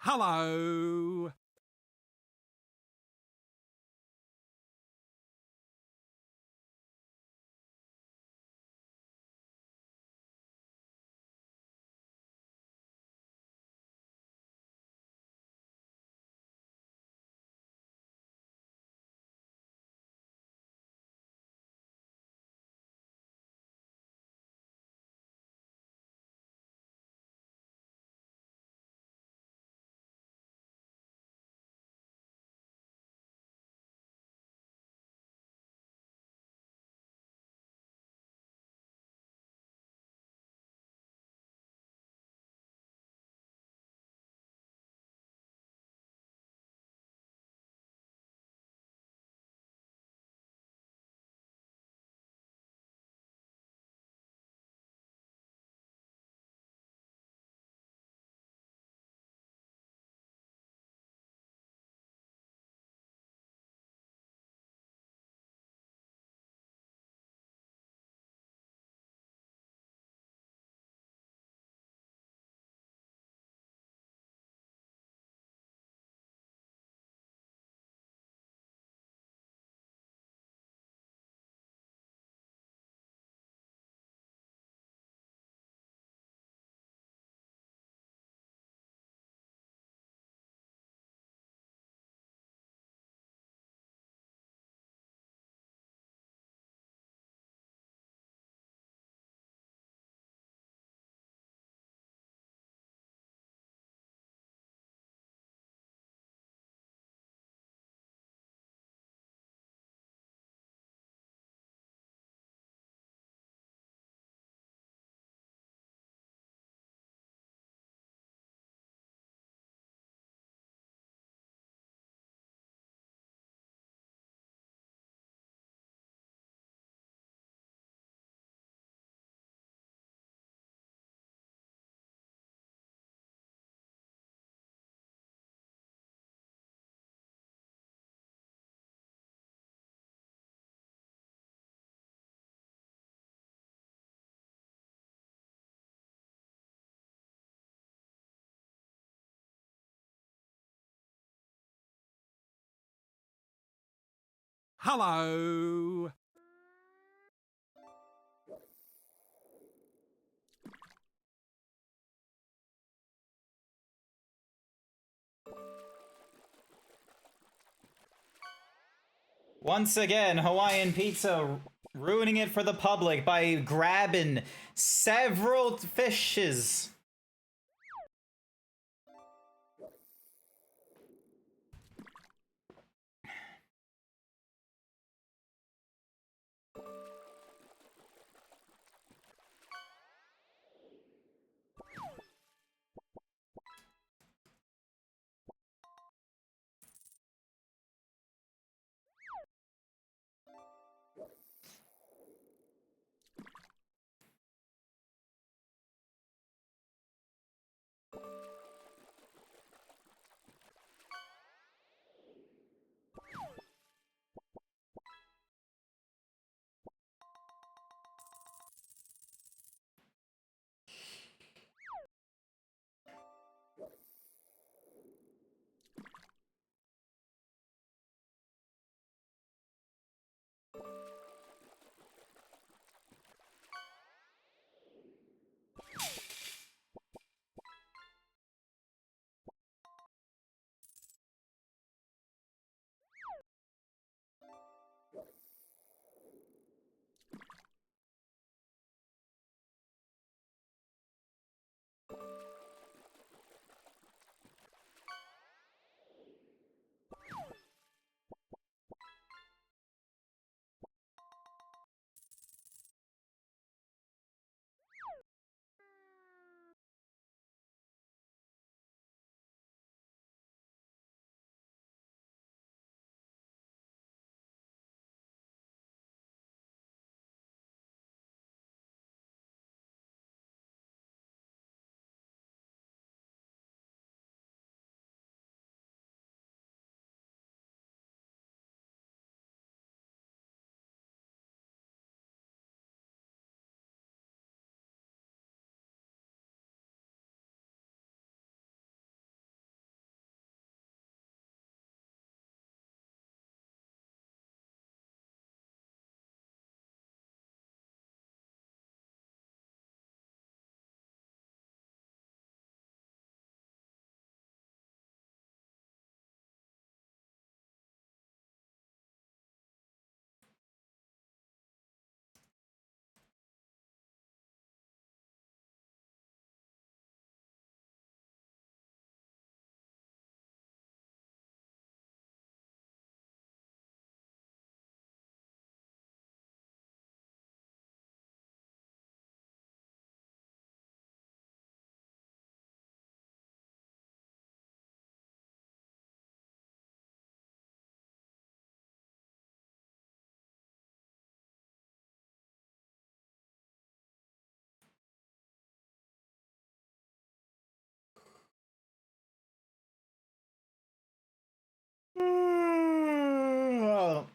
Hello. Hello. Once again, Hawaiian Pizza ruining it for the public by grabbing several fishes.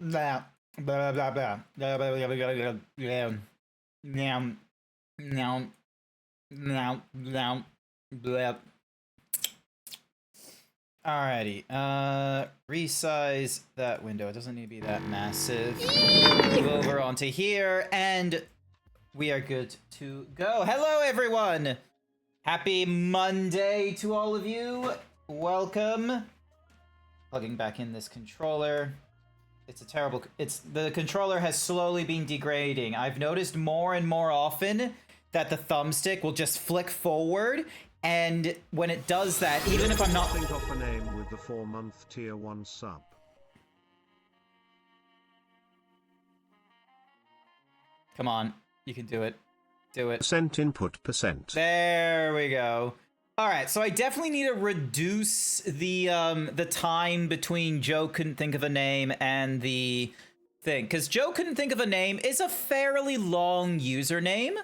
blah, blah, blah, blah, blah, blah, blah, blah, blah, blah, now, now, now, now, blah. Alrighty, resize that window. It doesn't need to be that massive. Move over onto here, and we are good to go. Hello, everyone! Happy Monday to all of you. Welcome. Plugging back in this controller. The controller has slowly been degrading. I've noticed more and more often that the thumbstick will just flick forward, and when it does that, even if I'm not... Think of a name with the 4-month tier 1 sub. Come on, you can do it. Do it. Percent input percent. There we go. All right, so I definitely need to reduce the time between Joe couldn't think of a name and the thing, because Joe couldn't think of a name is a fairly long username,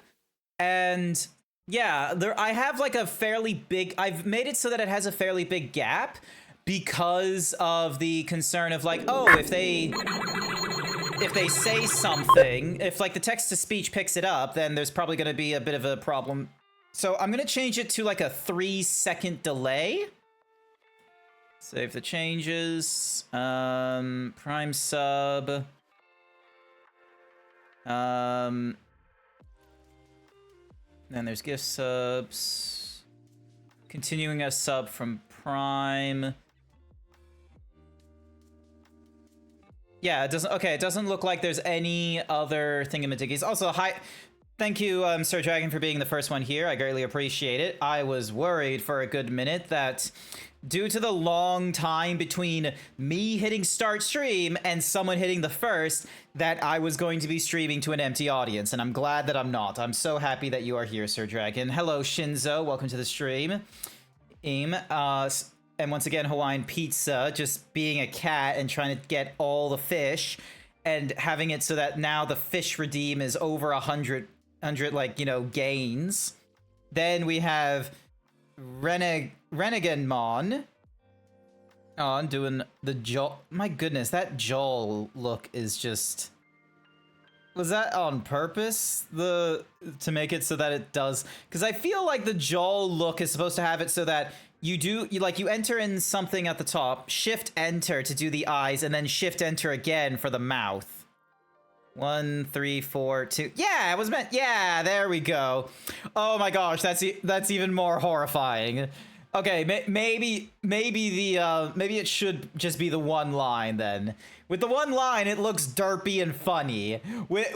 and yeah, I have like a fairly big. I've made it so that it has a fairly big gap because of the concern of like, oh, if they say something, if like the text to speech picks it up, then there's probably going to be a bit of a problem. So I'm going to change it to like a 3-second delay. Save the changes. Prime sub. Then there's gift subs. Continuing a sub from Prime. Yeah, it doesn't. Okay, it doesn't look like there's any other thingamajiggies. Also, hi. Thank you, Sir Dragon, for being the first one here. I greatly appreciate it. I was worried for a good minute that due to the long time between me hitting start stream and someone hitting the first, that I was going to be streaming to an empty audience, and I'm glad that I'm not. I'm so happy that you are here, Sir Dragon. Hello, Shinzo. Welcome to the stream. And once again, Hawaiian Pizza, just being a cat and trying to get all the fish and having it so that now the fish redeem is over 100 like, you know, gains. Then we have Reneganmon on doing the jaw. My goodness, that jaw look is just... Was that on purpose? To make it so that it does... Because I feel like the jaw look is supposed to have it so that you enter in something at the top, shift enter to do the eyes, and then shift enter again for the mouth. 1, 3, 4, 2. Yeah, it was meant. Yeah, there we go. Oh my gosh, that's even more horrifying. Okay, maybe it should just be the one line then. With the one line, it looks derpy and funny. With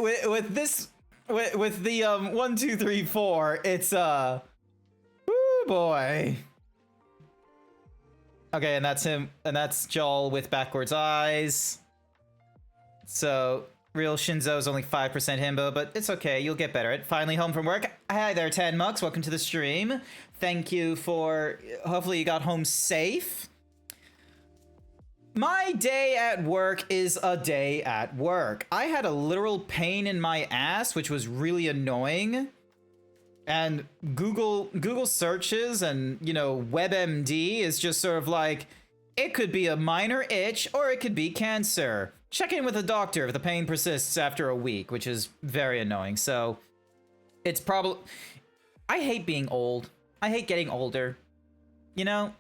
the 1, 2, 3, 4, it's woo boy. Okay, and that's him, and that's Joel with backwards eyes. So real Shinzo's only 5% himbo, but it's okay, you'll get better at it. Finally home from work. Hi there, 10 Mucks. Welcome to the stream. Thank you for... Hopefully you got home safe. My day at work is a day at work. I had a literal pain in my ass, which was really annoying. And Google searches and, you know, WebMD is just sort of like, it could be a minor itch or it could be cancer. Check in with a doctor if the pain persists after a week, which is very annoying. So it's probably... I hate being old. I hate getting older. You know,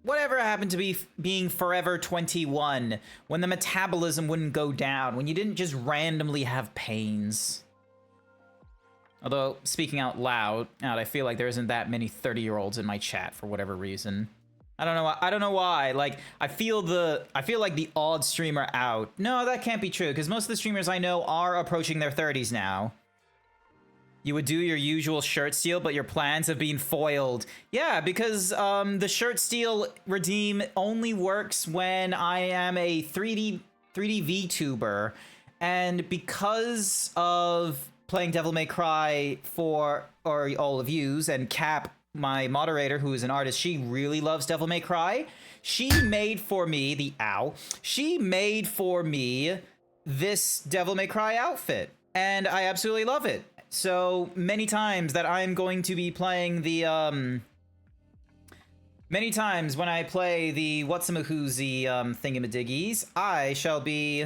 whatever happened to be being forever 21 when the metabolism wouldn't go down, when you didn't just randomly have pains. Although, speaking out loud, I feel like there isn't that many 30-year-olds in my chat for whatever reason. I don't know why. Like, I feel like the odd streamer out. No, that can't be true, because most of the streamers I know are approaching their 30s now. You would do your usual shirt steal, but your plans have been foiled. Yeah, because the shirt steal redeem only works when I am a 3D VTuber, and because of playing Devil May Cry for all of yous, and Cap, my moderator, who is an artist, she really loves Devil May Cry. She made for me she made for me this Devil May Cry outfit, and I absolutely love it. So many times that I'm going to be playing the many times when I play the Whatsamahoozy thingamadiggies, I shall be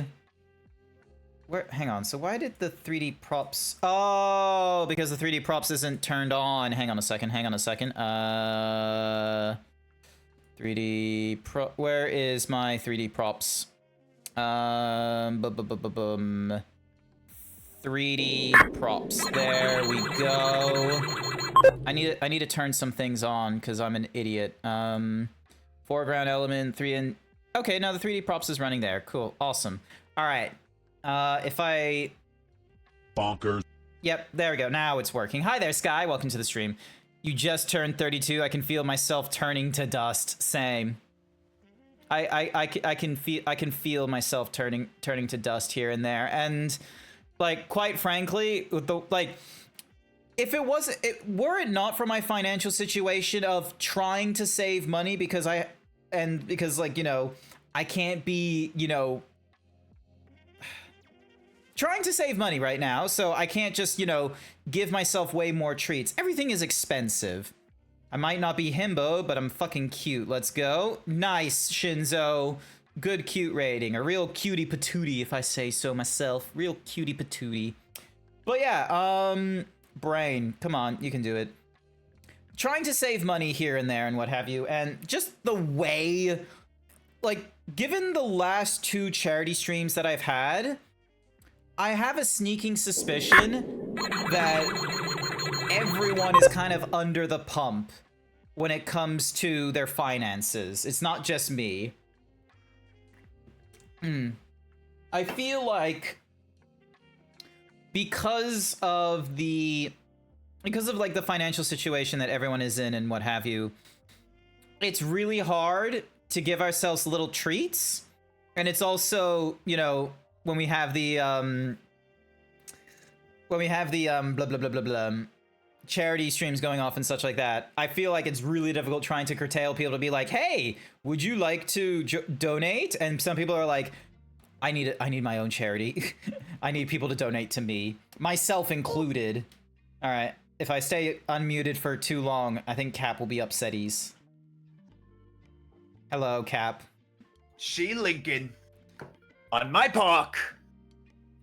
Where? Hang on. So why did the 3D props? Oh, because the 3D props isn't turned on. Hang on a second. 3D pro. Where is my 3D props? 3D props. There we go. I need to turn some things on because I'm an idiot. Foreground element 3 and okay. Now the 3D props is running there. Cool. Awesome. All right. If I... Bonkers. Yep, there we go. Now it's working. Hi there, Sky. Welcome to the stream. You just turned 32. I can feel myself turning to dust. Same. I can feel myself turning to dust here and there. And like, quite frankly, with the if it were it not for my financial situation of trying to save money because like, you know, I can't be, you know, trying to save money right now, so I can't just, you know, give myself way more treats. Everything is expensive. I might not be himbo, but I'm fucking cute. Let's go. Nice, Shinzo. Good cute rating. A real cutie patootie, if I say so myself. Real cutie patootie. But yeah, Brain, come on, you can do it. Trying to save money here and there and what have you, and just the way, like, given the last 2 charity streams that I've had, I have a sneaking suspicion that everyone is kind of under the pump when it comes to their finances. It's not just me. I feel like because of like the financial situation that everyone is in and what have you, it's really hard to give ourselves little treats. And it's also, you know, when we have the blah blah blah blah blah charity streams going off and such like that, I feel like it's really difficult trying to curtail people to be like, hey, would you like to donate? And some people are like, I need my own charity. I need people to donate to me, myself included. All right, if I stay unmuted for too long, I think Cap will be upsetties. Hello, Cap. She Lincoln on my park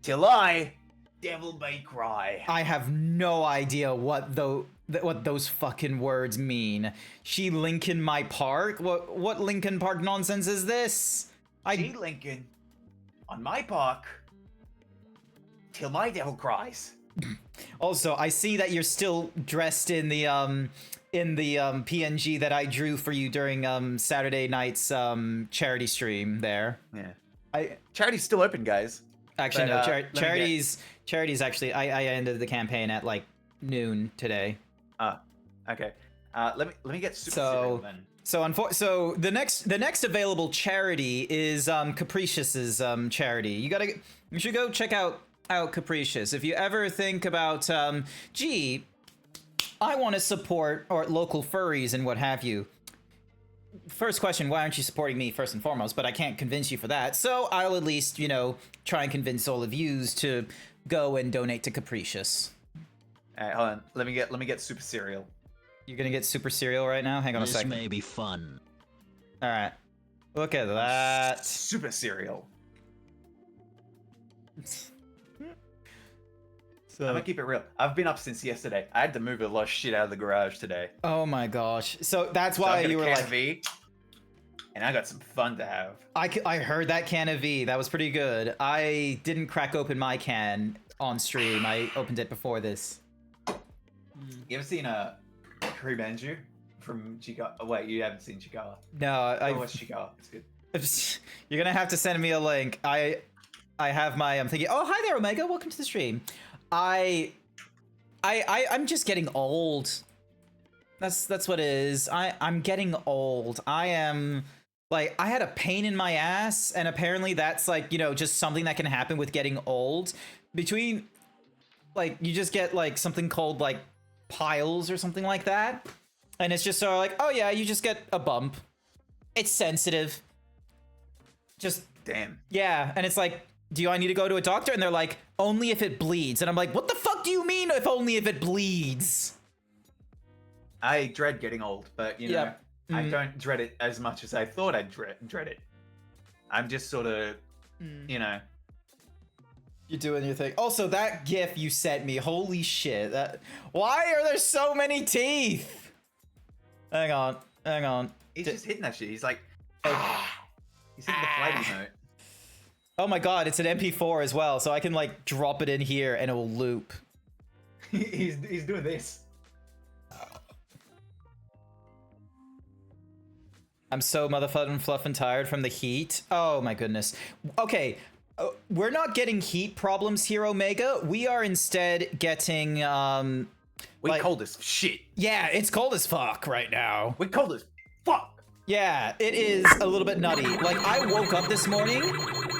till I devil may cry. I have no idea what those fucking words mean. She Lincoln my park? What Lincoln Park nonsense is this? She Lincoln on my park till my devil cries. Also, I see that you're still dressed in the PNG that I drew for you during Saturday night's charity stream there. Yeah. Charity's still open, guys. Actually, But, no. Charity's actually. I ended the campaign at like noon today. Okay. Let me get super serial then. So the next available charity is Capricious's charity. You should go check out Capricious. If you ever think about gee, I want to support local furries and what have you. First question, why aren't you supporting me first and foremost? But I can't convince you for that, so I'll at least, you know, try and convince all of yous to go and donate to Capricious. Alright, hold on. Let me get super cereal. You're gonna get super cereal right now? Hang on a second. This may be fun. Alright. Look at that. Super cereal. So, I'm gonna keep it real. I've been up since yesterday. I had to move a lot of shit out of the garage today. oh my gosh. So that's why I'm gonna you were can like, V, and I got some fun to have. I heard that can of V. That was pretty good. I didn't crack open my can on stream. I opened it before this. You ever seen a Kribenju from Chicago? Oh, wait, you haven't seen Chicago. No, I watched Chicago. It's good. You're gonna have to send me a link. I have my. I'm thinking. Oh, hi there, Omega. Welcome to the stream. I'm just getting old. That's what it is. I'm getting old. I am like, I had a pain in my ass, and apparently that's like, you know, just something that can happen with getting old. Between like, you just get like something called like piles or something like that, and it's just sort of like, oh yeah, you just get a bump. It's sensitive. Just Damn. yeah, and it's like, do I need to go to a doctor? And they're like, only if it bleeds. And I'm like, what the fuck do you mean if only if it bleeds? I dread getting old, but you know, Yeah. I don't dread it as much as I thought I'd dread it. I'm just sort of, you know. You're doing your thing. Also, that GIF you sent me, holy shit! Why are there so many teeth? Hang on. He's just hitting that shit. He's like, he's hitting the flighty note. Oh my god, it's an MP4 as well, so I can like drop it in here and it will loop. he's doing this. I'm so motherfucking fluffing tired from the heat. Oh my goodness. Okay, we're not getting heat problems here, Omega. We are instead getting We cold as shit. Yeah, it's cold as fuck right now. We cold as fuck. Yeah, it is a little bit nutty. Like, I woke up this morning,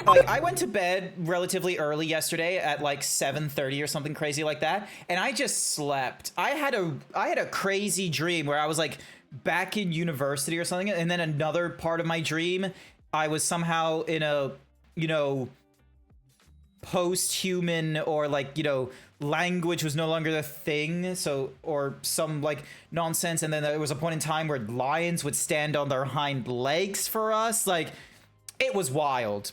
like, I went to bed relatively early yesterday at like 7:30 or something crazy like that, and I just slept. I had a crazy dream where I was like back in university or something, and then another part of my dream, I was somehow in a, you know, post-human, or like, you know, language was no longer the thing, so, or some like nonsense, and then there was a point in time where lions would stand on their hind legs for us. Like, it was wild.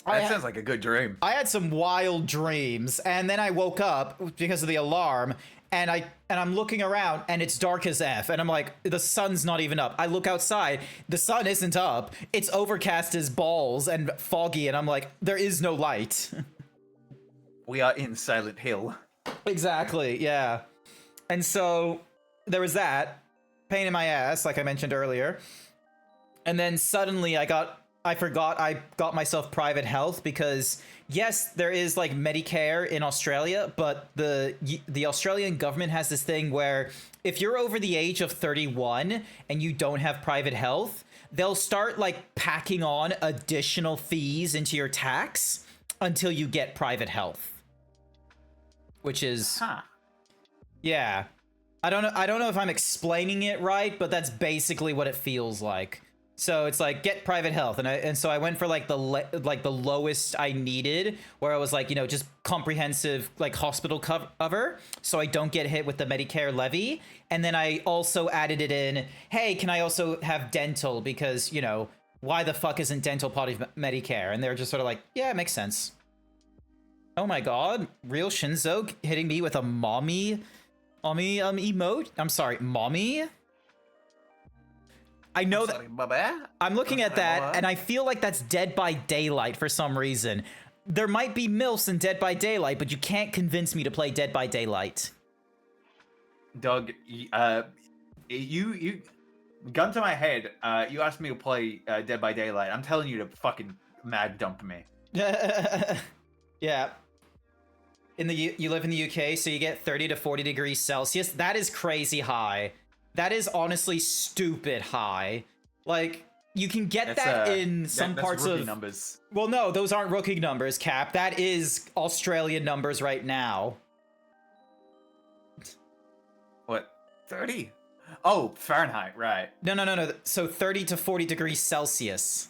That sounds like a good dream. I had some wild dreams, and then I woke up because of the alarm, and I'm looking around, and it's dark as F, and I'm like, the sun's not even up. I look outside, the sun isn't up, it's overcast as balls and foggy, and I'm like, there is no light. We are in Silent Hill. Exactly, yeah. And so there was that pain in my ass, like I mentioned earlier, and then suddenly I forgot I got myself private health, because yes, there is like Medicare in Australia, but the Australian government has this thing where if you're over the age of 31 and you don't have private health, they'll start like packing on additional fees into your tax until you get private health. Which is yeah. I don't know if I'm explaining it right, but that's basically what it feels like. So it's like, get private health, and so I went for like the lowest I needed, where I was like, you know, just comprehensive like hospital cover, so I don't get hit with the Medicare levy. And then I also added it in, hey, can I also have dental, because, you know, why the fuck isn't dental part of Medicare? And they're just sort of like, yeah, it makes sense. Oh my god, real Shinzo hitting me with a mommy emote. I'm sorry, mommy. I know that. I'm looking at that, and I feel like that's Dead by Daylight for some reason. There might be MILFs in Dead by Daylight, but you can't convince me to play Dead by Daylight. Doug, you gun to my head. You asked me to play Dead by Daylight. I'm telling you to fucking mad dump me. Yeah. You live in the UK, so you get 30 to 40 degrees Celsius. That is crazy high. That is honestly stupid high. Like, you can get that in some parts of numbers. Well, no, those aren't rookie numbers, Cap. That is Australian numbers right now. What? 30? Oh, Fahrenheit, right. No. So 30 to 40 degrees Celsius.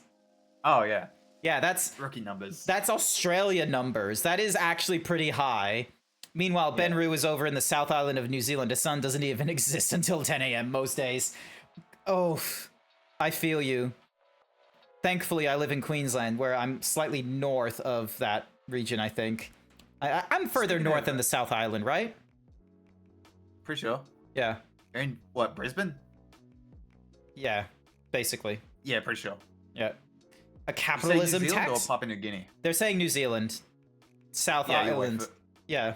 Oh, yeah. Yeah, that's rookie numbers. That's Australia numbers. That is actually pretty high. Meanwhile, Benru is over in the South Island of New Zealand. The sun doesn't even exist until 10 a.m. most days. Oh, I feel you. Thankfully, I live in Queensland, where I'm slightly north of that region, I think. I'm further north than the South Island, right? Pretty sure. Yeah. You're in, what, Brisbane? Yeah, basically. Yeah, pretty sure. Yeah. A capitalism New Zealand tax? or Papua New Guinea? They're saying New Zealand. South Island. Yeah.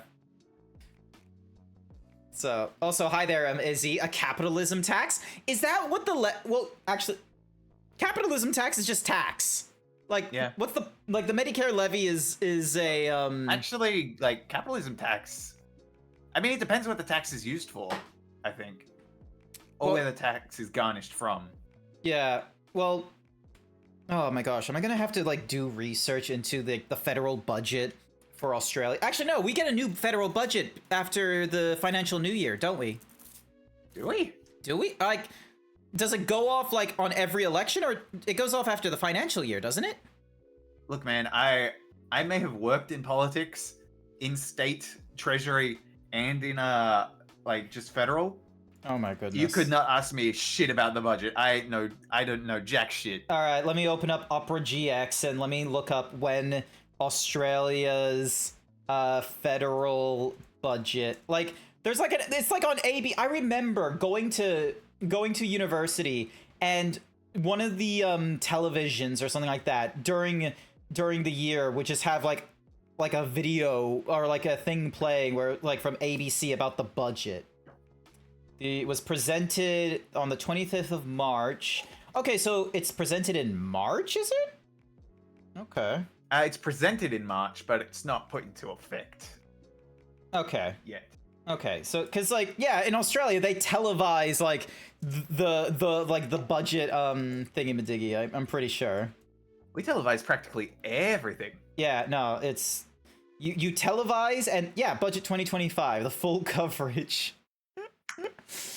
So, also, hi there, Izzy. A capitalism tax? Is that what well, actually, capitalism tax is just tax. Like, what's the, like, the Medicare levy is a, Actually, like, capitalism tax, I mean, it depends what the tax is used for, I think. Or where the tax is garnished from. Yeah, well, oh my gosh, am I gonna have to, like, do research into the federal budget for Australia? Actually, no, we get a new federal budget after the financial new year, don't we? Do we? Do we? Like, does it go off, like, on every election, or it goes off after the financial year, doesn't it? Look, man, I may have worked in politics, in state treasury, and in, like, just federal. Oh my goodness. You could not ask me shit about the budget. I don't know jack shit. All right, let me open up Opera GX and let me look up when Australia's federal budget. Like, there's like it's like on AB. I remember going to university, and one of the televisions or something like that during the year would just have like a video or like a thing playing where like from ABC about the budget. It was presented on the 25th of March. Okay, so it's presented in March, is it? Okay. It's presented in March, but it's not put into effect Okay. yet. Okay. So, because like, yeah, in Australia they televise like the budget thingy-majiggy. I'm pretty sure. We televise practically everything. Yeah. No, it's you televise and yeah, budget 2025, the full coverage.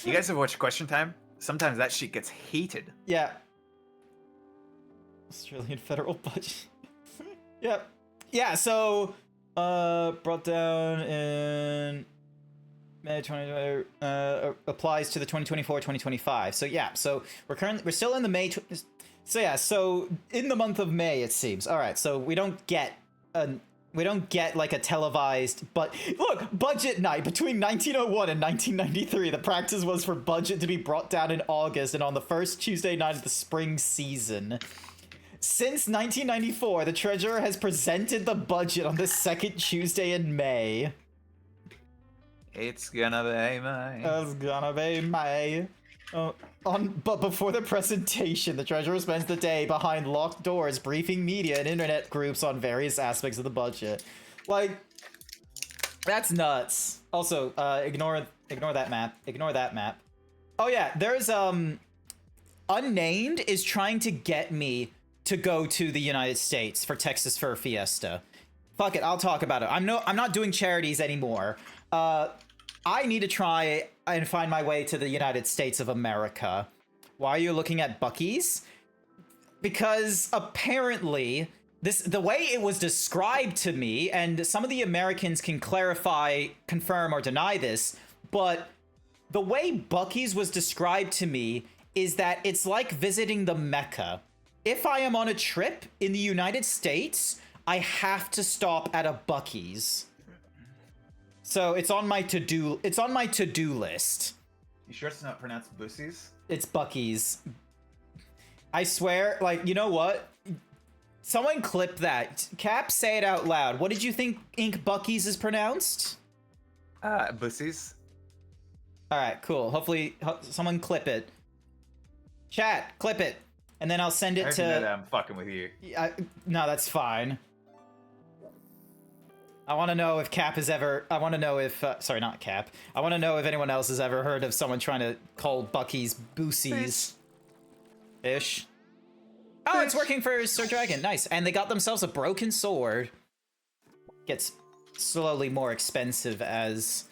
You guys ever watch Question Time? Sometimes that shit gets heated. Yeah. Australian federal budget. Yep. Yeah, so brought down in May 2020 applies to the 2024-2025. So yeah, so we're still in the May so yeah, so in the month of May it seems. All right, so we don't get like a televised, but look, budget night between 1901 and 1993. The practice was for budget to be brought down in August and on the first Tuesday night of the spring season. Since 1994, the treasurer has presented the budget on the second Tuesday in May. It's gonna be May. It's gonna be May. But before the presentation, the treasurer spends the day behind locked doors briefing media and internet groups on various aspects of the budget. Like, that's nuts. Also, ignore that map. Ignore that map. Oh yeah, there's Unnamed is trying to get me to go to the United States for Texas Fur Fiesta. Fuck it, I'll talk about it. I'm not doing charities anymore. I need to try and find my way to the United States of America. Why are you looking at Buc-ee's? Because apparently, the way it was described to me, and some of the Americans can clarify, confirm, or deny this, but the way Buc-ee's was described to me is that it's like visiting the Mecca. If I am on a trip in the United States, I have to stop at a Buc-ee's. So it's on my to-do list. You sure it's not pronounced Bussies? It's Buc-ee's. I swear, like, you know what? Someone clip that. Cap, say it out loud. What did you think Ink Buc-ee's is pronounced? Bussies. Alright, cool. Hopefully, someone clip it. Chat, clip it. And then I'll send it I to... know that I'm fucking with you. No, that's fine. I want to know if Cap has ever... I want to know if... sorry, not Cap. I want to know if anyone else has ever heard of someone trying to call Buc-ee's Boosies. Fish. Oh, it's working for Sir Dragon. Nice. And they got themselves a broken sword. Gets slowly more expensive as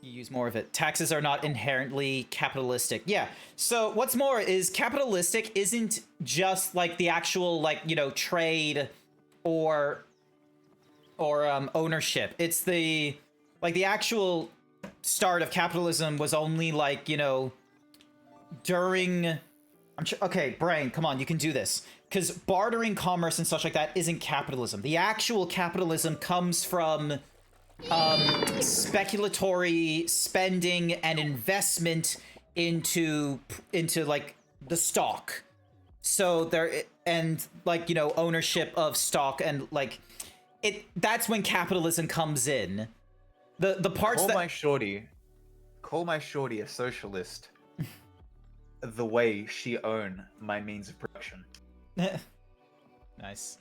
you use more of it. Taxes are not inherently capitalistic. Yeah. So what's more is capitalistic isn't just like the actual, like, you know, trade or ownership. It's the actual start of capitalism was only like, you know, during... okay, Brain, come on, you can do this. Because bartering commerce and such like that isn't capitalism. The actual capitalism comes from speculatory spending and investment into like the stock. So there, and like, you know, ownership of stock and like that's when capitalism comes in. The parts call my shorty a socialist the way she own my means of production. Nice.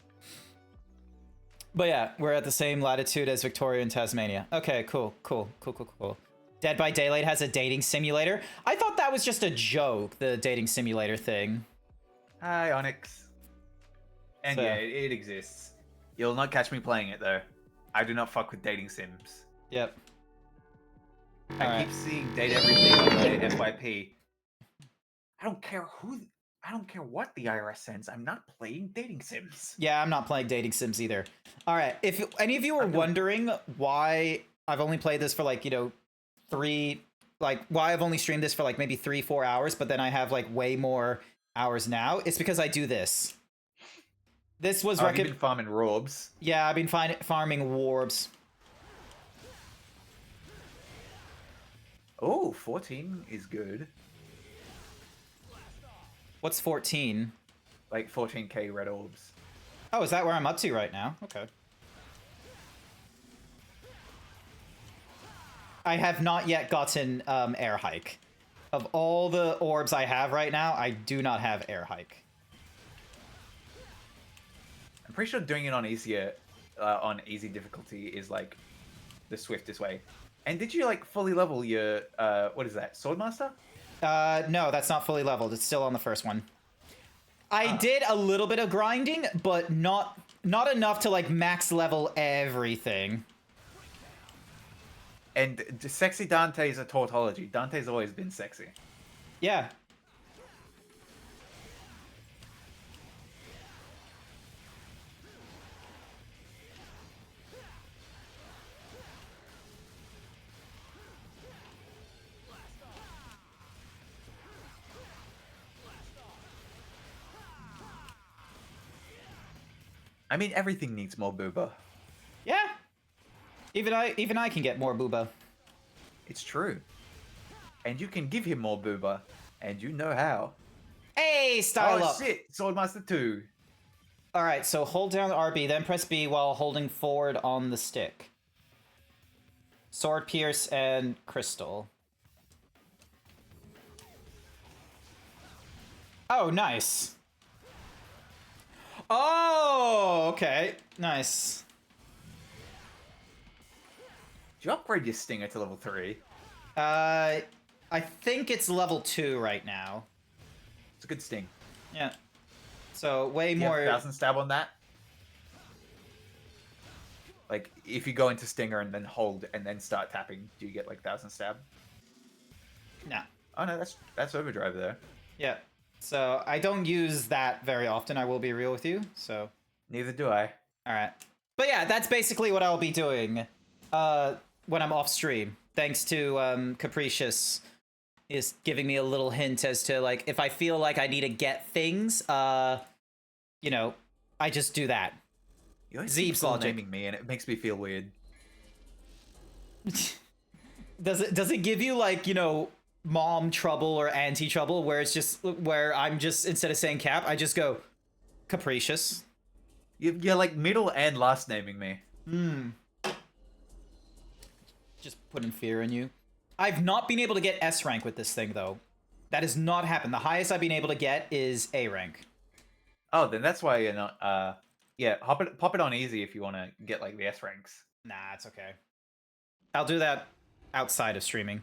But yeah, we're at the same latitude as Victoria and Tasmania. Okay, cool. Dead by Daylight has a dating simulator. I thought that was just a joke, the dating simulator thing. Hi, Onyx. And So- yeah, it exists. You'll not catch me playing it though. I do not fuck with dating sims. Yep. I Alright. keep seeing date everything on my FYP. I don't care what the IRS sends. I'm not playing dating sims. Yeah, I'm not playing dating sims either. All right, if any of you are wondering why I've only played this for like, you know, why I've only streamed this for like maybe 3-4 hours, but then I have like way more hours now, it's because I do this. This was Oh, have you been farming Robs? Yeah, I've been farming Warbs. Oh, 14 is good. What's 14? Like 14k red orbs. Oh, is that where I'm up to right now? Okay. I have not yet gotten air hike. Of all the orbs I have right now, I do not have air hike. I'm pretty sure doing it on easy difficulty is like the swiftest way. And did you like fully level your what is that, Swordmaster? No, that's not fully leveled. It's still on the first one. I did a little bit of grinding, but not enough to like max level everything. And sexy Dante is a tautology. Dante's always been sexy. Yeah. I mean, everything needs more booba. Yeah. Even I can get more booba. It's true. And you can give him more booba. And you know how. Hey, style up. Oh shit, Swordmaster 2. All right, so hold down RB, then press B while holding forward on the stick. Sword Pierce and Crystal. Oh, nice. Oh, okay. Nice. Did you upgrade your Stinger to level 3? I think it's level 2 right now. It's a good sting. Yeah. So way Do you have more. 1000 stab on that? Like, if you go into Stinger and then hold and then start tapping, do you get like 1000 stab? Nah. Oh no, that's overdrive there. Yeah. So I don't use that very often. I will be real with you. So. Neither do I. All right. But yeah, that's basically what I'll be doing when I'm off stream. Thanks to Capricious is giving me a little hint as to like if I feel like I need to get things, you know, I just do that. You always Zeebs keep logic. naming me and it makes me feel weird. Does it give you like, you know, mom trouble or auntie trouble where it's just where I'm just instead of saying Cap, I just go Capricious? You're like middle and last naming me. Just putting fear in you. I've not been able to get S rank with this thing though. That has not happened. The highest I've been able to get is A rank. Oh, then that's why you're not. Yeah, pop it on easy if you want to get like the S ranks. Nah, it's okay. I'll do that outside of streaming.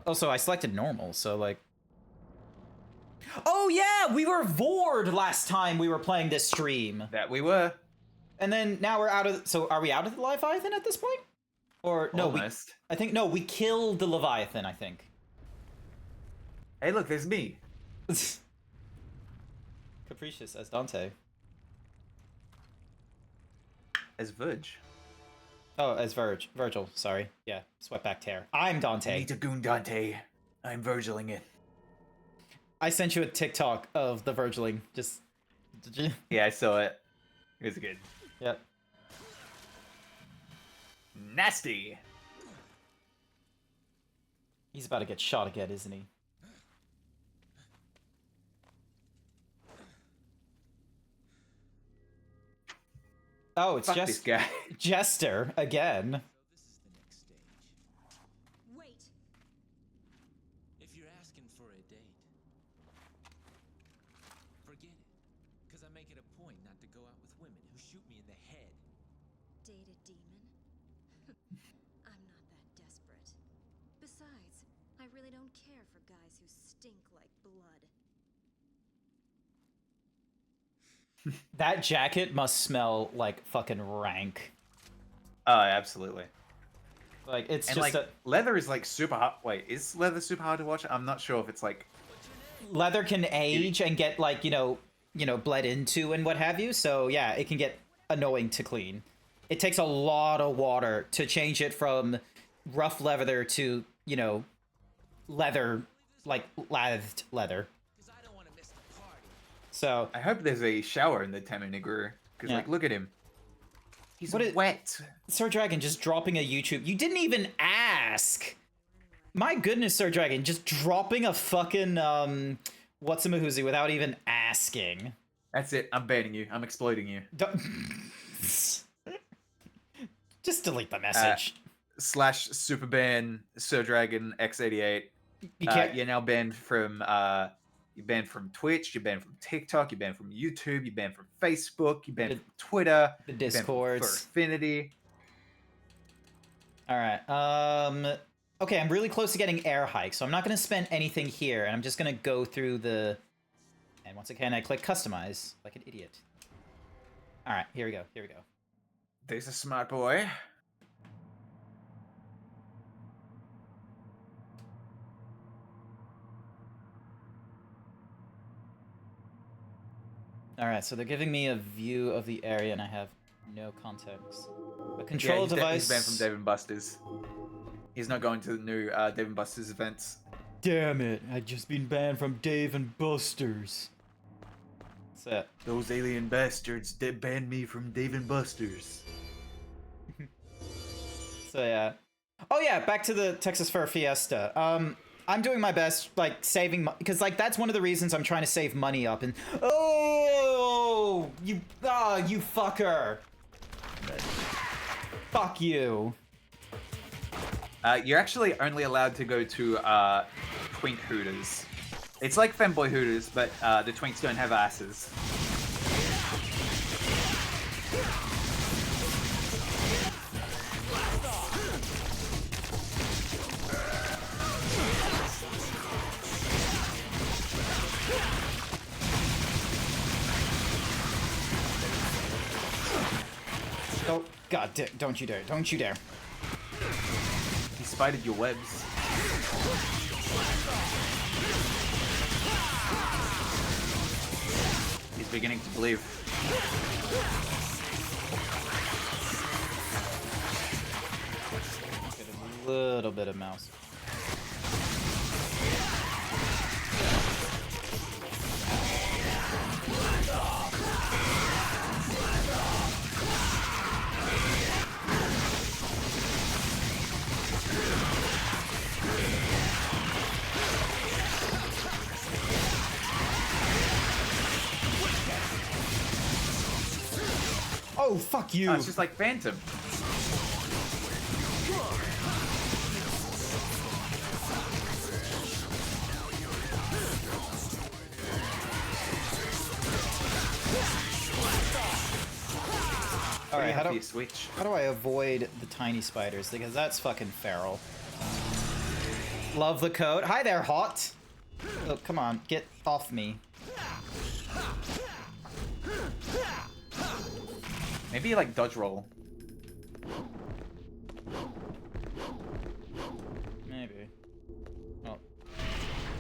Also, I selected normal, so like. Oh yeah, we were Vord last time we were playing this stream. That we were. And then now we're out of. So are we out of the Leviathan at this point? Or no? Almost. I think no. We killed the Leviathan. I think. Hey, look, there's me. Capricious as Dante. As Verge. Oh, as Virgil. Sorry. Yeah. Sweatback tear. I'm Dante. Meet a goon Dante. I'm Virgiling it. I sent you a TikTok of the Virgiling. Just. Did you? Yeah, I saw it. It was good. Yep. Nasty. He's about to get shot again, isn't he? Oh, it's Fuck just this guy. Jester again. Wait. If you're asking for a date, forget it. Because I make it a point not to go out with women who shoot me in the head. Date a demon? I'm not that desperate. Besides, I really don't care for guys who stink like blood. That jacket must smell like fucking rank. Oh, absolutely. Like it's And just like leather is like super hard. Wait, is leather super hard to watch? I'm not sure if it's like. leather can age and get like you know bled into and what have you. So yeah, it can get annoying to clean. It takes a lot of water to change it from rough leather to leather like lathed leather. Because I don't want to miss the party. So I hope there's a shower in the Tamaniguru. Because, Yeah. like, look at him. He's What it- wet. Sir Dragon just dropping a YouTube. You didn't even ask. My goodness, Sir Dragon, just dropping a fucking what's a Mahuzi without even asking. That's it. I'm banning you. I'm exploding you. Don't- Just delete the message. Slash Superban Sir Dragon X88. You can't. You're now banned from you're banned from Twitch, you're banned from TikTok, you're banned from YouTube, you're banned from Facebook, you're banned The- from Twitter, the you're banned from Discords. Furfinity. All right. Okay, I'm really close to getting air hike, so I'm not going to spend anything here, and I'm just going to go through the... And once again, I click customize like an idiot. All right, here we go. Here we go. There's a smart boy. All right, so they're giving me a view of the area, and I have no context. A control He's device. banned from Dave and Buster's. He's not going to the new Dave and Buster's events. Damn it! I'd just been banned from Dave and Buster's. That's it. Those alien bastards did ban me from Dave and Buster's. So yeah. Oh yeah, back to the Texas Fur Fiesta. I'm doing my best, like saving, because like that's one of the reasons I'm trying to save money up. And you fucker! Fuck you. You're actually only allowed to go to Twink Hooters. It's like Femboy Hooters, but the Twinks don't have asses. Oh god, don't you dare! Don't you dare! He spited your webs. He's beginning to believe. Get a little bit of mouse. Oh, fuck you! Oh, it's just like Phantom. Alright, how do, Switch? how do I avoid the tiny spiders? Because that's fucking feral. Love the code. Hi there, hot! Oh, come on, get off me. Maybe like dodge roll. Maybe. Oh.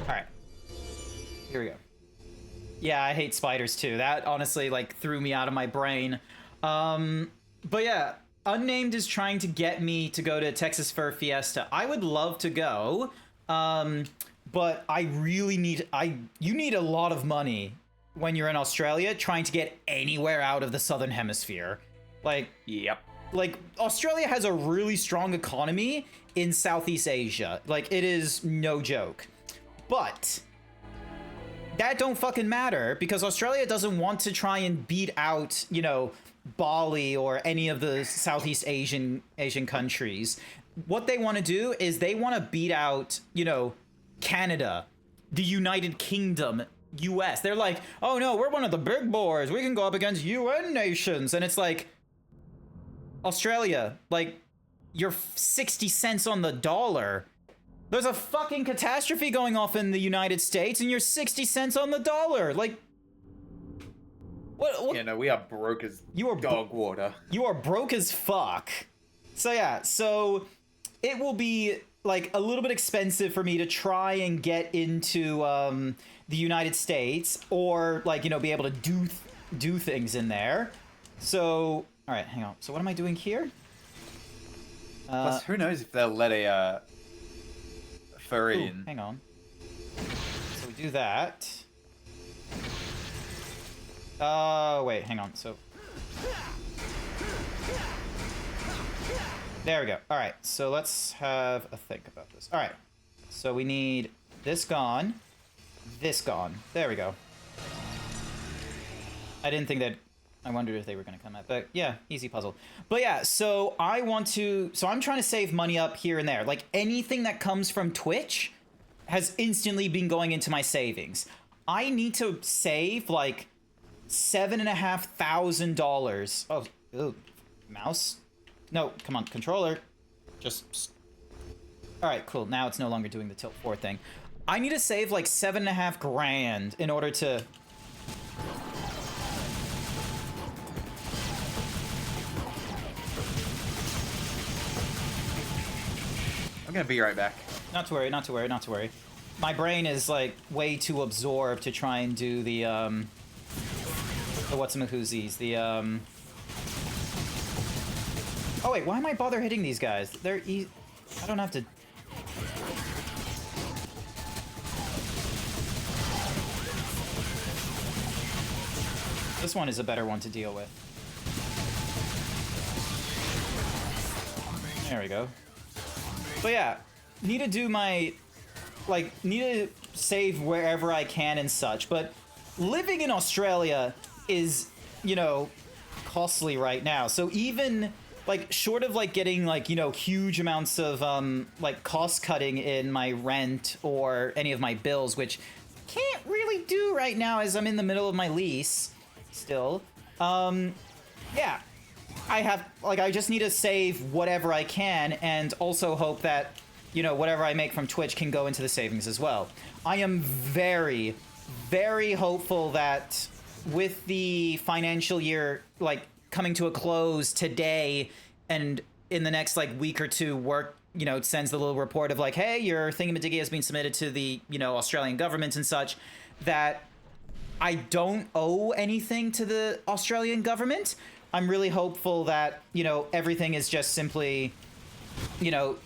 Alright. Here we go. Yeah, I hate spiders too. That honestly like threw me out of my brain. But yeah, Unnamed is trying to get me to go to Texas Fur Fiesta. I would love to go, but I really need... You need a lot of money when you're in Australia trying to get anywhere out of the Southern Hemisphere. Yep. Like, Australia has a really strong economy in Southeast Asia. Like, it is no joke. But that don't fucking matter because Australia doesn't want to try and beat out, you know, Bali or any of the Southeast Asian countries. What they want to do is they want to beat out, you know, Canada, the United Kingdom, US. They're like, oh no, we're one of the big boys. We can go up against UN nations. And it's like, Australia, like, you're 60 cents on the dollar. There's a fucking catastrophe going off in the United States and you're 60 cents on the dollar. Like, what? Yeah, no, we are broke as dog water. You are broke as fuck. So yeah, so it will be like a little bit expensive for me to try and get into the United States or like, you know, be able to do things in there. So, all right, hang on. So what am I doing here? Plus, who knows if they'll let a furry in. Hang on. So we do that. Wait, hang on. So there we go. All right, so let's have a think about this. All right, so we need this gone, this gone. There we go. I didn't think that. I wondered if they were going to come out, but yeah, easy puzzle. But yeah, so I'm trying to save money up here and there. Like anything that comes from Twitch has instantly been going into my savings. I need to save like $7,500. Oh, ew. Mouse? No, come on, controller. Just. All right, cool. Now it's no longer doing the tilt 4 thing. I need to save like $7.5 grand in order to. I'm gonna be right back. Not to worry, not to worry, not to worry. My brain is like way too absorbed to try and do the whatsamahoozies, Oh wait, why am I bother hitting these guys? They're I don't have to. This one is a better one to deal with. There we go. But yeah, need to do my, need to save wherever I can and such, but living in Australia is, you know, costly right now. So even, short of, getting, huge amounts of, cost cutting in my rent or any of my bills, which can't really do right now as I'm in the middle of my lease still, yeah. I just need to save whatever I can and also hope that, you know, whatever I make from Twitch can go into the savings as well. I am very, very hopeful that with the financial year, coming to a close today and in the next, week or two, work, you know, sends the little report of hey, your thingamadiggy has been submitted to the, you know, Australian government and such, that I don't owe anything to the Australian government. I'm really hopeful that, you know, everything is just simply, you know,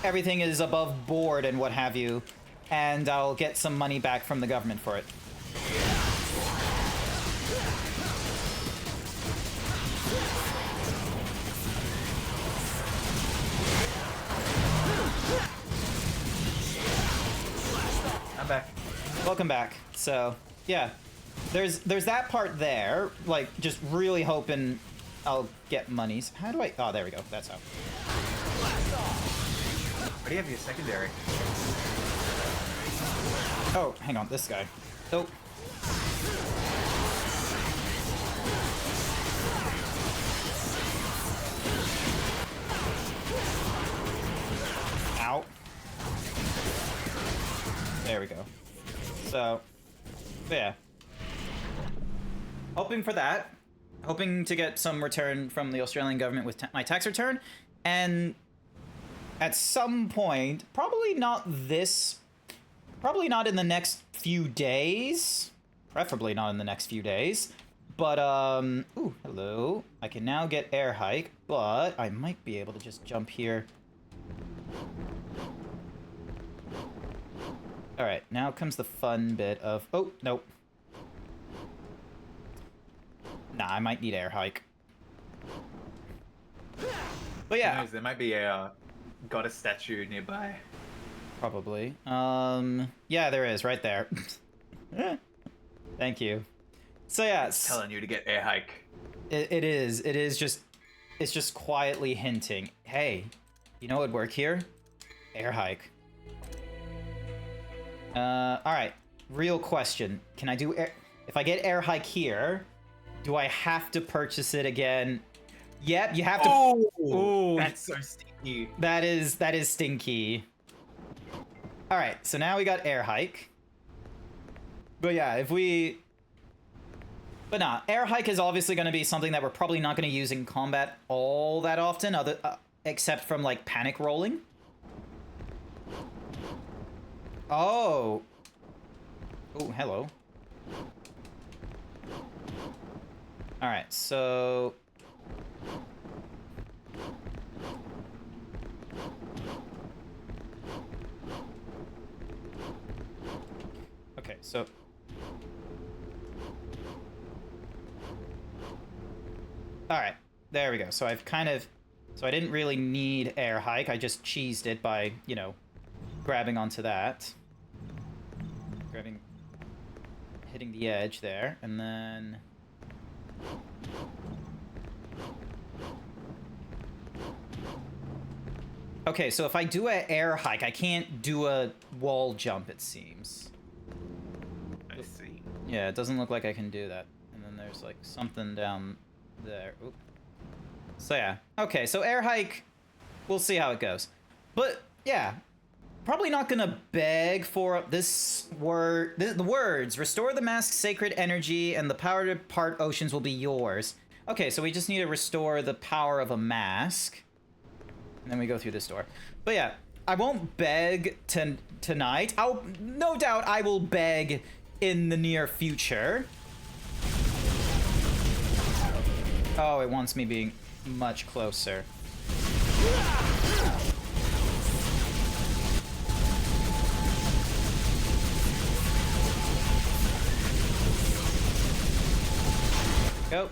everything is above board and what have you, and I'll get some money back from the government for it. I'm back. Welcome back. So, yeah. There's that part there, just really hoping I'll get monies. How do I... Oh, there we go. That's how. Where do you have your secondary? Oh, hang on. This guy. Oh. Ow. There we go. So, yeah. Hoping for that. Hoping to get some return from the Australian government with my tax return. And at some point, probably not in the next few days. Preferably not in the next few days. But, ooh, hello. I can now get air hike, but I might be able to just jump here. Alright, now comes the fun bit of... Oh, nope. Nah, I might need air hike. But yeah. Who knows, there might be a goddess statue nearby. Probably. Yeah, there is, right there. Thank you. So yeah, Telling you to get air hike. it is just, it's just quietly hinting, hey, you know what would work here? Air hike. Alright, real question. Can I do air, if I get air hike here, do I have to purchase it again? Yep, you have to. Oh, ooh, that's so stinky. that is stinky. All right, so now we got air hike. But yeah, but nah, air hike is obviously going to be something that we're probably not going to use in combat all that often, except from panic rolling. Oh. Oh, hello. All right, so okay, so Alright, there we go. So I've kind of... So I didn't really need air hike. I just cheesed it by, you know, grabbing onto that. Hitting the edge there, and then... Okay, so if I do an air hike, I can't do a wall jump, it seems. I see. Yeah, it doesn't look like I can do that. And then there's, like, something down there. Oop. So, yeah. Okay, so air hike, we'll see how it goes. But, yeah. Probably not gonna beg for this word. The words, restore the mask's sacred energy and the power to part oceans will be yours. Okay, so we just need to restore the power of a mask. And then we go through this door. But yeah, I won't beg tonight. No doubt I will beg in the near future. Oh, it wants me being much closer. Go.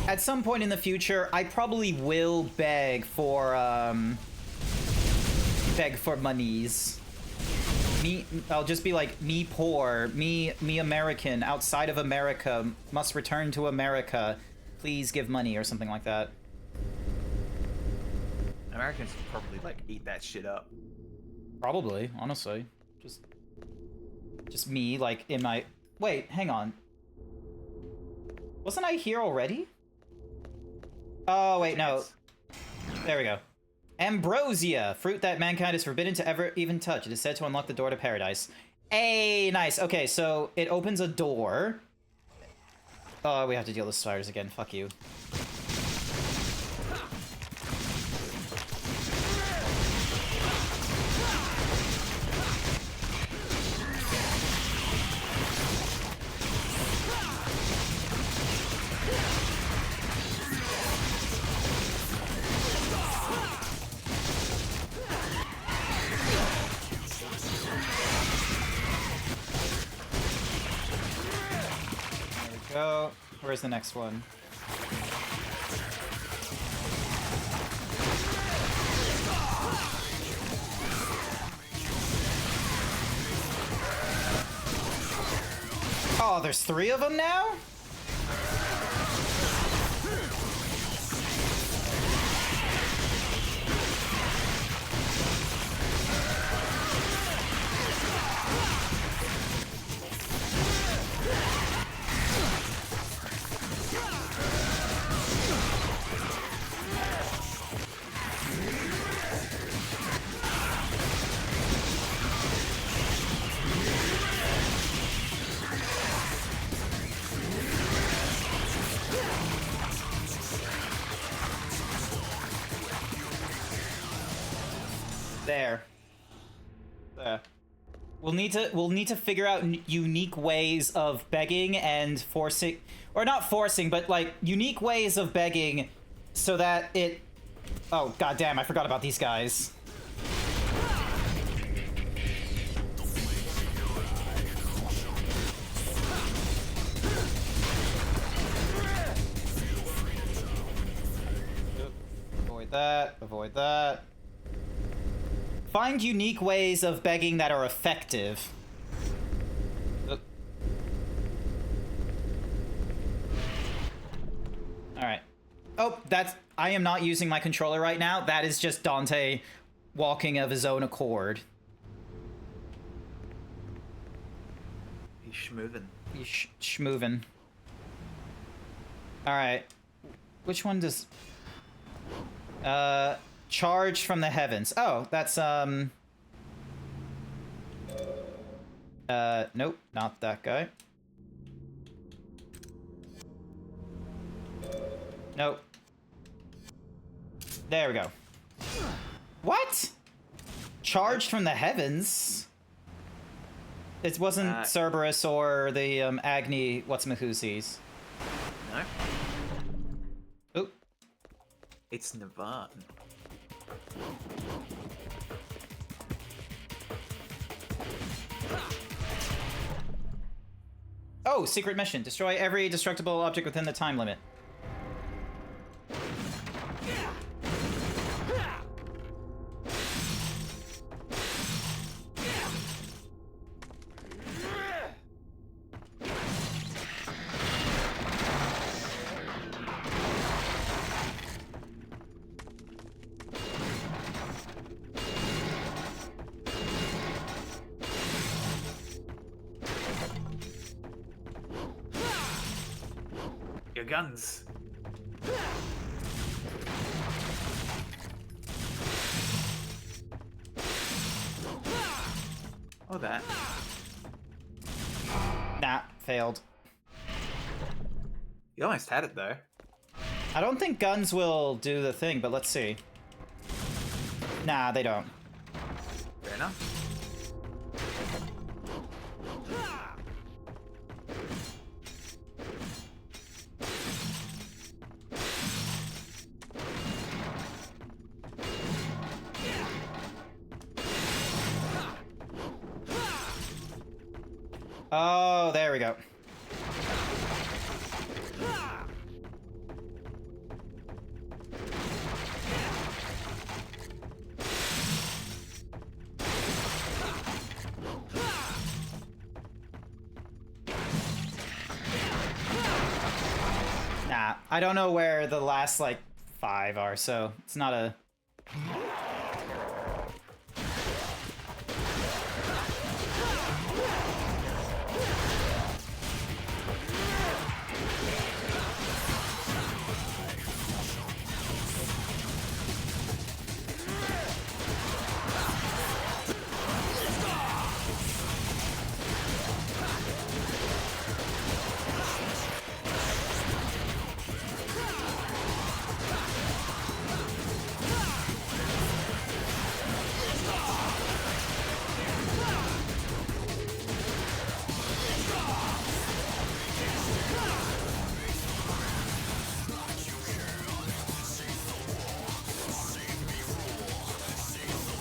At some point in the future, I probably will beg for monies. I'll just be like, me poor, me American, outside of America, must return to America. Please give money or something like that. Americans probably like eat that shit up. Probably, honestly. Just me, like, in my... Wait, hang on. Wasn't I here already? Oh, wait, no. There we go. Ambrosia, fruit that mankind is forbidden to ever even touch. It is said to unlock the door to paradise. Hey, nice. Okay, so it opens a door. Oh, we have to deal with spiders again. Fuck you. Go. Where's the next one? Oh, there's 3 of them now? There. We'll need to figure out unique ways of begging and forcing, or not forcing, but like unique ways of begging so that it... Oh, goddamn, I forgot about these guys. Avoid that, avoid that. Find unique ways of begging that are effective. Alright. Oh, I am not using my controller right now. That is just Dante walking of his own accord. He's schmovin'. He's schmovin'. Alright. Which one does... Charge from the heavens. Oh, that's, nope, not that guy. Nope. There we go. What? Charged from the heavens? It wasn't Cerberus or the, Agni what's-mahoozies. No. Oop. It's Nirvana. Oh, secret mission. Destroy every destructible object within the time limit. Your guns. Oh, that. Nah, failed. You almost had it though. I don't think guns will do the thing, but let's see. Nah, they don't. Fair enough. Oh, there we go. Nah, I don't know where the last, like, 5 are, so it's not a...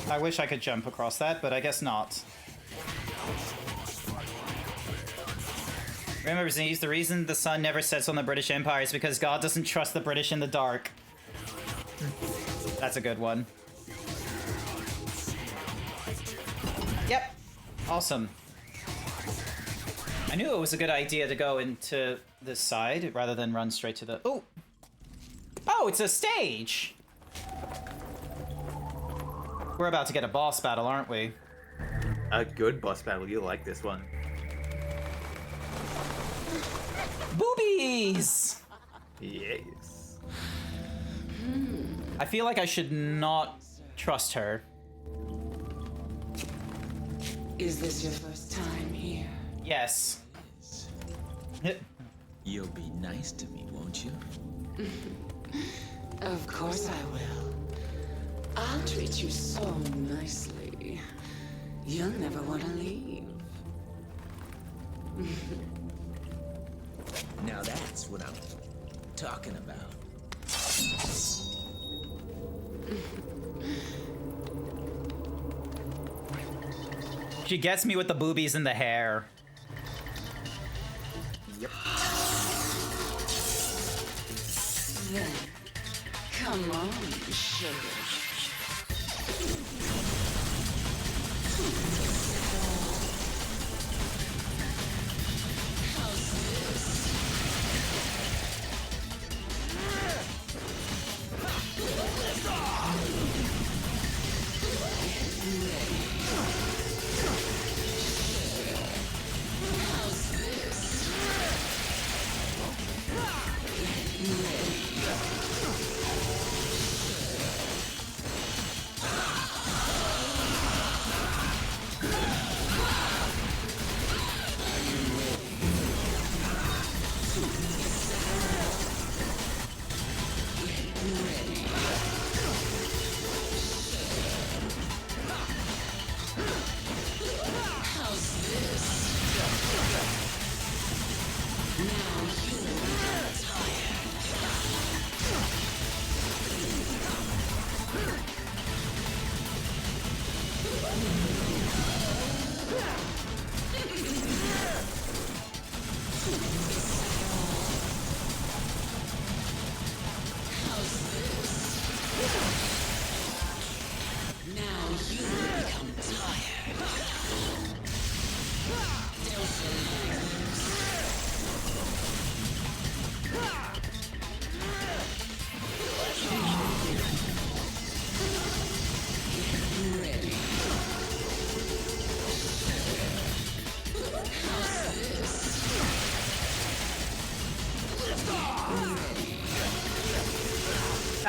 I wish I could jump across that, but I guess not. Remember, Z's, the reason the sun never sets on the British Empire is because God doesn't trust the British in the dark. That's a good one. Yep. Awesome. I knew it was a good idea to go into this side rather than run straight to the... Oh! Oh, it's a stage! We're about to get a boss battle, aren't we? A good boss battle. You like this one. Boobies! Yes. I feel like I should not trust her. Is this your first time here? Yes. You'll be nice to me, won't you? Of course I will. I'll treat you so nicely. You'll never want to leave. Now that's what I'm talking about. She gets me with the boobies and the hair. Yep. Then, come on, sugar.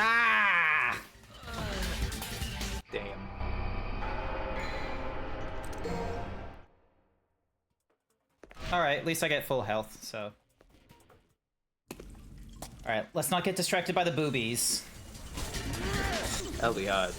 Ah! Damn. Alright, at least I get full health, so. Alright, let's not get distracted by the boobies. That'll be hard.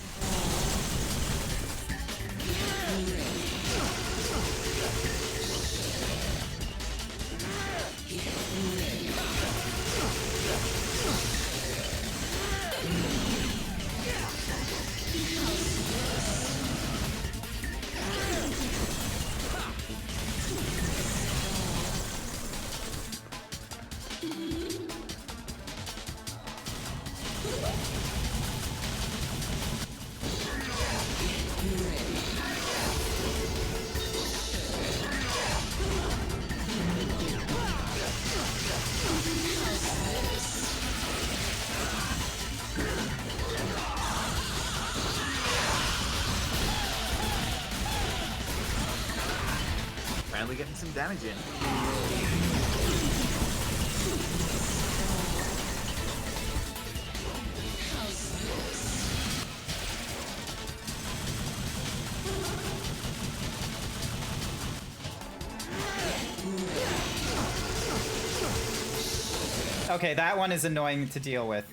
Finally getting some damage in. Okay, that one is annoying to deal with.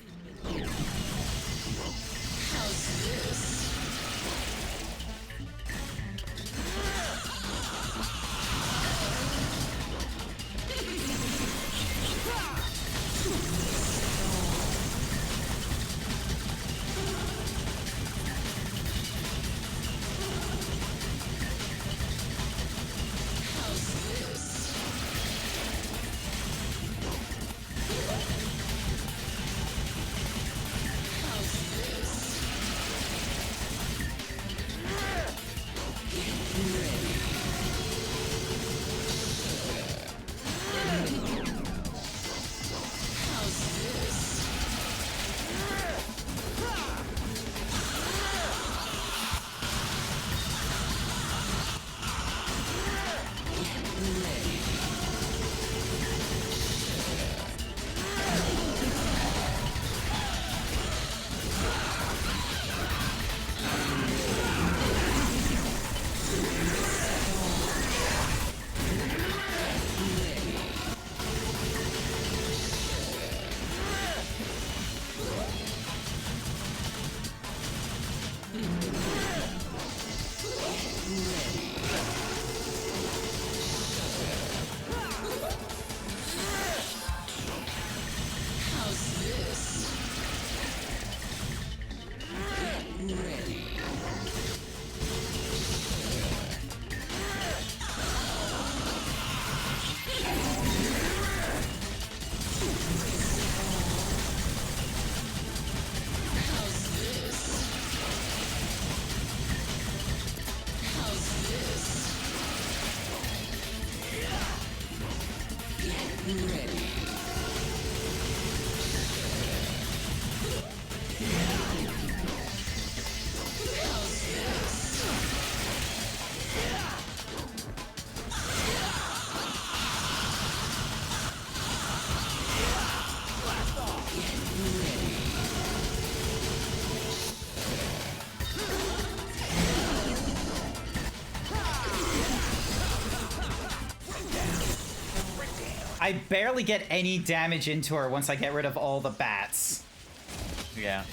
I barely get any damage into her once I get rid of all the bats. Yeah.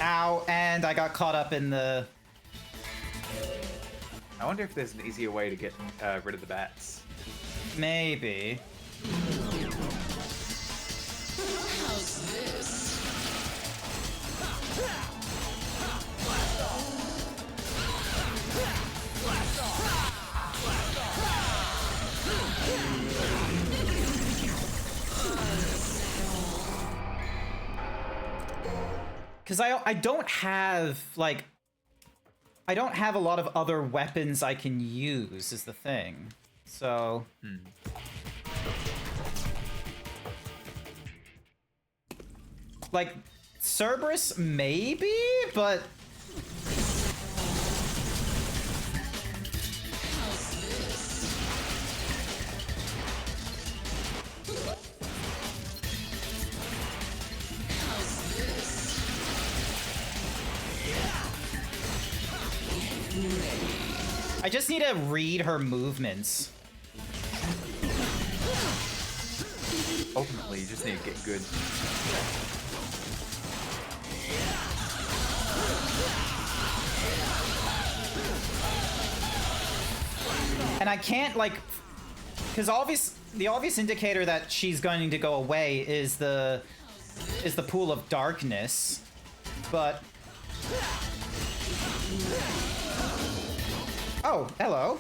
Ow, and I got caught up in the... I wonder if there's an easier way to get rid of the bats. Maybe. How's this? Because I don't have, like... I don't have a lot of other weapons I can use, is the thing. So... Like, Cerberus, maybe? But... I just need to read her movements. Ultimately, you just need to get good. And I can't, like, because the obvious indicator that she's going to go away is the pool of darkness, but oh, hello.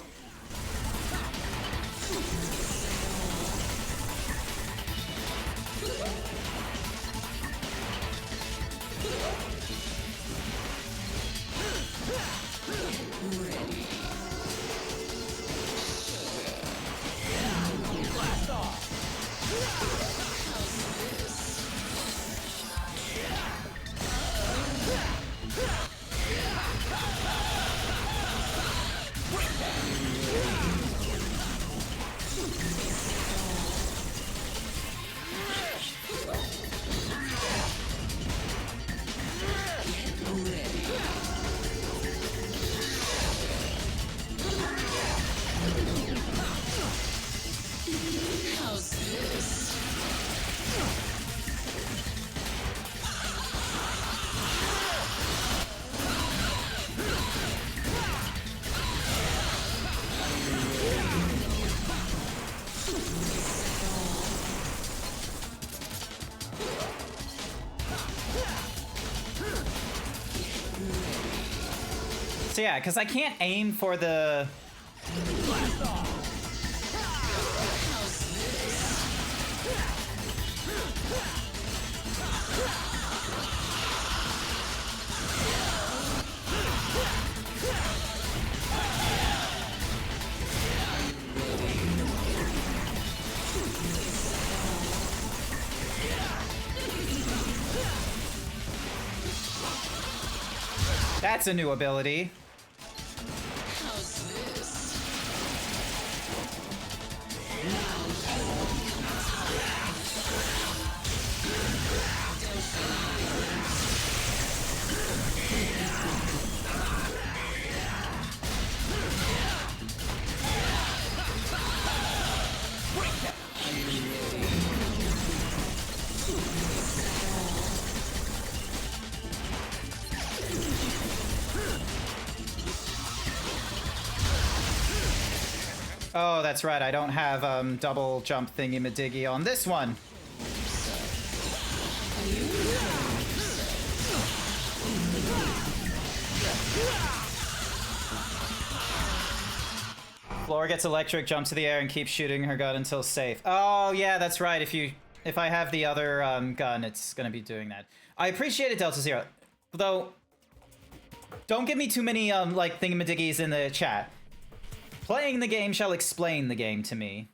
So yeah, because I can't aim for the... That's a new ability. Oh, that's right. I don't have double jump thingy-madiggy on this one. Flora gets electric, jumps to the air, and keeps shooting her gun until safe. Oh, yeah, that's right. If I have the other gun, it's gonna be doing that. I appreciate it, Delta Zero. Though, don't give me too many like thingamadiggies in the chat. Playing the game shall explain the game to me.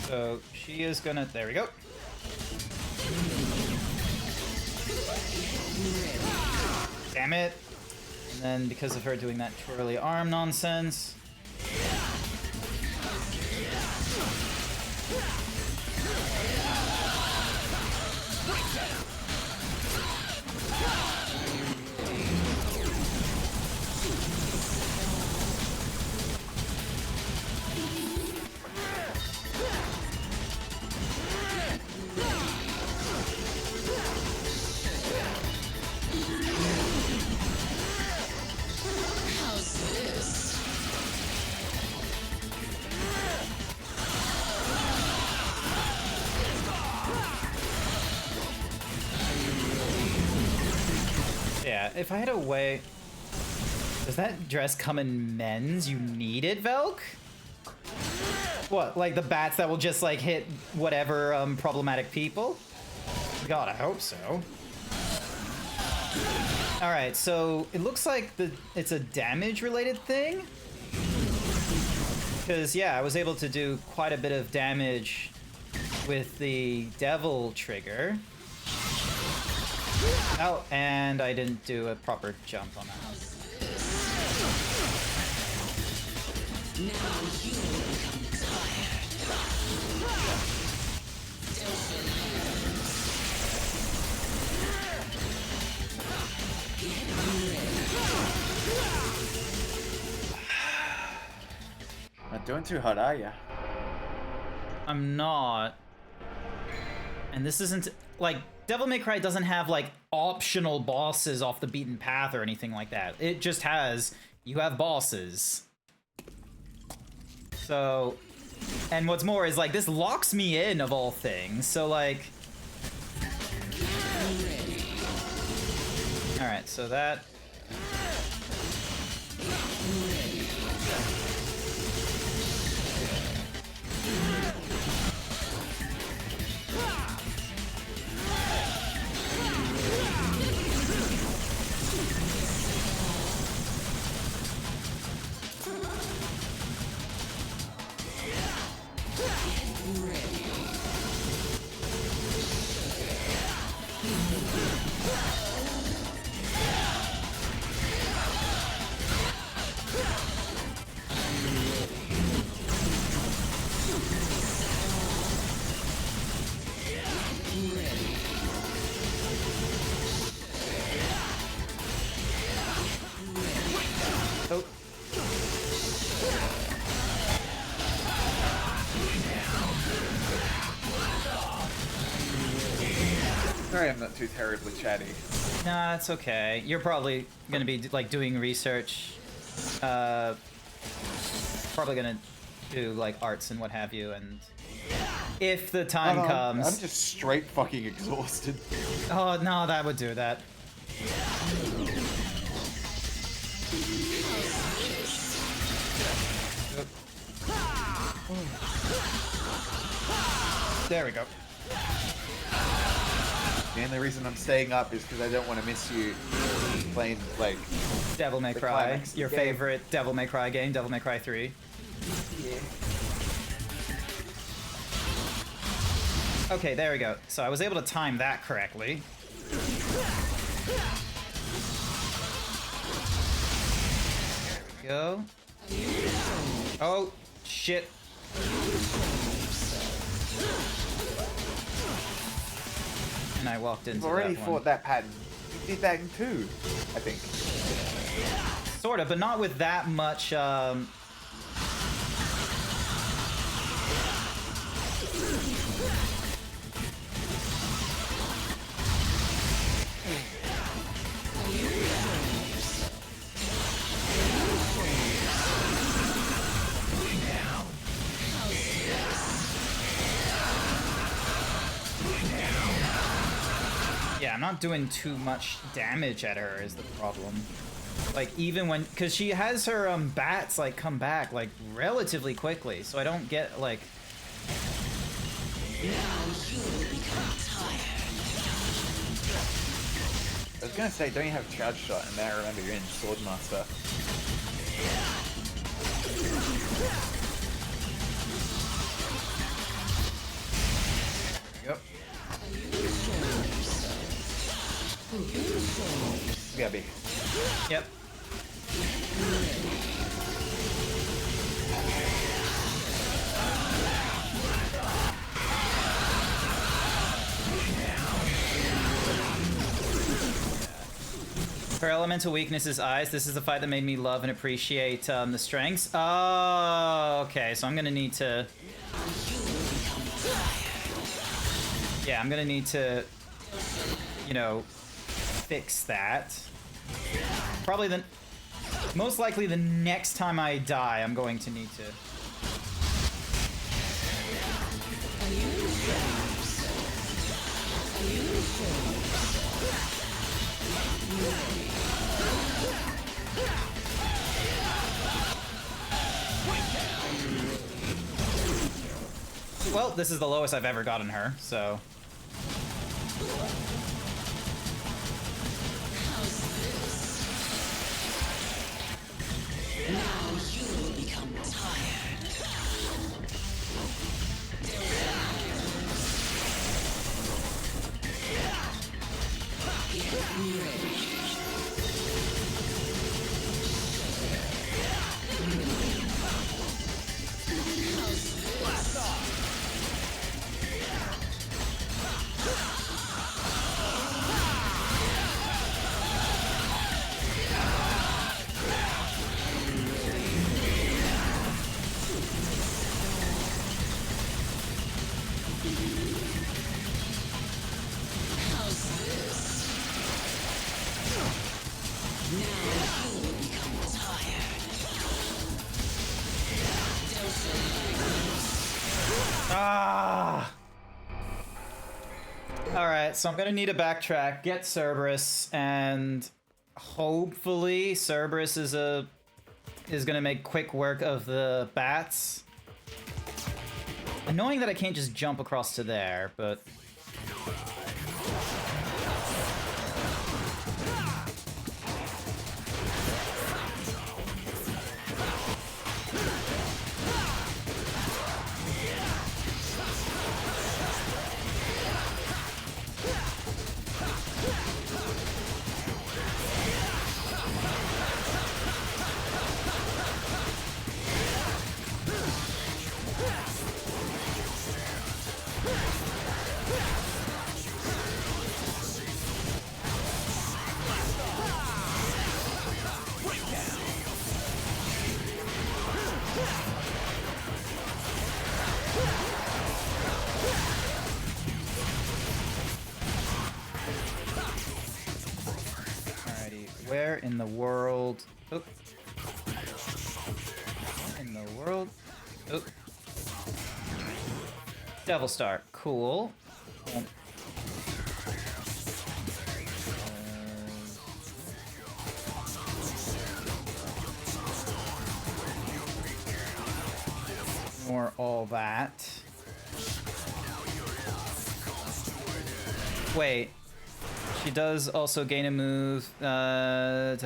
So she is gonna, there we go. Damn it. And then because of her doing that twirly arm nonsense. Yeah, if I had a way... Does that dress come in men's? You need it, Velk? What, like the bats that will just like hit whatever problematic people? God, I hope so. Alright, so it looks like it's a damage-related thing? Because, yeah, I was able to do quite a bit of damage with the devil trigger. Oh, and I didn't do a proper jump on that. Now you become tired. Doing too hot, are ya? I'm not. And this isn't like Devil May Cry doesn't have like optional bosses off the beaten path or anything like that. It just has you have bosses. So, and what's more is like this locks me in of all things. So like, all right, so that. Oh. Sorry, I'm not too terribly chatty. Nah, it's okay. You're probably gonna be like doing research. Probably gonna do like arts and what have you, and if the time comes. I'm just straight fucking exhausted. Oh no, that would do that. There we go. The only reason I'm staying up is because I don't want to miss you playing, like... Devil May the Cry, climax of your the game. favorite Devil May Cry game, Devil May Cry 3. Yeah. Okay, there we go. So I was able to time that correctly. There we go. Oh, shit. And I walked into I've already that fought one. that pattern. You did that in 2, I think. Sort of, but not with that much, yeah, I'm not doing too much damage at her is the problem. Like, even when, because she has her bats like come back like relatively quickly, so I don't get like. Now you will become tired. I was gonna say, don't you have charge shot? And then I remember you're in Swordmaster. Yep. Yeah, B. Yep. Her elemental weakness is eyes. This is the fight that made me love and appreciate the strengths. Oh, okay. So I'm gonna need to. Yeah, I'm gonna need to, you know, fix that. Probably the, most likely the next time I die, I'm going to need to. Well, this is the lowest I've ever gotten her, so. Now you will become tired. Get ready. Ah! Alright, so I'm gonna need to backtrack, get Cerberus, and hopefully Cerberus is gonna make quick work of the bats. Annoying that I can't just jump across to there, but... Where in the world? Oh. Where in the world? Oh. Devil Star. Cool. Ignore all that. Wait. She does also gain a move and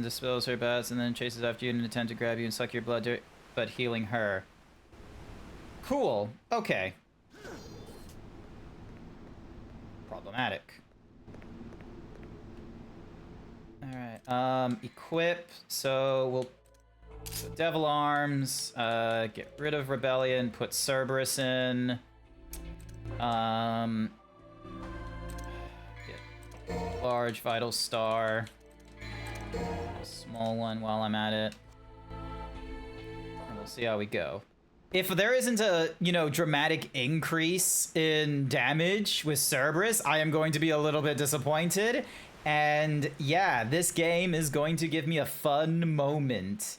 dispels her bats and then chases after you in an attempt to grab you and suck your blood, but healing her. Cool. Okay. Problematic. Alright. Equip. So we'll put Devil Arms. Get rid of Rebellion. Put Cerberus in. Large Vital Star. A small one while I'm at it. And we'll see how we go. If there isn't a, dramatic increase in damage with Cerberus, I am going to be a little bit disappointed. And yeah, this game is going to give me a fun moment.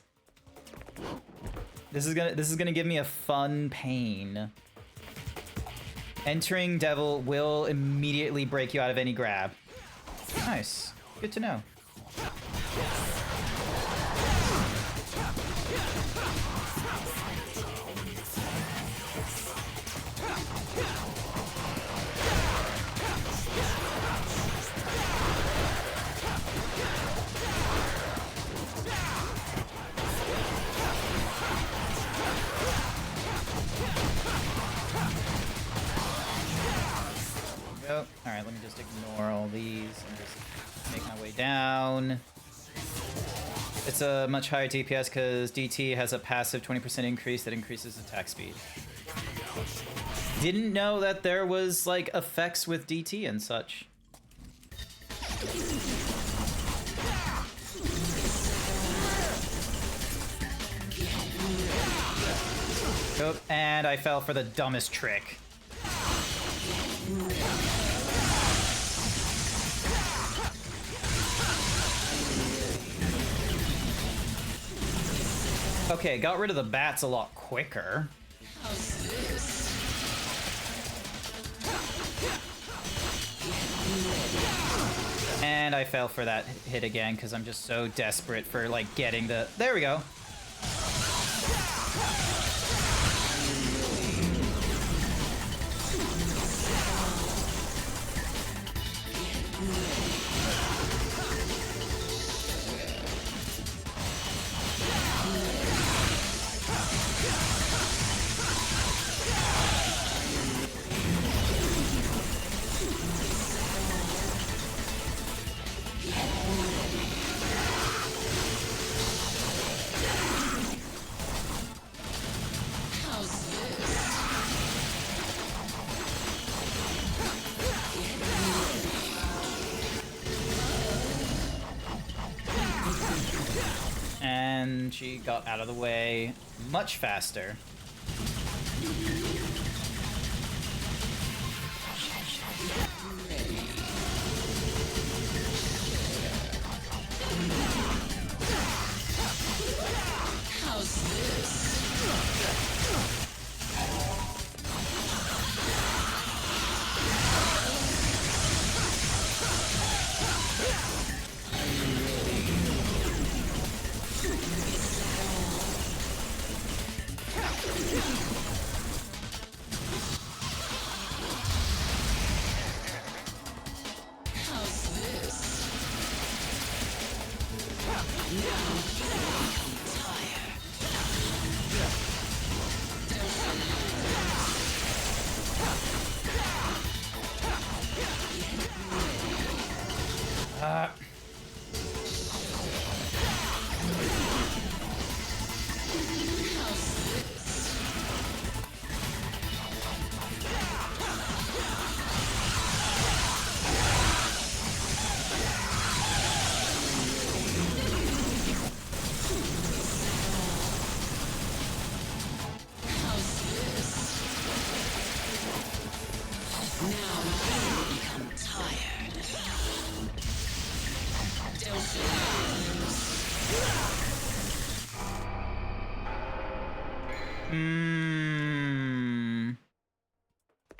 This is gonna give me a fun pain. Entering Devil will immediately break you out of any grab. Nice. Good to know. Go. Alright, let me just ignore all these and just make my way down. It's a much higher DPS because DT has a passive 20% increase that increases attack speed. Didn't know that there was, like, effects with DT and such. Oh, and I fell for the dumbest trick. Okay, got rid of the bats a lot quicker. And I fell for that hit again because I'm just so desperate for, like, getting the... There we go. And she got out of the way much faster.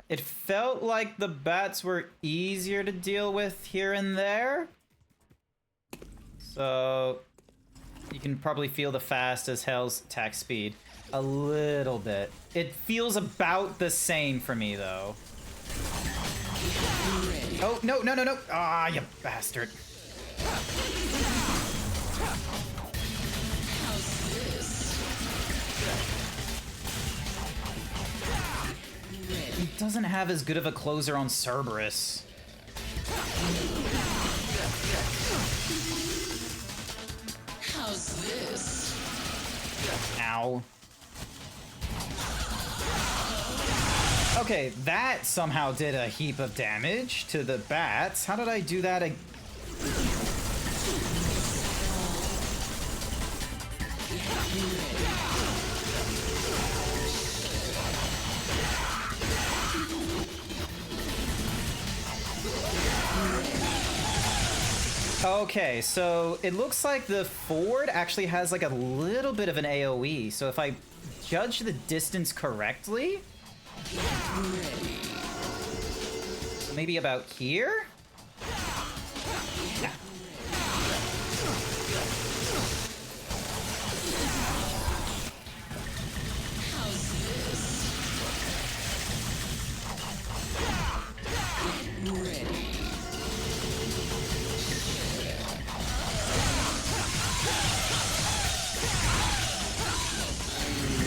It felt like the bats were easier to deal with here and there. So you can probably feel the fast as hell's attack speed a little bit. It feels about the same for me though. Oh, no, no, no, no. Ah, you bastard. He doesn't have as good of a closer on Cerberus. How's this? Ow. Okay, that somehow did a heap of damage to the bats. How did I do that again? Okay, so it looks like the forward actually has like a little bit of an AoE. So if I judge the distance correctly, maybe about here? Yeah.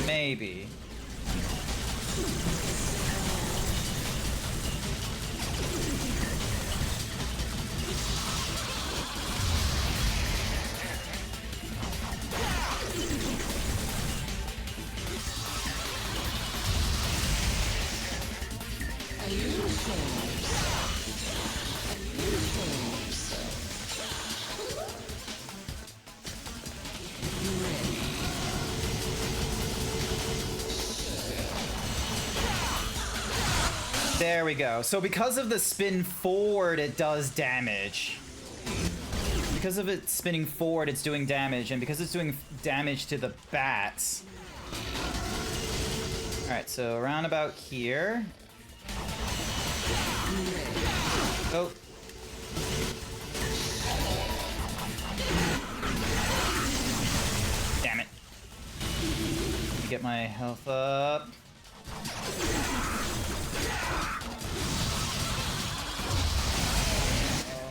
Maybe. There we go. So because of the spin forward, it does damage. Because of it spinning forward, it's doing damage, and because it's doing damage to the bats. Alright, so around about here. Oh. Damn it. Let me get my health up.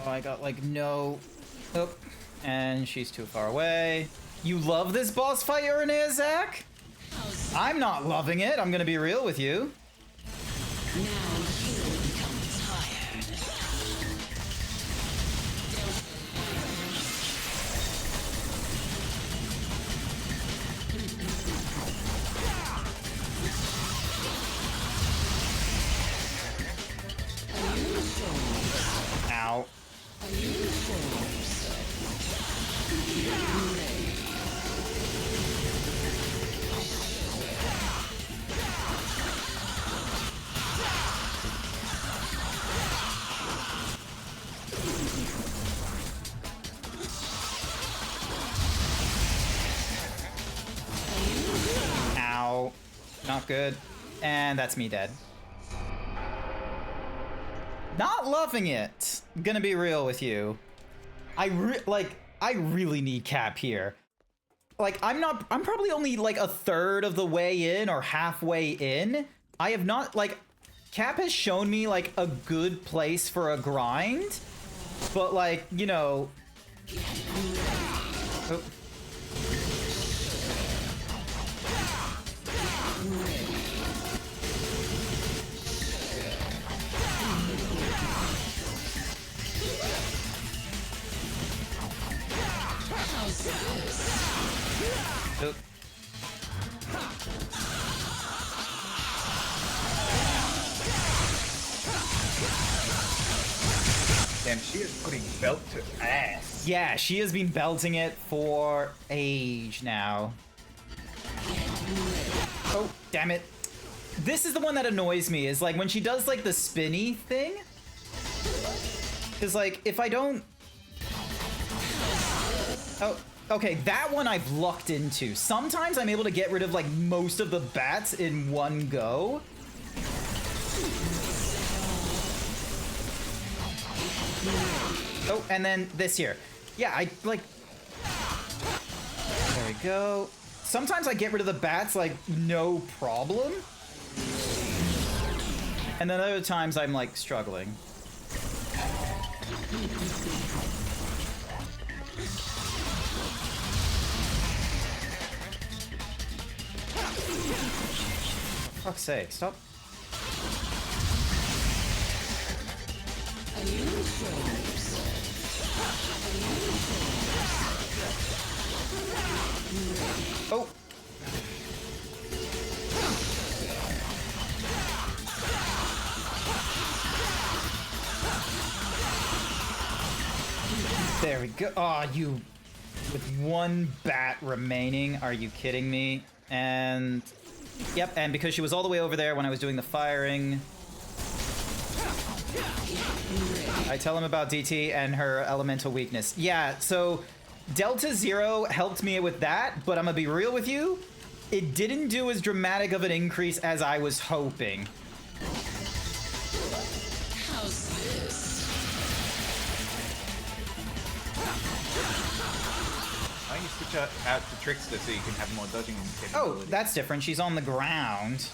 Oh, I got like no... Oh, and she's too far away. You love this boss fight, Uranea, Zach? I'm not loving it, I'm gonna be real with you. Now you become tired. Ow. Ow. Not good. And that's me dead. Not loving it. I'm gonna be real with you. I really need Cap here. Like, I'm probably only like a third of the way in or halfway in. I have not, like, Cap has shown me like a good place for a grind, but like, you know, Oh. Oh. Damn, she is putting belt to ass. Yeah, she has been belting it for age now. Oh, damn it. This is the one that annoys me, is like when she does like the spinny thing. Because like, if I don't... Oh, okay, that one I've lucked into. Sometimes I'm able to get rid of like most of the bats in one go. Oh, and then this here. Yeah, I like... There we go. Sometimes I get rid of the bats like no problem. And then other times I'm like struggling. For fuck's sake, stop. Oh. There we go. Oh, you... With one bat remaining. Are you kidding me? And... Yep, and because she was all the way over there when I was doing the firing... I tell him about DT and her elemental weakness. Yeah, so... Delta Zero helped me with that, but I'm gonna be real with you. It didn't do as dramatic of an increase as I was hoping. How's this? Why don't you switch out to Trickster so you can have more dodging Oh, capability? that's different. She's on the ground.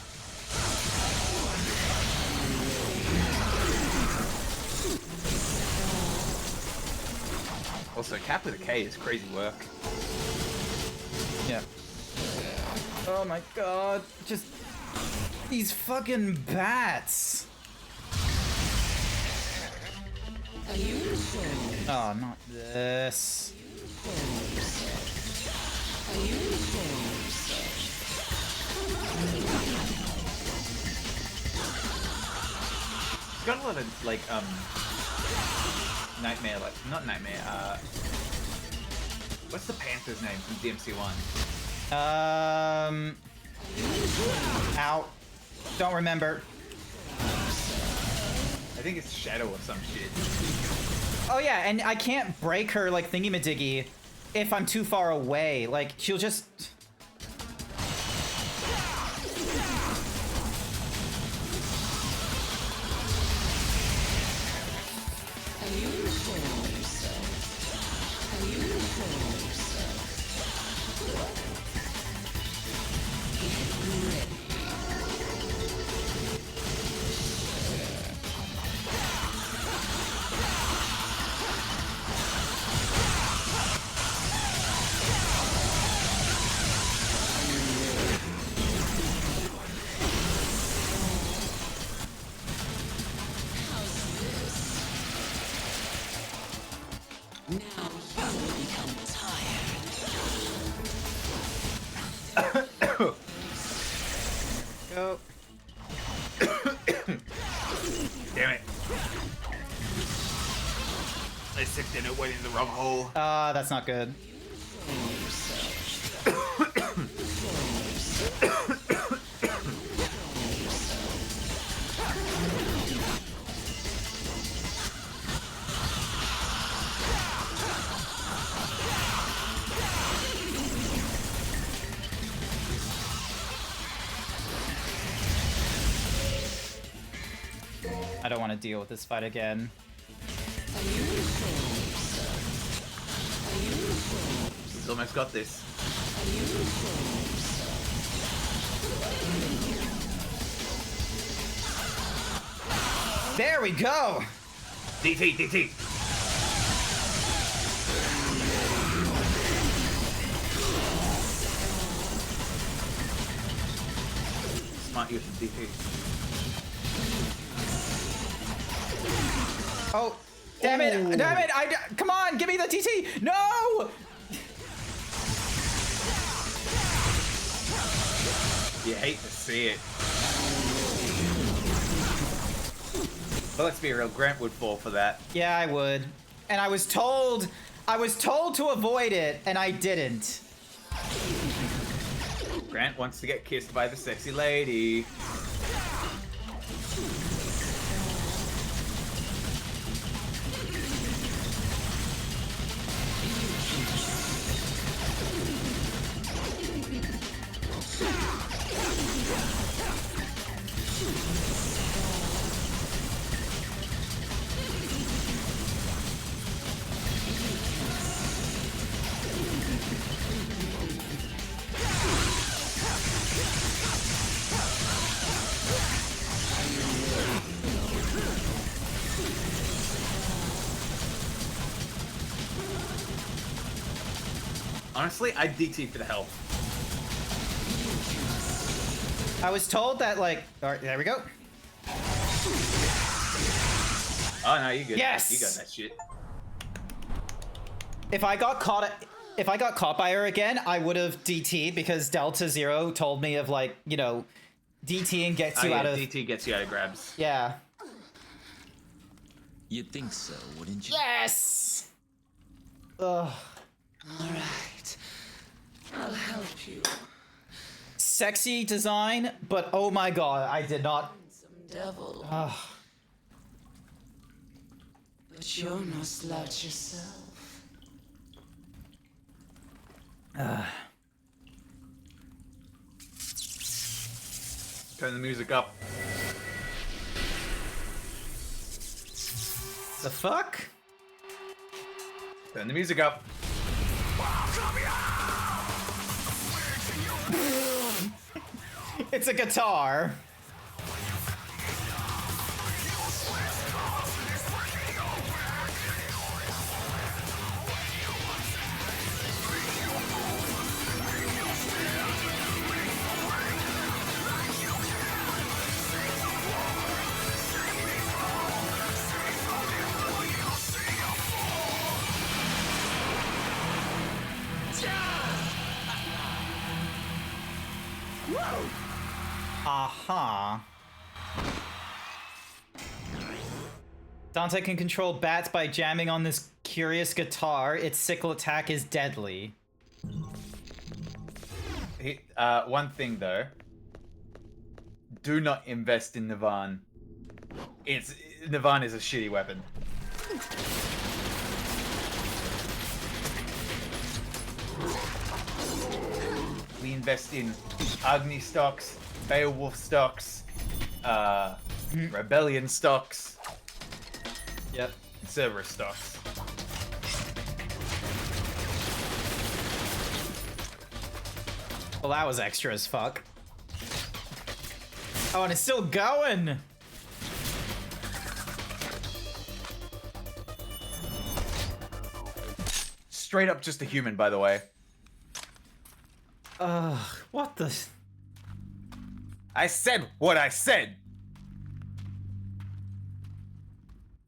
Also, Cap with a K is crazy work. Yeah. Oh my god. Just... These fucking bats. Oh, not this. It's got a lot of, like, Nightmare, like, not Nightmare, what's the Panther's name from DMC1? Ow. Don't remember. I think it's Shadow or some shit. Oh yeah, and I can't break her, like, thingy-majiggy if I'm too far away. Like, she'll just... Go. Damn it. I sipped in it, went in the wrong hole. That's not good. I don't want to deal with this fight again. He's almost got this. There we go! DT, DT. smart use of DP. Oh, damn it! Damn it! Come on, give me the TT! No! You hate to see it. But let's be real, Grant would fall for that. Yeah, I would. And I was told to avoid it, and I didn't. Grant wants to get kissed by the sexy lady. Honestly, I'd DT for the health. I was told that, like, all right, there we go. Oh no, you good. Yes! You got that shit. If I got caught by her again, I would have DT'd because Delta Zero told me of, like, you know, DTing gets you out of... DT gets you out of grabs. Yeah. You'd think so, wouldn't you? Yes! Ugh. All right. I'll help you. Sexy design, but oh my god, I did not... Some devil. Ugh. But you're no slouch yourself. Turn the music up. The fuck? Turn the music up. It's a guitar. Aha. Dante can control bats by jamming on this curious guitar. Its sickle attack is deadly. One thing though. Do not invest in Navan. Navan is a shitty weapon. We invest in Agni stocks, Beowulf stocks, Rebellion stocks, Yep. and Cerberus stocks. Well, that was extra as fuck. Oh, and it's still going! Straight up just a human, by the way. Ugh, what the... I said what I said!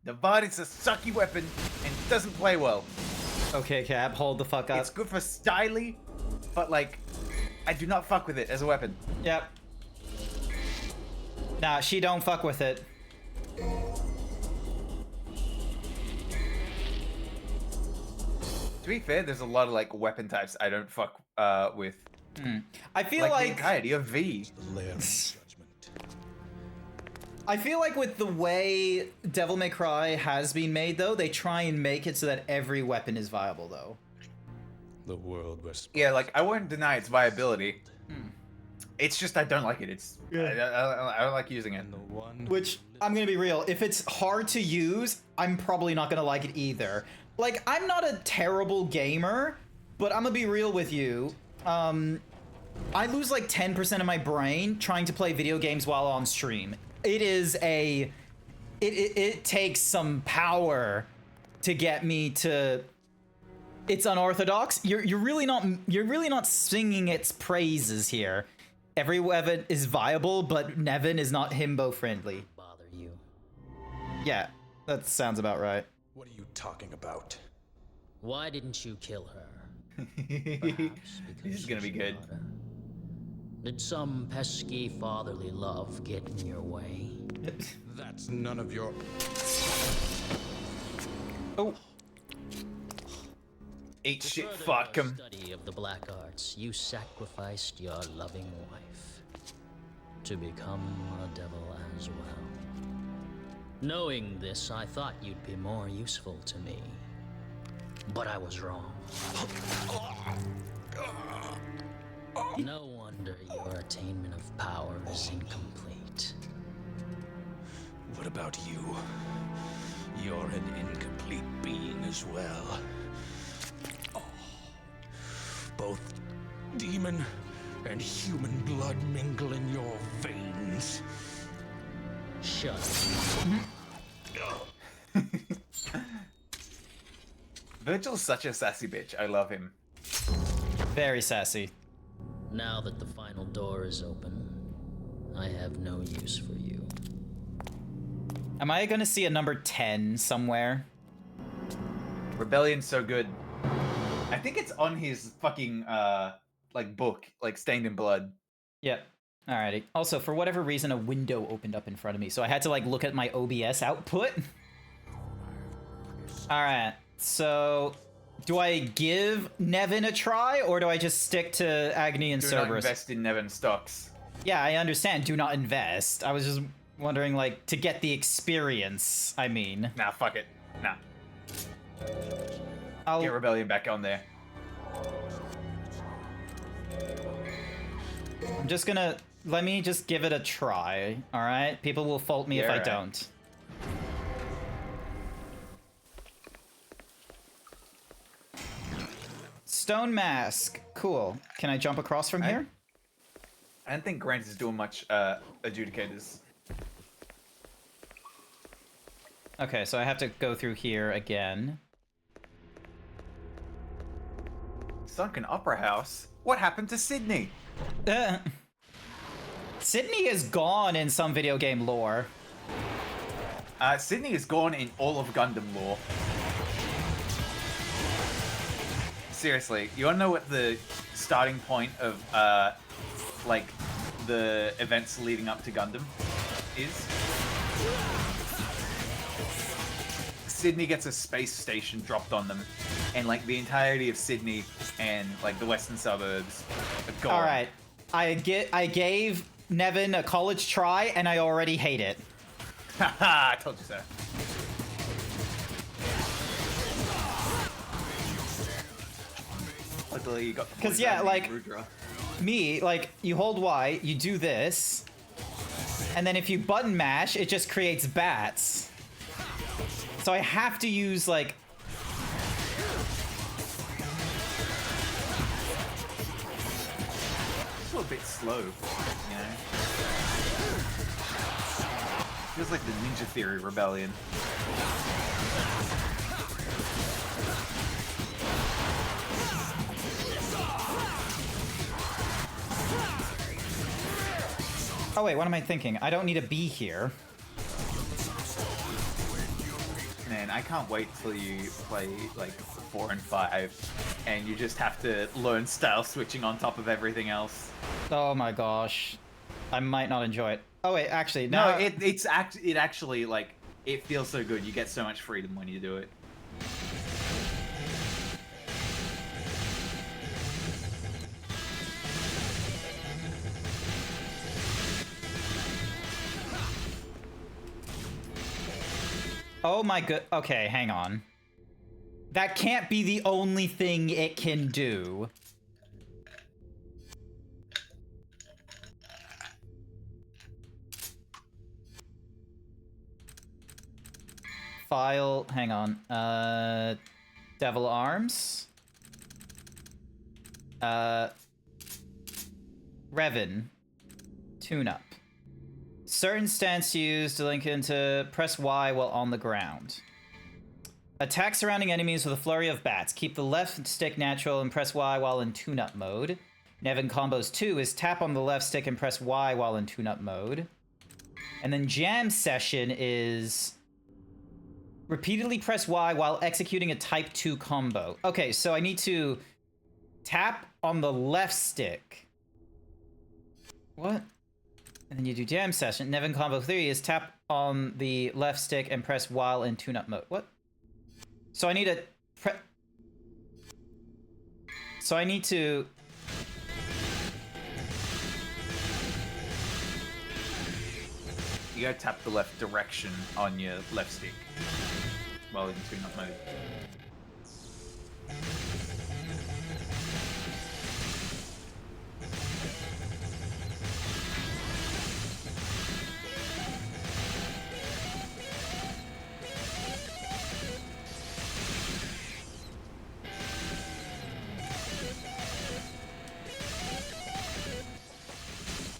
Navan is a sucky weapon and doesn't play well. Okay, Cap, hold the fuck up. It's good for styly, but like, I do not fuck with it as a weapon. Yep. Nah, she don't fuck with it. To be fair, there's a lot of like weapon types I don't fuck with. I feel Like the like entirety of V. I feel like with the way Devil May Cry has been made, though, they try and make it so that every weapon is viable, though. The world was Yeah, like I wouldn't deny its viability. It's just I don't like it. I don't like using it. the one. Which, I'm gonna be real, if it's hard to use, I'm probably not gonna like it either. Like, I'm not a terrible gamer, but I'm gonna be real with you. I lose like 10% of my brain trying to play video games while on stream. It is a... It takes some power to get me to... It's unorthodox. You're really not singing its praises here. every weapon is viable, but Nevin is not himbo friendly. Bother you. Yeah, that sounds about right. What are you talking about? Why didn't you kill her? This is gonna be good. Did some pesky fatherly love get in your way? That's none of your... Oh, Eat shit, Further fuck your 'em. study of the black arts, you sacrificed your loving wife to become a devil as well. Knowing this, I thought you'd be more useful to me. But I was wrong. No wonder your attainment of power is incomplete. What about you? You're an incomplete being as well. Oh. Both demon and human blood mingle in your veins. Shut up. Virgil's such a sassy bitch. I love him. very sassy. Now that the final door is open, I have no use for you. Am I gonna see a number 10 somewhere? Rebellion's so good. I think it's on his fucking like book, like Stained in Blood. Yep. Alrighty. Also, for whatever reason, a window opened up in front of me, so I had to like look at my OBS output. Alright, so do I give Nevin a try, or do I just stick to Agni and Do not Cerberus? invest in Nevin stocks. Yeah, I understand. Do not invest. I was just wondering, like, to get the experience, I mean. Nah, fuck it. Nah. I'll... Get Rebellion back on there. I'm just gonna... Let me just give it a try, alright? People will fault me if I alright. don't. Stone mask. Cool. Can I jump across from here? I don't think Grant is doing much adjudicators. Okay, so I have to go through here again. Sunken Opera House? What happened to Sydney? Sydney is gone in some video game lore. Sydney is gone in all of Gundam lore. Seriously, you wanna know what the starting point of, like, the events leading up to Gundam is? Sydney gets a space station dropped on them, and, like, the entirety of Sydney and, like, the western suburbs are gone. Alright, I gave Nevin a college try, and I already hate it. Haha, I told you so. Luckily, you got the 'Cause, yeah, like- Rudra. Me, like, you hold Y, you do this, and then if you button mash, it just creates bats. So I have to use, like... It's a little bit slow, you know? Feels like the Ninja Theory Rebellion. Oh wait, what am I thinking? I don't need to be here. Man, I can't wait till you play, like, 4 and 5, and you just have to learn style switching on top of everything else. Oh my gosh. I might not enjoy it. Oh wait, actually, No, no. it actually, like, it feels so good. You get so much freedom when you do it. Oh my good. Okay, hang on. That can't be the only thing it can do. File, hang on. Devil Arms. Revan. Tune up. Certain stance used to link into press Y while on the ground. Attack surrounding enemies with a flurry of bats. Keep the left stick natural and press Y while in tune-up mode. Nevin combos 2 is tap on the left stick and press Y while in tune-up mode. And then jam session is repeatedly press Y while executing a type 2 combo. Okay, so I need to tap on the left stick. What? And then you do jam session. Nevin combo 3 is tap on the left stick and press while in tune-up mode. What? So I need to So I need to... You gotta tap the left direction on your left stick while in tune-up mode.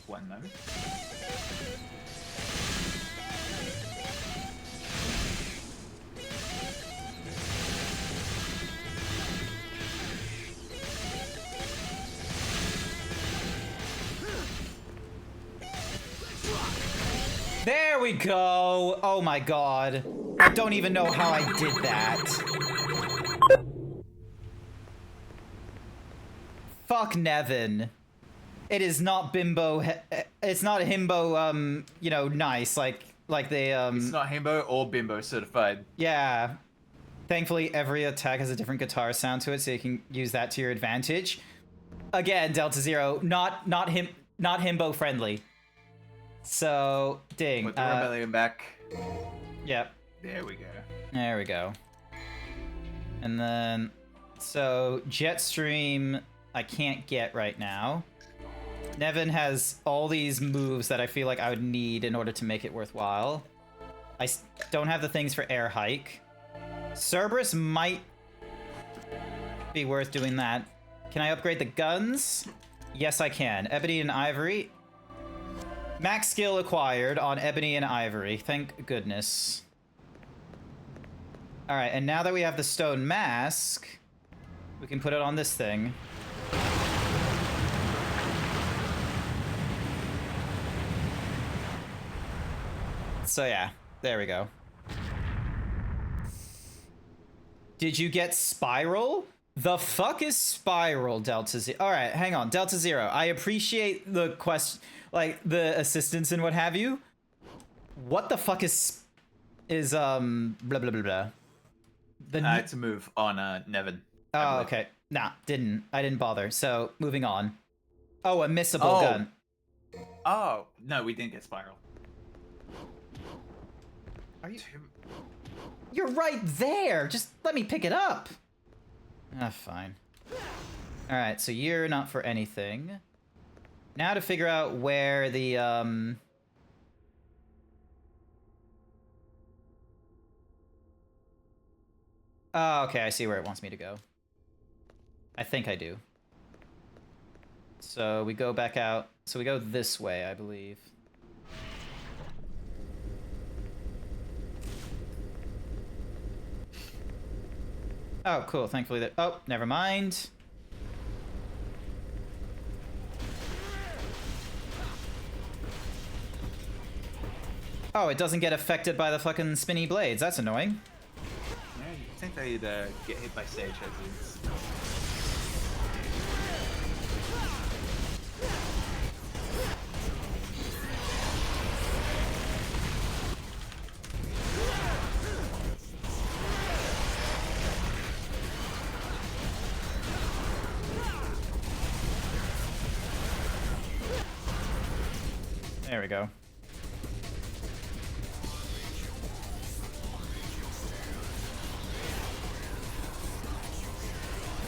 One moment. There we go! Oh my god. I don't even know how I did that. Fuck Nevin. It is not bimbo... It's not himbo, you know, nice, like they, It's not himbo or bimbo certified. Yeah. Thankfully, every attack has a different guitar sound to it, so you can use that to your advantage. Again, Delta Zero, not himbo friendly. So, ding. Put the rebellion back. Yep. There we go. There we go. And then, so Jetstream, I can't get right now. Nevin has all these moves that I feel like I would need in order to make it worthwhile. I don't have the things for air hike. Cerberus might be worth doing that. Can I upgrade the guns? Yes, I can. Ebony and Ivory. Max skill acquired on Ebony and Ivory. Thank goodness. Alright, and now that we have the stone mask, we can put it on this thing. So yeah, there we go. Did you get Spiral? The fuck is Spiral, Delta Zero? Alright, hang on, Delta Zero. I appreciate the like the assistance and what have you. What the fuck is blah blah blah blah. It's a move on Nevin. Oh, okay. Nah, I didn't bother. So moving on. Oh, a missable gun. Oh no, we didn't get Spiral. Are you? You're right there. Just let me pick it up. Ah, fine. All right, so you're not for anything. Now to figure out where the Oh, okay, I see where it wants me to go. I think I do. So we go back out. So we go this way, I believe. Oh, cool. Thankfully that... Oh, never mind. Oh, it doesn't get affected by the fucking spinny blades. That's annoying. Yeah, you'd think they'd get hit by stage heads. There we go.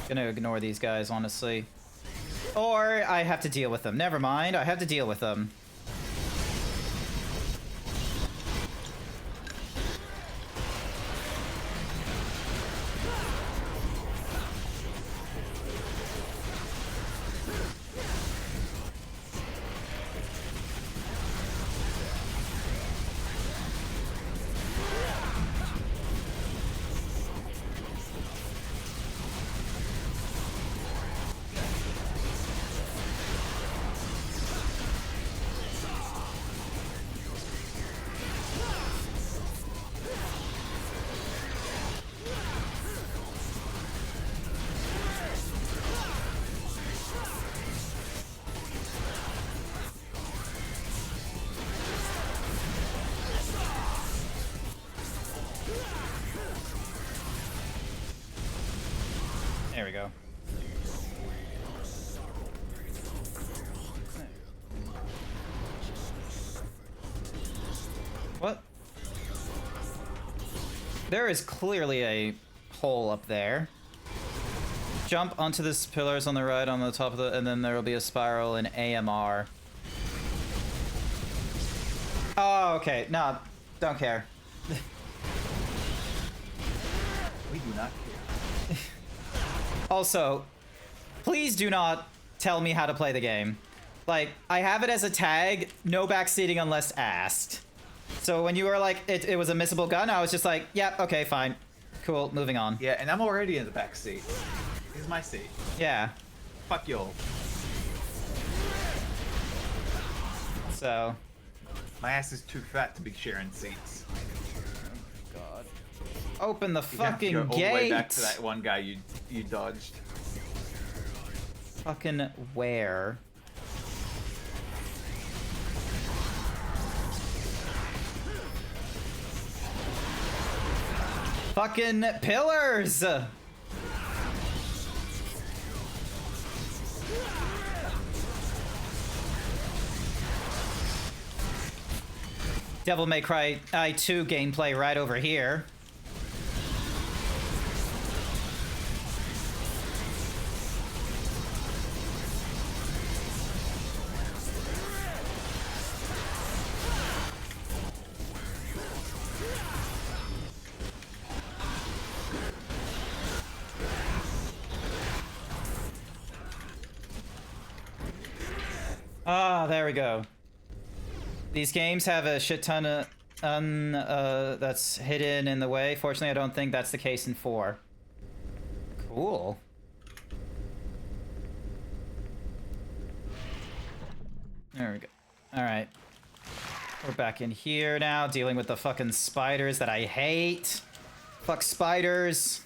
Gonna ignore these guys, honestly. Or I have to deal with them. Never mind, I have to deal with them. There we go. What? There is clearly a hole up there. Jump onto this pillars on the right on the top of the, and then there will be a spiral in AMR. Oh, okay. No, don't care. We do not care. Also, please do not tell me how to play the game. Like, I have it as a tag, no backseating unless asked. So when you were like, it was a missable gun, I was just like, yeah, okay, fine. Cool, moving on. Yeah, and I'm already in the back seat. This is my seat. Yeah. Fuck y'all. So. My ass is too fat to be sharing seats. God. Open the You have to fucking go all gate! the way back to that one guy you dodged. Fucking where? Fucking pillars! Devil May Cry 2 gameplay right over here. Ah, there we go. These games have a shit ton of that's hidden in the way. Fortunately, I don't think that's the case in 4. Cool. There we go. All right. We're back in here now, dealing with the fucking spiders that I hate. Fuck spiders.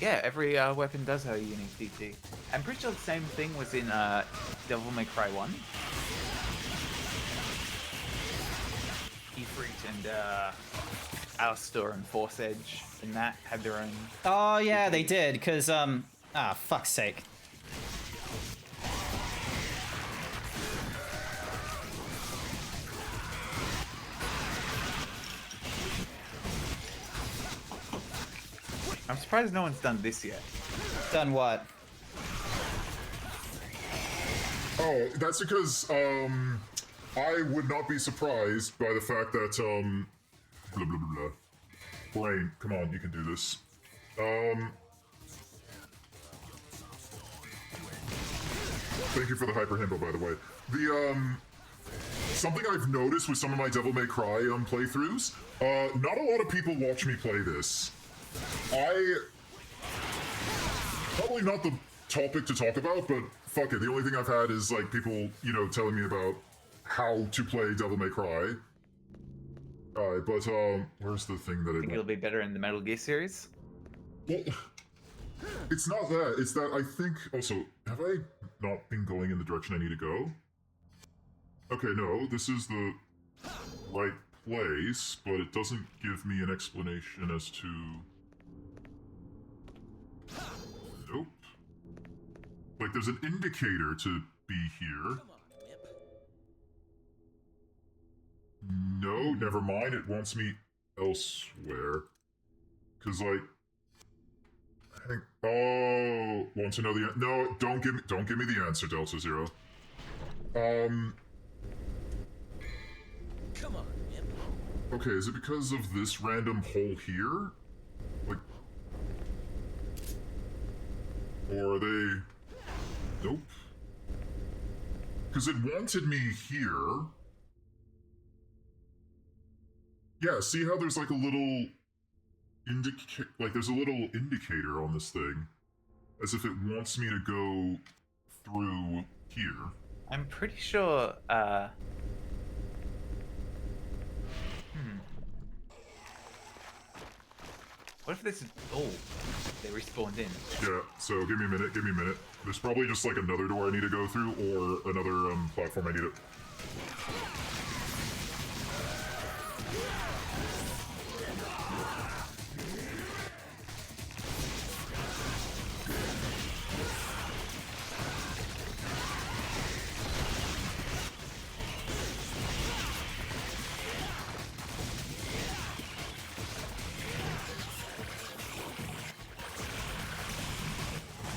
Yeah, every weapon does have a unique DT. I'm pretty sure the same thing was in Devil May Cry 1. Ifrit and Alistar and Force Edge and that had their own. Oh yeah, they did, because fuck's sake. I'm surprised no one's done this yet. Done what? Oh, that's because I would not be surprised by the fact that blah blah blah blah. Brain, come on, you can do this. Thank you for the hyper himbo, by the way. The something I've noticed with some of my Devil May Cry playthroughs, not a lot of people watch me play this. Probably not the topic to talk about, but fuck it. The only thing I've had is like people, you know, telling me about how to play Devil May Cry. Alright, but where's the thing that I think it'll be better in the Metal Gear series. Well, it's not that. It's that I think. Also, have I not been going in the direction I need to go? Okay, no. This is the right place, but it doesn't give me an explanation as to. Nope. Like, there's an indicator to be here. No, never mind. It wants me elsewhere. Cause like, I think. Oh, want to know the? No, don't give me the answer, Delta Zero. Come on, Imp. Okay, is it because of this random hole here? Like, or are they? Nope. Because it wanted me here. Yeah, see how there's like a little there's a little indicator on this thing, as if it wants me to go through here. I'm pretty sure. What if this is? Oh, they respawned in. Yeah, so give me a minute, There's probably just like another door I need to go through or another platform I need to...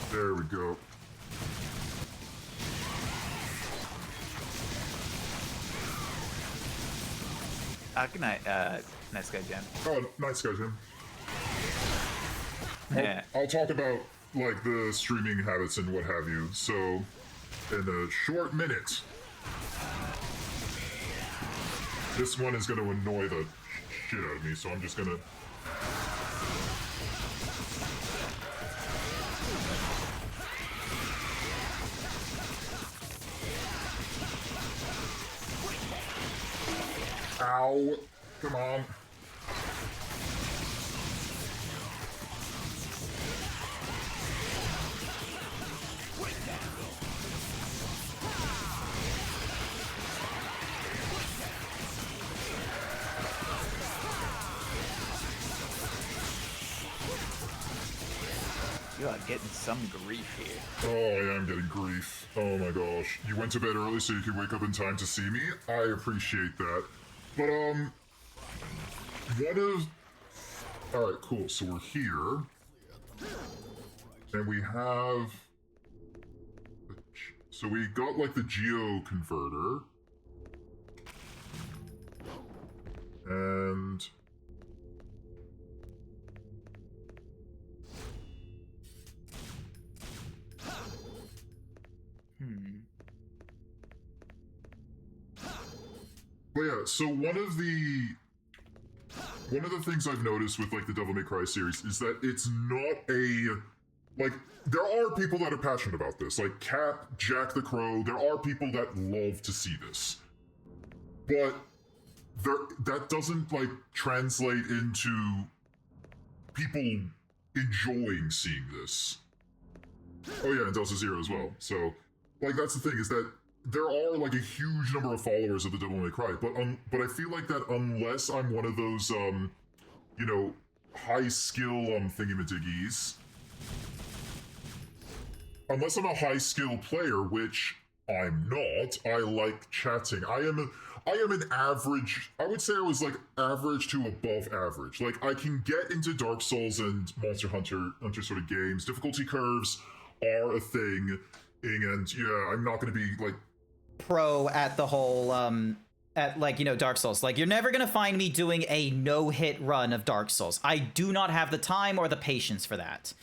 There we go. Good night, nice guy, Jim. Oh, nice guy, Jim. Yeah. I'll talk about, like, the streaming habits and what have you. So, in a short minute, this one is going to annoy the shit out of me, so I'm just going to... Ow! Come on. You are getting some grief here. Oh, I am getting grief. Oh my gosh. You went to bed early so you could wake up in time to see me? I appreciate that. But, one of... Alright, cool. So we're here. And we have... So we got, like, the Geo Converter. And... But yeah, so one of the things I've noticed with like the Devil May Cry series is that it's not a like there are people that are passionate about this, like Cap, Jack the Crow. There are people that love to see this, but that doesn't like translate into people enjoying seeing this. Oh yeah, and Delta Zero as well. So like that's the thing is that there are like a huge number of followers of the Devil May Cry, but I feel like that unless I'm one of those you know, high skill thingamadiggies, unless I'm a high skill player, which I'm not, I like chatting. I am an average, I would say I was like average to above average. Like I can get into Dark Souls and Monster Hunter sort of games. Difficulty curves are a thing, and yeah, I'm not going to be like pro at the whole at like, you know, Dark Souls. Like you're never gonna find me doing a no-hit run of Dark Souls. I do not have the time or the patience for that.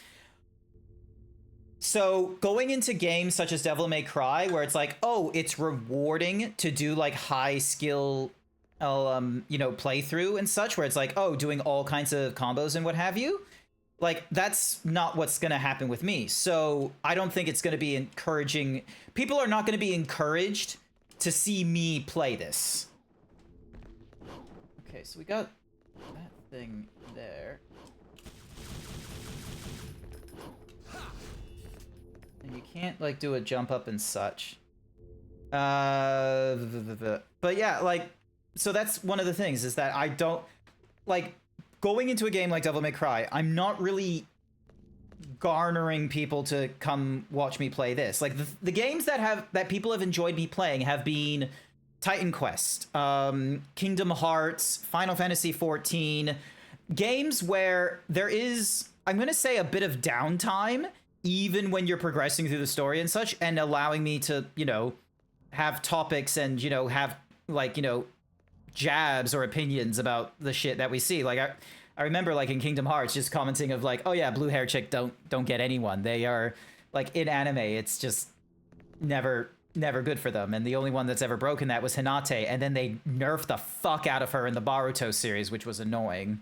So going into games such as Devil May Cry, where it's like, oh, it's rewarding to do like high skill you know, playthrough and such, where it's like, oh, doing all kinds of combos and what have you, like that's not what's gonna happen with me. So I don't think it's gonna be encouraging. People are not gonna be encouraged to see me play this. Okay, so we got that thing there. And you can't like do a jump up and such. But yeah, like, so that's one of the things is that I don't like going into a game like Devil May Cry. I'm not really garnering people to come watch me play this. Like the games that people have enjoyed me playing have been Titan Quest, Kingdom Hearts, Final Fantasy XIV, games where there is, I'm going to say, a bit of downtime even when you're progressing through the story and such, and allowing me to, you know, have topics and, you know, have like, you know, jabs or opinions about the shit that we see. Like I remember like in Kingdom Hearts just commenting of like, oh yeah, blue hair chick don't get anyone. They are like in anime, it's just never good for them. And the only one that's ever broken that was Hinata, and then they nerfed the fuck out of her in the Boruto series, which was annoying.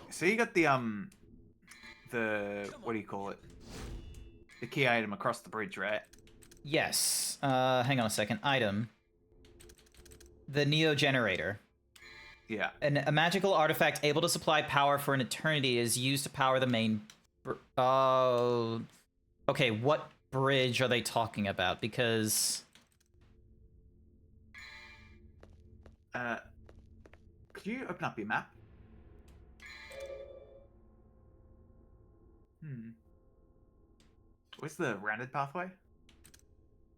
So you got the what do you call it? the key item across the bridge, right? Yes. Hang on a second. Item. The Neo Generator. Yeah. A magical artifact able to supply power for an eternity is used to power the main... Oh... Okay, what bridge are they talking about? Because... Could you open up your map? Where's the rounded pathway?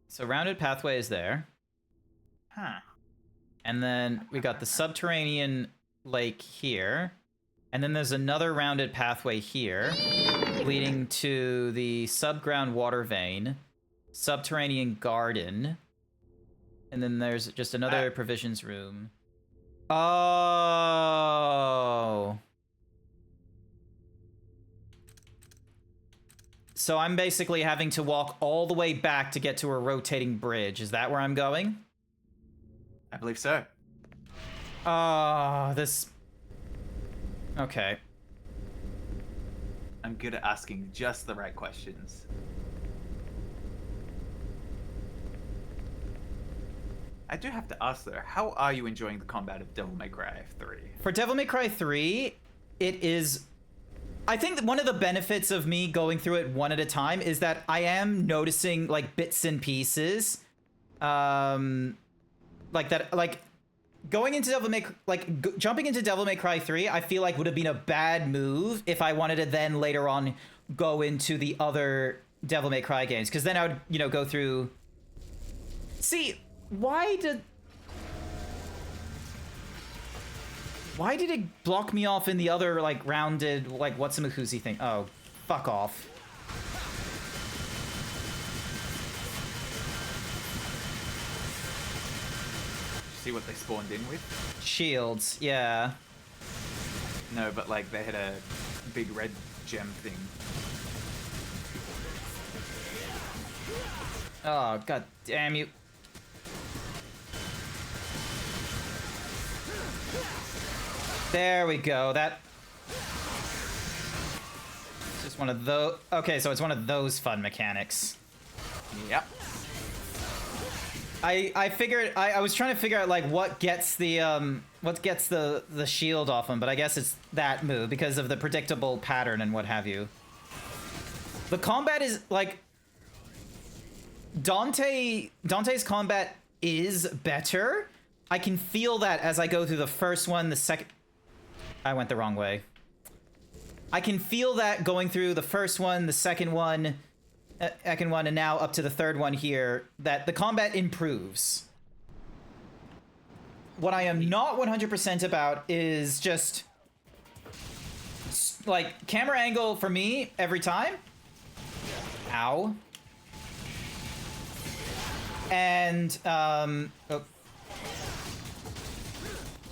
So rounded pathway is there. Huh. And then we got the subterranean lake here. And then there's another rounded pathway here, leading to the subground water vein, subterranean garden, and then there's just another provisions room. Oh. So I'm basically having to walk all the way back to get to a rotating bridge. Is that where I'm going? I believe so. This... Okay. I'm good at asking just the right questions. I do have to ask though, how are you enjoying the combat of Devil May Cry 3? For Devil May Cry 3, it is... I think that one of the benefits of me going through it one at a time is that I am noticing, like, bits and pieces. Like that, like... Going into Devil May... Like, jumping into Devil May Cry 3, I feel like would have been a bad move if I wanted to then later on go into the other Devil May Cry games. Because then I would, you know, go through... See, why did it block me off in the other, like, rounded, like, what's-a-makuzi thing? Oh, fuck off. See what they spawned in with? Shields, yeah. No, but like they had a big red gem thing. Oh, god damn you. There we go. That... Just one of those... Okay, so it's one of those fun mechanics. Yep. I figured... I was trying to figure out, like, what gets the shield off him, but I guess it's that move because of the predictable pattern and what have you. The combat is, like... Dante's combat is better. I can feel that as I go through the first one, the second... I went the wrong way. I can feel that going through the first one, the second one, and now up to the third one here, that the combat improves. What I am not 100% about is just, like, camera angle for me every time. Ow. And,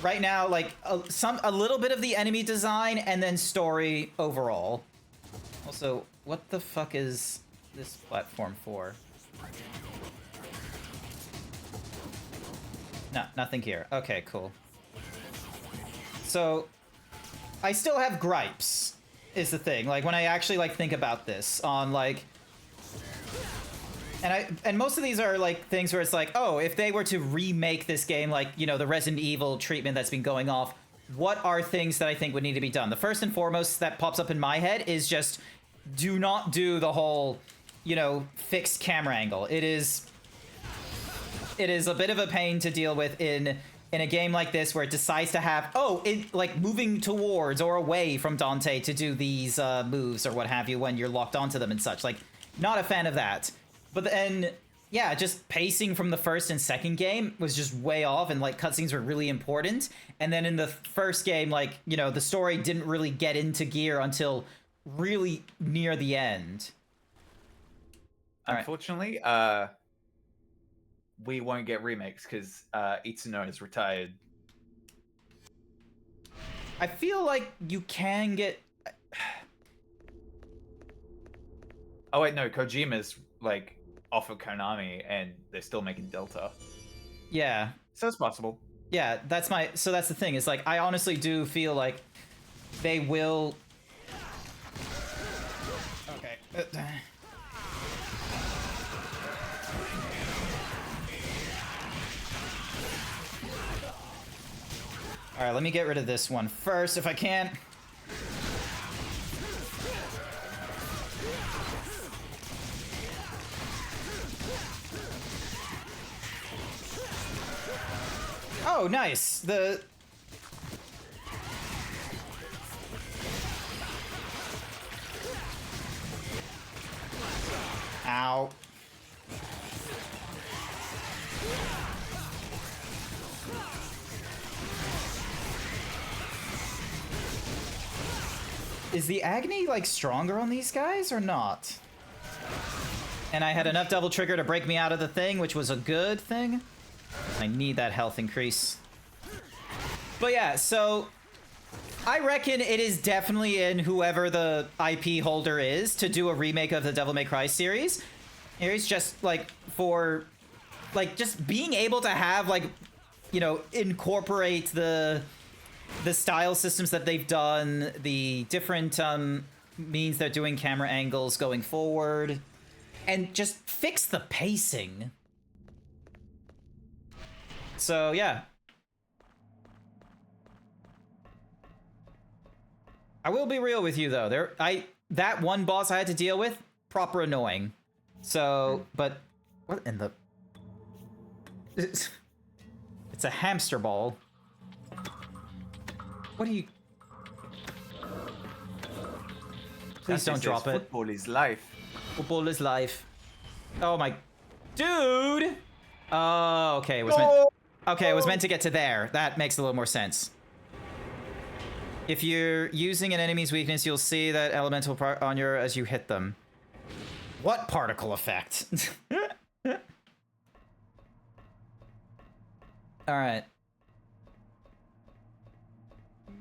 right now, like, a little bit of the enemy design and then story overall. Also, what the fuck is this platform for? No, nothing here. Okay, cool. So, I still have gripes, is the thing. Like, when I actually, like, think about this on, like... And most of these are, like, things where it's like, oh, if they were to remake this game, like, you know, the Resident Evil treatment that's been going off, what are things that I think would need to be done? The first and foremost that pops up in my head is just, do not do the whole, you know, fixed camera angle. It is a bit of a pain to deal with in a game like this where it decides to have, like, moving towards or away from Dante to do these moves or what have you when you're locked onto them and such. Like, not a fan of that. But then, yeah, just pacing from the first and second game was just way off, and, like, cutscenes were really important. And then in the first game, like, you know, the story didn't really get into gear until really near the end. Unfortunately, we won't get remakes because Itsuno is retired. I feel like you can get... Oh wait, no, Kojima's, like, off of Konami and they're still making Delta. Yeah. So it's possible. Yeah, that's the thing, is, like, I honestly do feel like they will... Okay. All right, let me get rid of this one first if I can. Oh, nice. Ow. Is the Agni, like, stronger on these guys or not? And I had enough double trigger to break me out of the thing, which was a good thing. I need that health increase. But yeah, so I reckon it is definitely in whoever the IP holder is to do a remake of the Devil May Cry series. It's just like for like just being able to have like, you know, incorporate the style systems that they've done, the different means they're doing camera angles going forward, and just fix the pacing. So yeah. I will be real with you though. That one boss I had to deal with, proper annoying. So, but what in the it's a hamster ball. What are you? Please don't drop it. Football is life. Football is life. Oh my dude. Oh, okay. It was meant to get to there. That makes a little more sense. If you're using an enemy's weakness, you'll see that elemental part on your as you hit them. What particle effect? All right.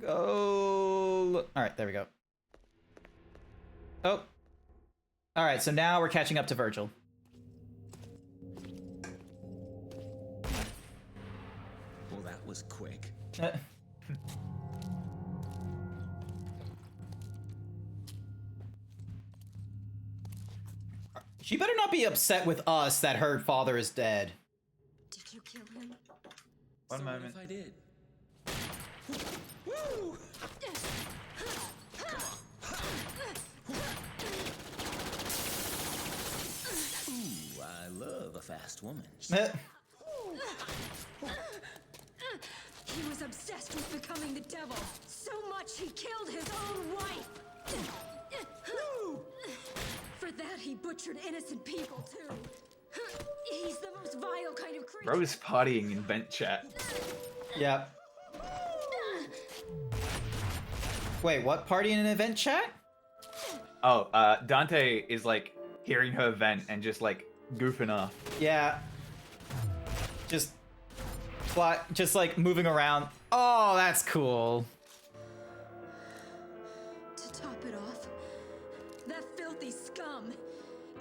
Go. All right, there we go. Oh. All right, so now we're catching up to Virgil. Well, that was quick. She better not be upset with us that her father is dead. Did you kill him? One moment. If I did. Ooh, I love a fast woman. He was obsessed with becoming the devil. So much he killed his own wife. For that, he butchered innocent people, too. He's the most vile kind of creature. Bro's partying in vent chat. Yep. Wait, what? Party in an event chat? Oh, Dante is like hearing her vent and just like goofing off. Yeah. Just like moving around. Oh, that's cool. To top it off, that filthy scum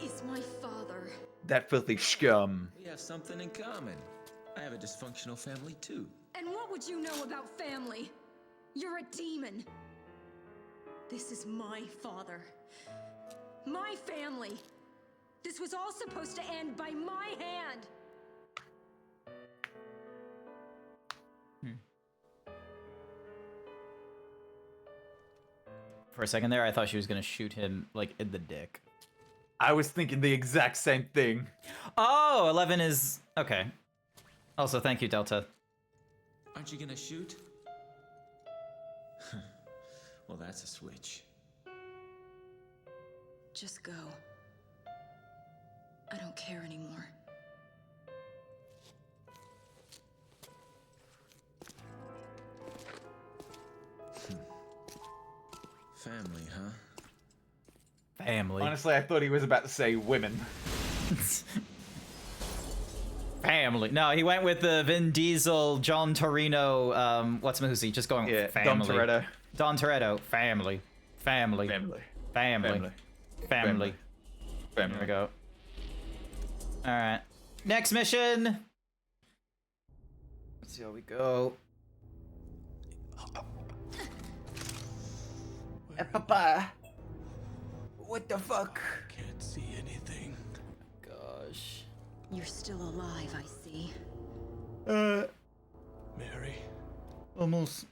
is my father. That filthy scum. We have something in common. I have a dysfunctional family too. And what would you know about family? You're a demon. This is my father. My family. This was all supposed to end by my hand. For a second there, I thought she was gonna shoot him, like, in the dick. I was thinking the exact same thing. Oh, 11 is... Okay. Also, thank you, Delta. Aren't you gonna shoot? Well, that's a switch. Just go. I don't care anymore. Family, huh? Family. Honestly, I thought he was about to say women. Family. No, he went with the Vin Diesel, John Torino, who's he? Just going with family. Dom Toretto. Don Toretto. Family. Family. Family. Family. Family. Family. There we go. Alright. Next mission! Let's see how we go. Papa. What the fuck? Can't see anything. Gosh. You're still alive, I see. Mary, Almost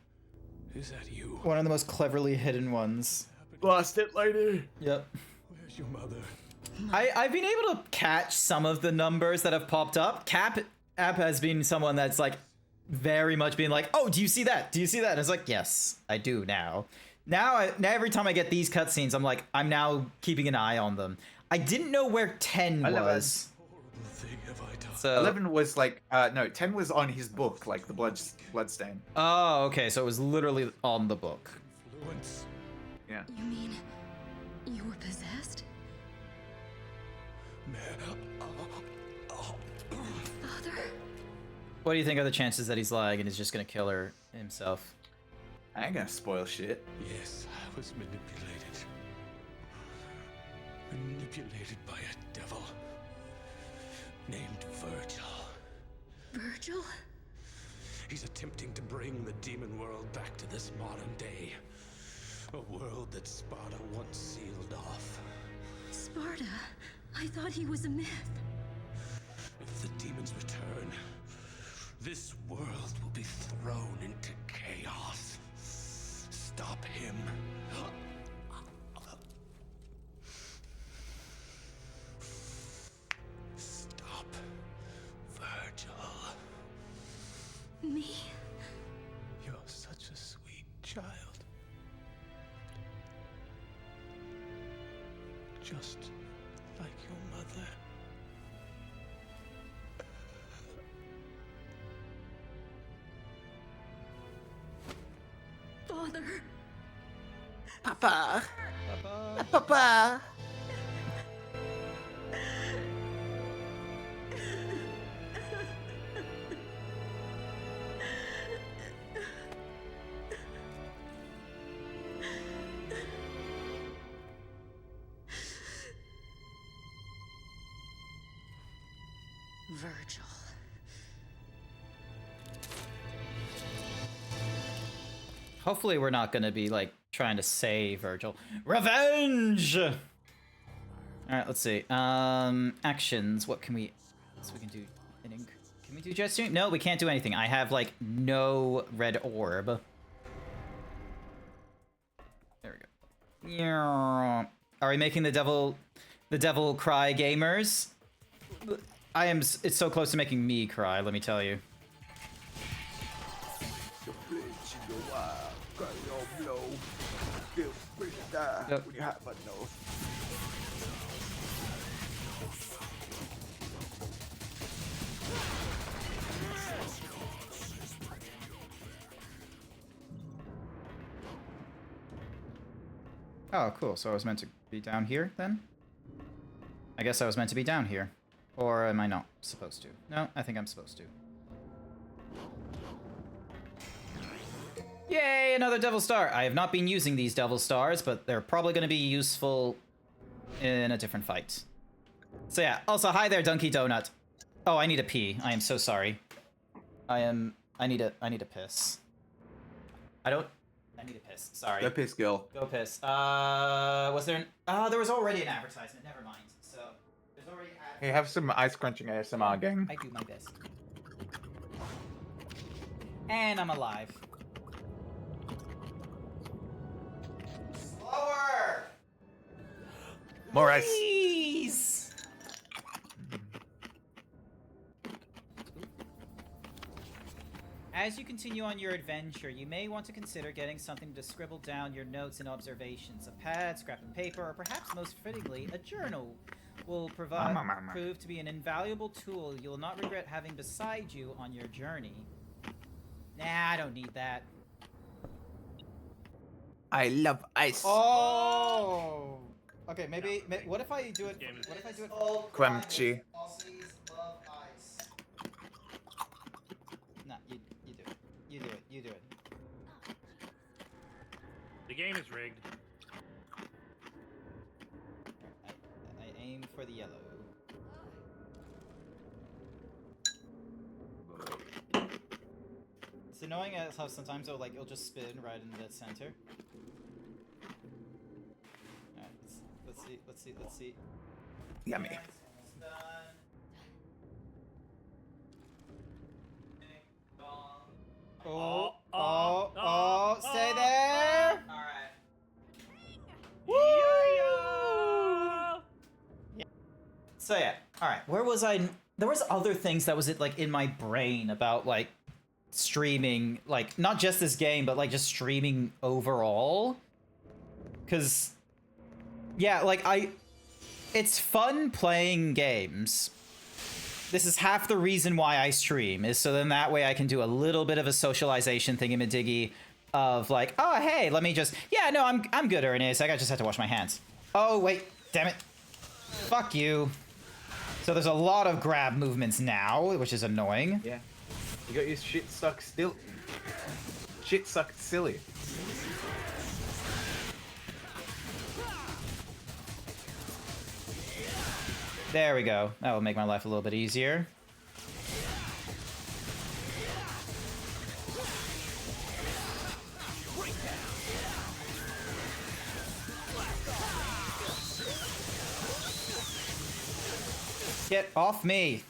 Is that you? one of the most cleverly hidden ones. Blast it, lady. Yep. Where's your mother? I've been able to catch some of the numbers that have popped up. Cap app has been someone that's like very much being like, oh, do you see that? Do you see that? And it's like, yes, I do now. Now every time I get these cutscenes, I'm like, I'm now keeping an eye on them. I didn't know where 10 was. Horrible thing have I done? So 11 was like, no, 10 was on his book, like the bloodstain. Oh, okay, so it was literally on the book. Influence. Yeah. You mean you were possessed? Father? What do you think are the chances that he's lying and he's just gonna kill her himself? I ain't gonna spoil shit. Yes, I was manipulated. Manipulated by a devil named Virgil. Virgil? He's attempting to bring the demon world back to this modern day. A world that Sparta once sealed off. Sparta? I thought he was a myth. If the demons return, this world will be thrown into chaos. Stop him. Stop Virgil. Me? You're such a sweet child. Just like your mother. Father? Papa. Papa. Virgil. Hopefully we're not gonna be like trying to save Virgil. Revenge! Alright, let's see. Actions. What can we... So we can do... Can we do jet stream? No, we can't do anything. I have like no red orb. There we go. Are we making the devil cry, gamers? It's so close to making me cry, let me tell you. Yep. Oh, cool. So I was meant to be down here, then? I guess I was meant to be down here. Or am I not supposed to? No, I think I'm supposed to. Yay, another Devil Star! I have not been using these Devil Stars, but they're probably going to be useful in a different fight. So yeah, also, hi there, Dunky Donut. Oh, I need a pee. I am so sorry. I need a piss. I need a piss. Sorry. Go piss, girl. Go piss. Was there there was already an advertisement. Never mind. So, there's already Hey, have some ice crunching ASMR, gang. I do my best. And I'm alive. Slower! More ice. Please! As you continue on your adventure, you may want to consider getting something to scribble down your notes and observations. A pad, scrap of paper, or perhaps most fittingly, a journal will prove to be an invaluable tool you'll not regret having beside you on your journey. Nah, I don't need that. I love ice. Oh! Okay, maybe, what if I do it, what if I do it all Crunchy. Aussies love ice. No, you do it. You do it. The game is rigged. I aim for the yellow. It's annoying as how sometimes it'll just spin right in the dead center. Alright, let's see. Yummy. Almost done. Ding dong. Oh. So yeah, all right. Where was I? There was other things that was like in my brain about like streaming, like not just this game, but like just streaming overall. Cause yeah, like it's fun playing games. This is half the reason why I stream, is so then that way I can do a little bit of a socialization thingy-majiggy of like, oh hey, let me just, yeah, no, I'm good, Ernest. I just have to wash my hands. Oh wait, damn it. Fuck you. So there's a lot of grab movements now, which is annoying. Yeah. You got your shit sucked still. Shit sucked silly. There we go. That will make my life a little bit easier. Get off me.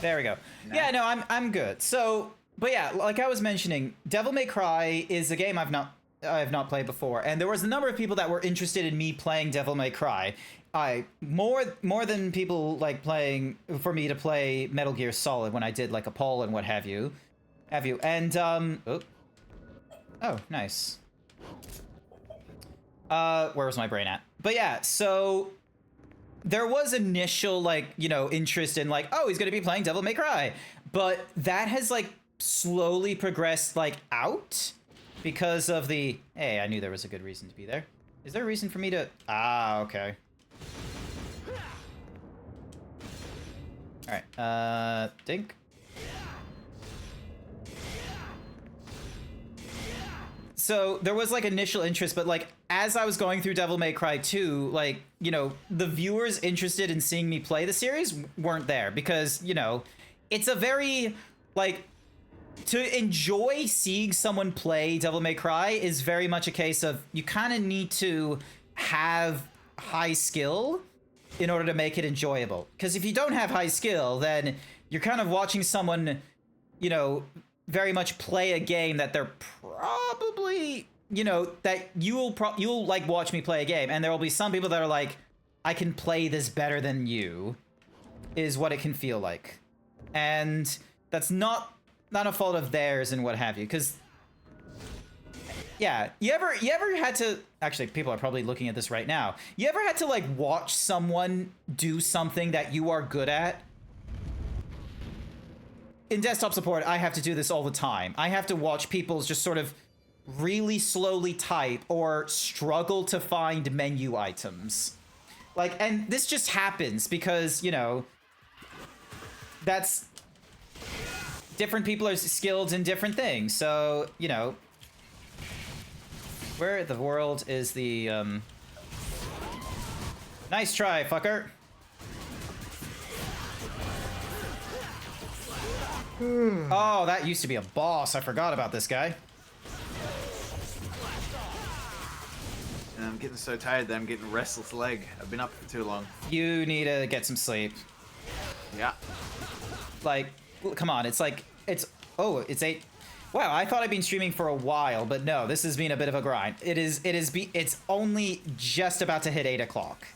There we go. Nice. Yeah, no, I'm good. So, but yeah, like I was mentioning, Devil May Cry is a game I have not played before, and there was a number of people that were interested in me playing Devil May Cry. More than people like playing for me to play Metal Gear Solid when I did like a poll and what have you. And oh, nice. Where was my brain at? But yeah, so there was initial, like, you know, interest in like, oh, he's gonna be playing Devil May Cry, but that has like slowly progressed like out because of the, hey, I knew there was a good reason to be there. Is there a reason for me to, okay. All right, dink. So there was like initial interest, but like as I was going through Devil May Cry 2, like, you know, the viewers interested in seeing me play the series weren't there because, you know, it's a very like, to enjoy seeing someone play Devil May Cry is very much a case of you kind of need to have high skill in order to make it enjoyable. Because if you don't have high skill, then you're kind of watching someone, you know, very much play a game that they're probably, you know, that you'll like watch me play a game, and there will be some people that are like, I can play this better than you, is what it can feel like. And that's not a fault of theirs and what have you, because yeah, you ever had to, actually people are probably looking at this right now, you ever had to like watch someone do something that you are good at? In desktop support, I have to do this all the time. I have to watch people just sort of really slowly type or struggle to find menu items. Like, and this just happens because, you know, that's, different people are skilled in different things. So, you know, where in the world is the, nice try, fucker. Oh, that used to be a boss. I forgot about this guy. And I'm getting so tired that I'm getting restless leg. I've been up for too long. You need to get some sleep. Yeah. Like, come on. It's like, it's 8. Wow, I thought I'd been streaming for a while, but no, this has been a bit of a grind. It's only just about to hit 8 o'clock.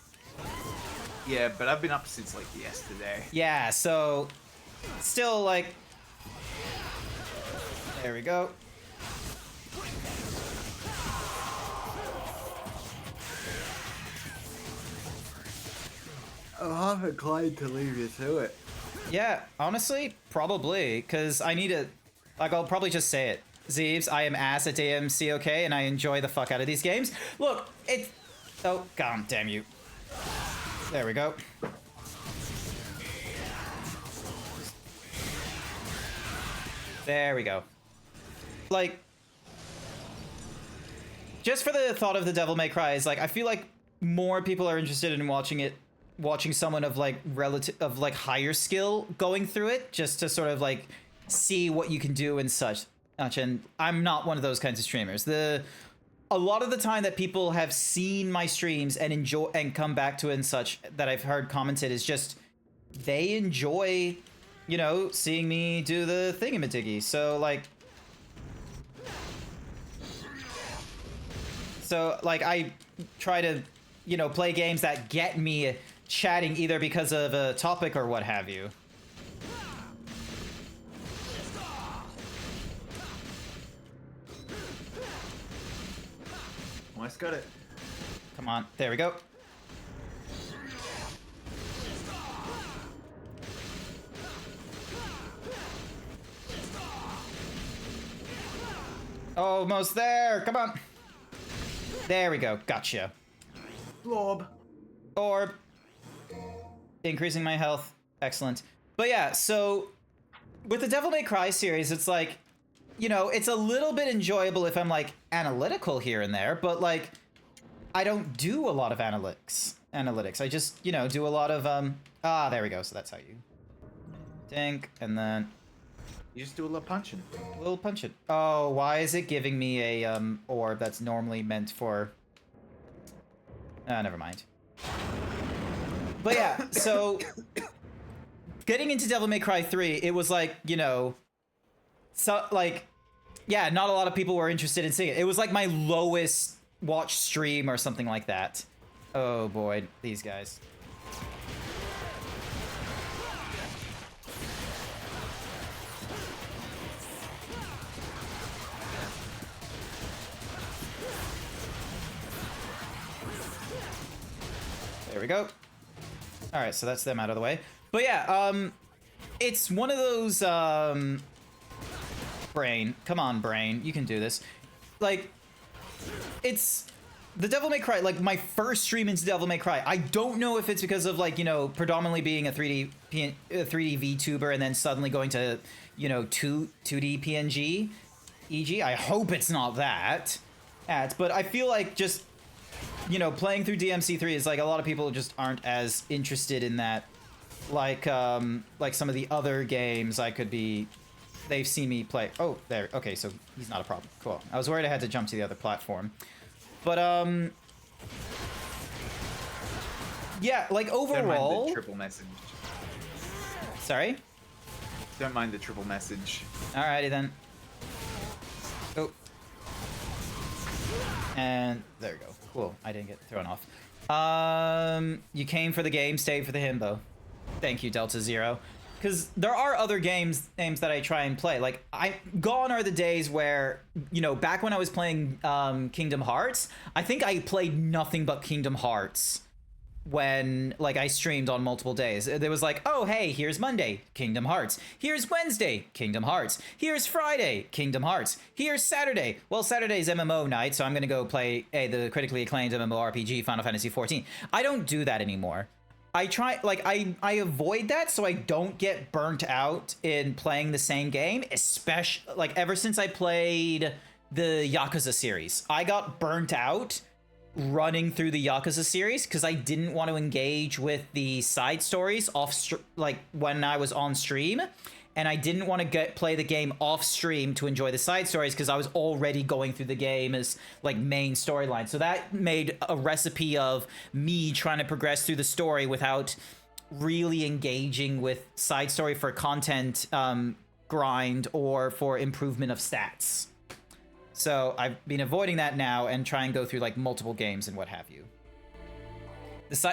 Yeah, but I've been up since like yesterday. Yeah, so still like, there we go. I'm half inclined to leave you to it. Yeah, honestly, probably, because I need to, like, I'll probably just say it. Zeebs, I am ass at AMC, okay, and I enjoy the fuck out of these games. Look, it's, oh, god damn you. There we go. There we go. Like, just for the thought of the Devil May Cry is like, I feel like more people are interested in watching someone of like higher skill going through it, just to sort of like see what you can do and such. And I'm not one of those kinds of streamers. A lot of the time that people have seen my streams and enjoy and come back to it and such that I've heard commented is just they enjoy you know, seeing me do the thingamadiggy. So, like... So, like, I try to, you know, play games that get me chatting either because of a topic or what have you. Almost got it. Come on. There we go. Almost there. Come on. There we go. Gotcha. Blob. Orb. Increasing my health. Excellent. But yeah, so with the Devil May Cry series, it's like, you know, it's a little bit enjoyable if I'm like analytical here and there, but like I don't do a lot of analytics. I just, you know, do a lot of there we go. So that's how you dink, and then You just do a little punching. a little punch it. Oh, why is it giving me a orb that's normally meant for never mind. But yeah, so getting into Devil May Cry 3, it was like, you know, so like, yeah, not a lot of people were interested in seeing it. It was like my lowest watched stream or something like that. Oh boy, these guys. There we go. All right, so that's them out of the way. But yeah, it's one of those, brain. Come on, brain. You can do this. Like, it's the Devil May Cry, like my first stream into Devil May Cry. I don't know if it's because of like, you know, predominantly being a 3D VTuber and then suddenly going to, you know, 2D PNG, e.g. I hope it's not that. But I feel like just, you know, playing through DMC3 is like a lot of people just aren't as interested in that. Like some of the other games I could be, they've seen me play. Oh, there. Okay, so he's not a problem. Cool. I was worried I had to jump to the other platform. But, yeah, like overall... Don't mind the triple message. Sorry? Don't mind the triple message. Alrighty then. Oh. And there we go. Cool. I didn't get thrown off. You came for the game, stayed for the himbo. Thank you, Delta Zero. Because there are other names that I try and play. Like, gone are the days where, you know, back when I was playing Kingdom Hearts, I think I played nothing but Kingdom Hearts when, like, I streamed on multiple days. There was like, oh, hey, here's Monday, Kingdom Hearts. Here's Wednesday, Kingdom Hearts. Here's Friday, Kingdom Hearts. Here's Saturday. Well, Saturday's MMO night, so I'm going to go play the critically acclaimed MMORPG Final Fantasy XIV. I don't do that anymore. I try, like, I avoid that so I don't get burnt out in playing the same game, especially, like, ever since I played the Yakuza series. I got burnt out running through the Yakuza series because I didn't want to engage with the side stories like when I was on stream, and I didn't want to play the game off stream to enjoy the side stories because I was already going through the game as like main storyline. So that made a recipe of me trying to progress through the story without really engaging with side story for content grind or for improvement of stats. So I've been avoiding that now and try and go through like multiple games and what have you.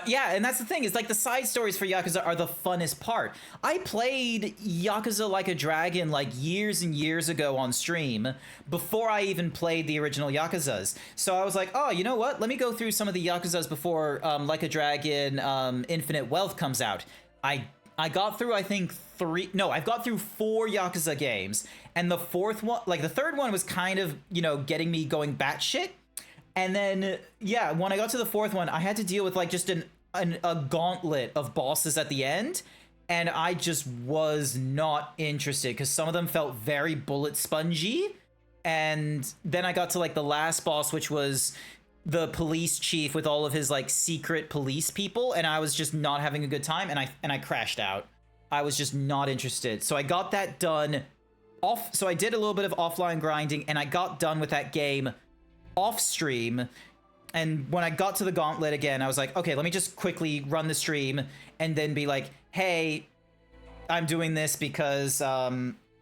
Yeah, and that's the thing, is like the side stories for Yakuza are the funnest part. I played Yakuza Like a Dragon like years and years ago on stream before I even played the original Yakuzas. So I was like, oh, you know what? Let me go through some of the Yakuzas before Like a Dragon Infinite Wealth comes out. I got through, I think, I've got through 4 Yakuza games, and the fourth one, like the third one was kind of, you know, getting me going batshit. And then, yeah, when I got to the fourth one, I had to deal with like just a gauntlet of bosses at the end, and I just was not interested because some of them felt very bullet spongy. And then I got to like the last boss, which was the police chief with all of his like secret police people, and I was just not having a good time, and I crashed out. I was just not interested. So I got that done off. So I did a little bit of offline grinding, and I got done with that game off stream. And when I got to the gauntlet again, I was like, okay, let me just quickly run the stream and then be like, hey, I'm doing this because,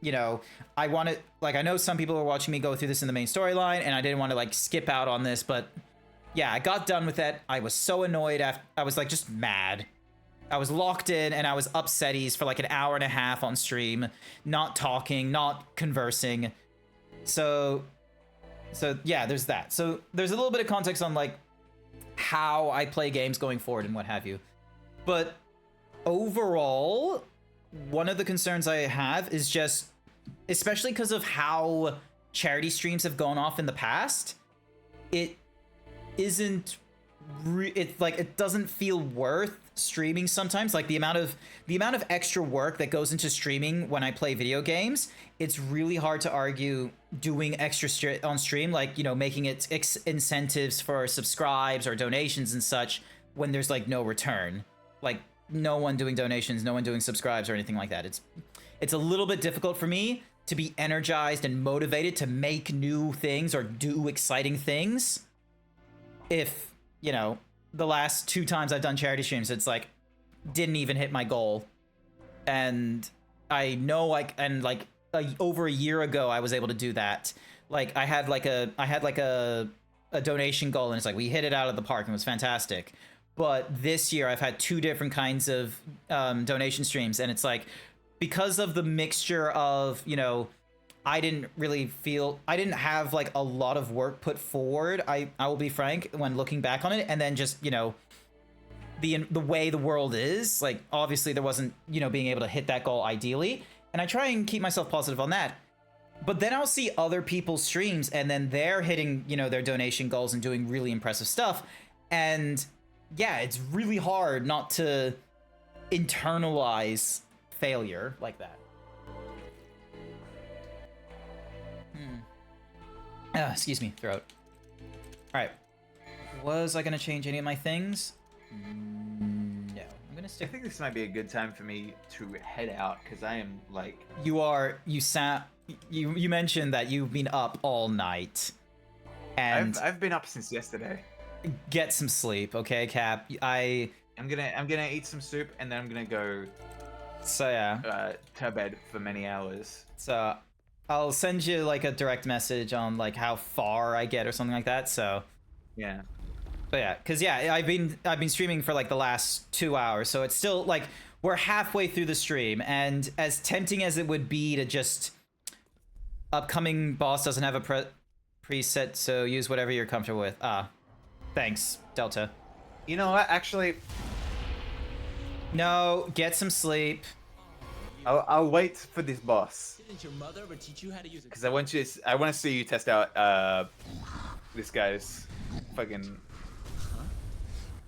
you know, I want to, like, I know some people are watching me go through this in the main storyline, and I didn't want to, like, skip out on this, but yeah, I got done with it. I was so annoyed after, I was, like, just mad. I was locked in, and I was upsetties for, like, an hour and a half on stream, not talking, not conversing. So yeah, there's that. So there's a little bit of context on, like, how I play games going forward and what have you. But overall, one of the concerns I have is just, especially because of how charity streams have gone off in the past, it isn't it doesn't feel worth streaming sometimes. Like the amount of extra work that goes into streaming when I play video games, it's really hard to argue doing extra on stream, like, you know, making it incentives for subscribes or donations and such when there's like no return. Like no one doing donations, no one doing subscribes or anything like that. It's a little bit difficult for me to be energized and motivated to make new things or do exciting things if, you know, the last 2 times I've done charity streams, it's like didn't even hit my goal. And I know, like, and like over a year ago I was able to do that. Like I had a donation goal, and it's like we hit it out of the park and it was fantastic. But this year I've had 2 different kinds of donation streams, and it's like, because of the mixture of, you know, I didn't have like a lot of work put forward. I will be frank when looking back on it, and then just, you know, the way the world is, like, obviously there wasn't, you know, being able to hit that goal ideally, and I try and keep myself positive on that. But then I'll see other people's streams, and then they're hitting, you know, their donation goals and doing really impressive stuff, and yeah, it's really hard not to internalize failure like that. Excuse me, throat. Alright. Was I gonna change any of my things? No. I'm gonna stick. I think this might be a good time for me to head out, because I am like... You mentioned that you've been up all night. And I've been up since yesterday. Get some sleep, okay, Cap? I'm gonna eat some soup, and then I'm gonna go to bed for many hours. So I'll send you like a direct message on like how far I get or something like that. So yeah. But yeah, because yeah, I've been streaming for like the last 2 hours, so it's still like we're halfway through the stream, and as tempting as it would be to just upcoming boss doesn't have a preset, so use whatever you're comfortable with. Thanks, Delta. You know what? Actually, no. Get some sleep. I'll wait for this boss. Didn't your mother ever teach you how to use it? Because I want to see you test out this guy's fucking. Huh?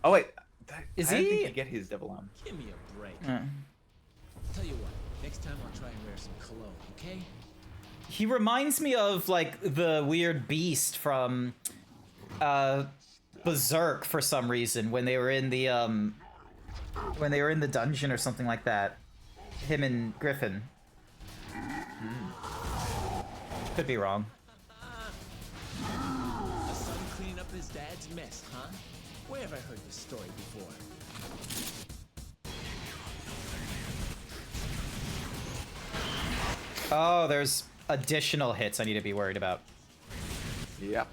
Oh wait, I don't think you get his double arm. Give me a break. Tell you what, next time I'll try and wear some cologne, okay? He reminds me of like the weird beast from Berserk for some reason when they were in the dungeon or something like that. Him and Griffin. Could be wrong. A son cleaning up his dad's mess, huh? Where have I heard this story before? Oh, there's additional hits I need to be worried about. Yep.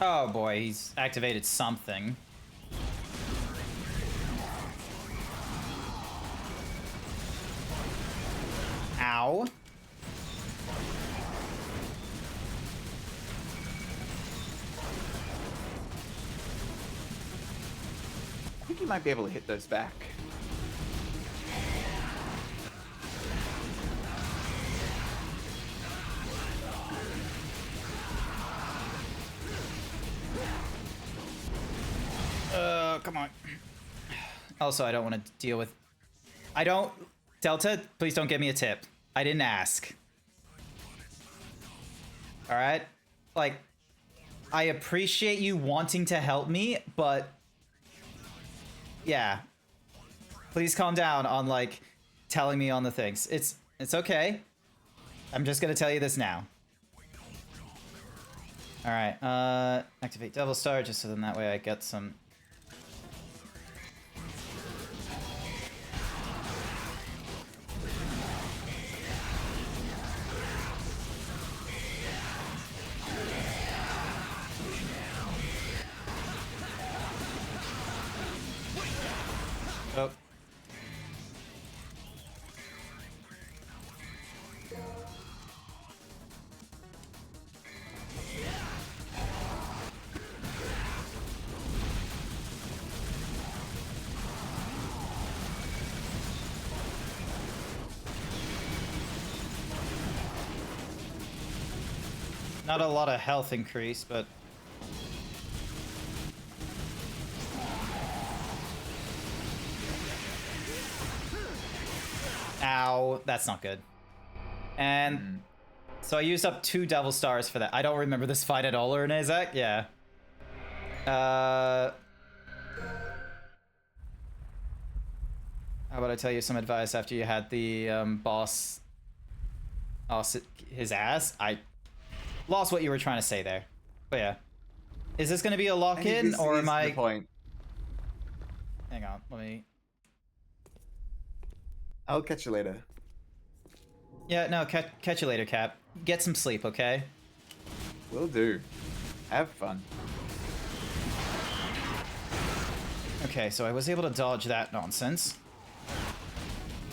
Oh boy, he's activated something. Ow. I think you might be able to hit those back. come on. Also, I don't want to deal with... Delta, please don't give me a tip. I didn't ask. Alright? Like, I appreciate you wanting to help me, but... yeah. Please calm down on, like, telling me on the things. It's okay. I'm just gonna tell you this now. Alright, activate Devil Star, just so then that way I get some... Oh. Not a lot of health increase, but... ow, that's not good. And so I used up 2 Devil Stars for that. I don't remember this fight at all, or Nazak? Yeah. How about I tell you some advice after you had the boss his ass? I lost what you were trying to say there. But yeah. Is this going to be a lock-in, or am I... the point. Hang on, let me... I'll catch you later. Yeah, no, catch you later, Cap. Get some sleep, okay? Will do. Have fun. Okay, so I was able to dodge that nonsense.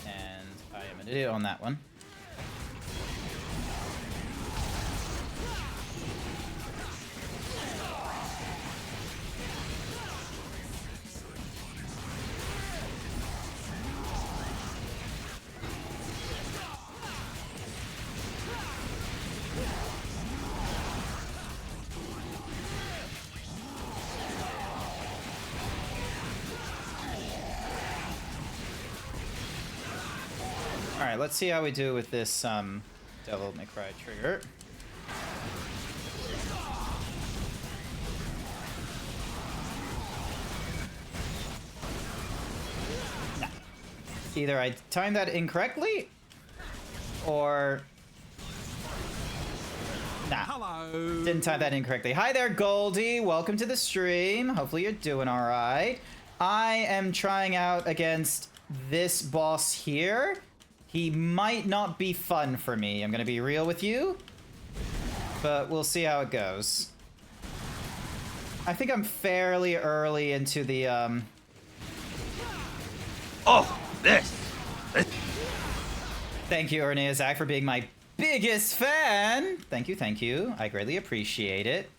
And I am an idiot on that one. Alright, let's see how we do with this Devil May Cry trigger. Nah. Either I timed that incorrectly, or... nah. Hello. Didn't time that incorrectly. Hi there, Goldie. Welcome to the stream. Hopefully you're doing alright. I am trying out against this boss here. He might not be fun for me, I'm gonna be real with you. But we'll see how it goes. I think I'm fairly early into the, Oh, this! Thank you, Erneazak, for being my biggest fan! Thank you, thank you. I greatly appreciate it.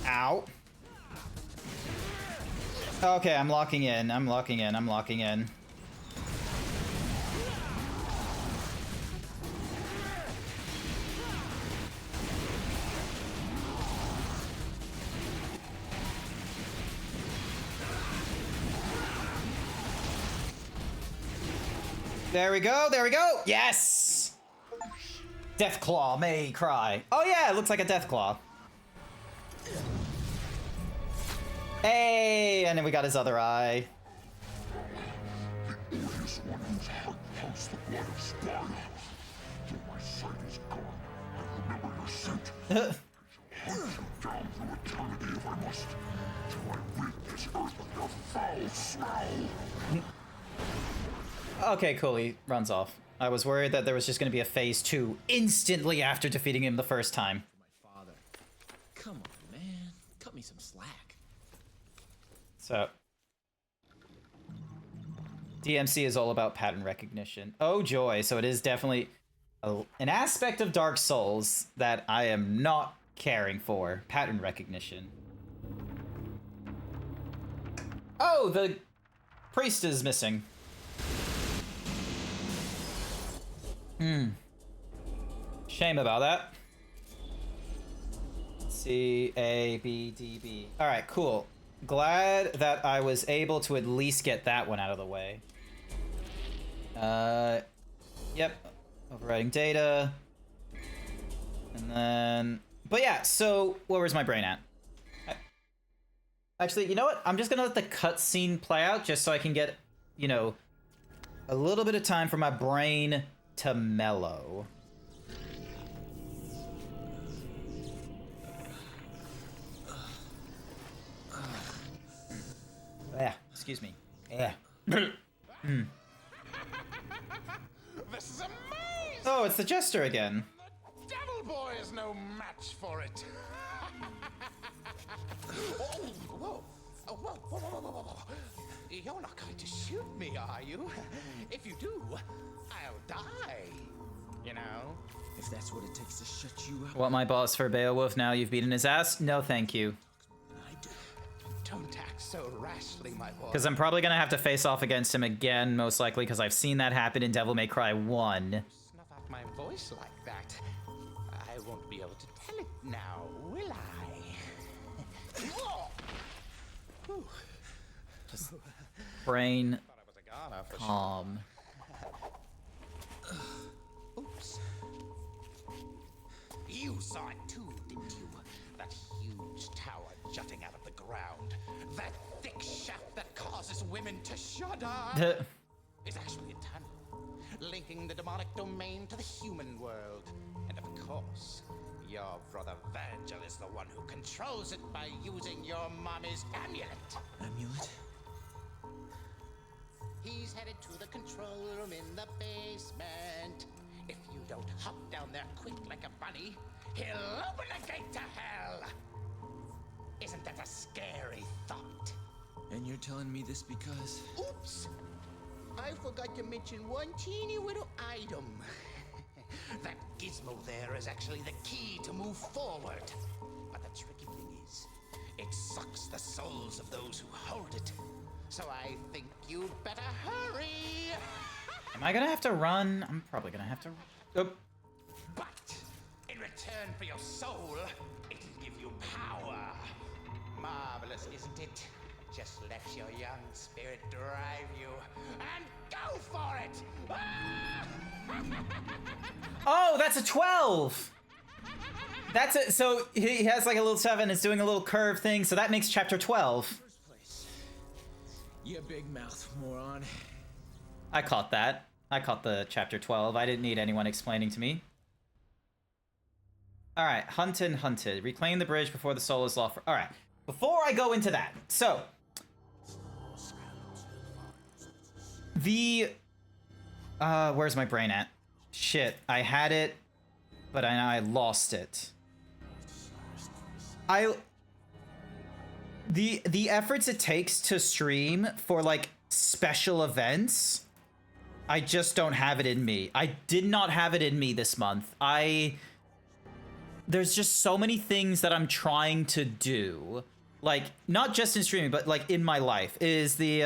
Ow. Okay, I'm locking in. I'm locking in. I'm locking in. There we go. There we go. Yes. Deathclaw may cry. Oh yeah, it looks like a Deathclaw. Hey, and then we got his other eye. The odious one whose heart Once the blood of Sparta. When my sight is gone, I remember your scent. I shall hunt you down through eternity if I must, till I rid this earth of your foul smell. Okay, cool, he runs off. I was worried that there was just going to be a phase 2 instantly after defeating him the first time. My father. Come on, man. Cut me some slack. So, DMC is all about pattern recognition. Oh joy, so it is definitely an aspect of Dark Souls that I am not caring for. Pattern recognition. Oh, the priest is missing. Shame about that. C, A, B, D, B. Alright, cool. Glad that I was able to at least get that one out of the way. Yep. Overriding data. And then... But yeah, so where was my brain at? Actually, you know what? I'm just gonna let the cutscene play out just so I can get, you know, a little bit of time for my brain to mellow. Yeah, excuse me. Yeah. This is amazing! Oh, it's the Jester again. The Devil Boy is no match for it. Oh, whoa. Oh, whoa, whoa, whoa, whoa, whoa. You're not going to shoot me, are you? If you do, I'll die. You know? If that's what it takes to shut you up. Want my boss for Beowulf now you've beaten his ass? No, thank you. I do. Don't act so rashly, my boy. Because I'm probably gonna have to face off against him again, most likely, because I've seen that happen in Devil May Cry 1. Snuff out my voice like that. I won't be able to tell it now, will I? Just brain Thought I was a goner for calm. Oops. You saw it too, didn't you? That huge tower jutting out of the ground. That thick shaft that causes women to shudder. Is actually a tunnel, linking the demonic domain to the human world. And of course, your brother Virgil is the one who controls it by using your mommy's amulet. Amulet? He's headed to the control room in the basement. If you don't hop down there quick like a bunny, he'll open the gate to hell. Isn't that a scary thought? And you're telling me this because... Oops! I forgot to mention one teeny little item. That gizmo there is actually the key to move forward. But the tricky thing is, it sucks the souls of those who hold it. So I think you better hurry. Am I gonna have to run? I'm probably gonna have to... Oh. But in return for your soul, it'll give you power. Marvelous, isn't it? Just let your young spirit drive you, and go for it! Oh, that's a 12! That's it. So he has like a little 7, it's doing a little curve thing, so that makes chapter 12. First place. You big mouth, moron. I caught that. I caught the chapter 12. I didn't need anyone explaining to me. Alright, hunted. Reclaim the bridge before the soul is lost. Alright, before I go into that, so... The... where's my brain at? Shit, I had it, but I lost it. The efforts it takes to stream for, like, special events, I just don't have it in me. I did not have it in me this month. There's just so many things that I'm trying to do. Like, not just in streaming, but, like, in my life. Is the,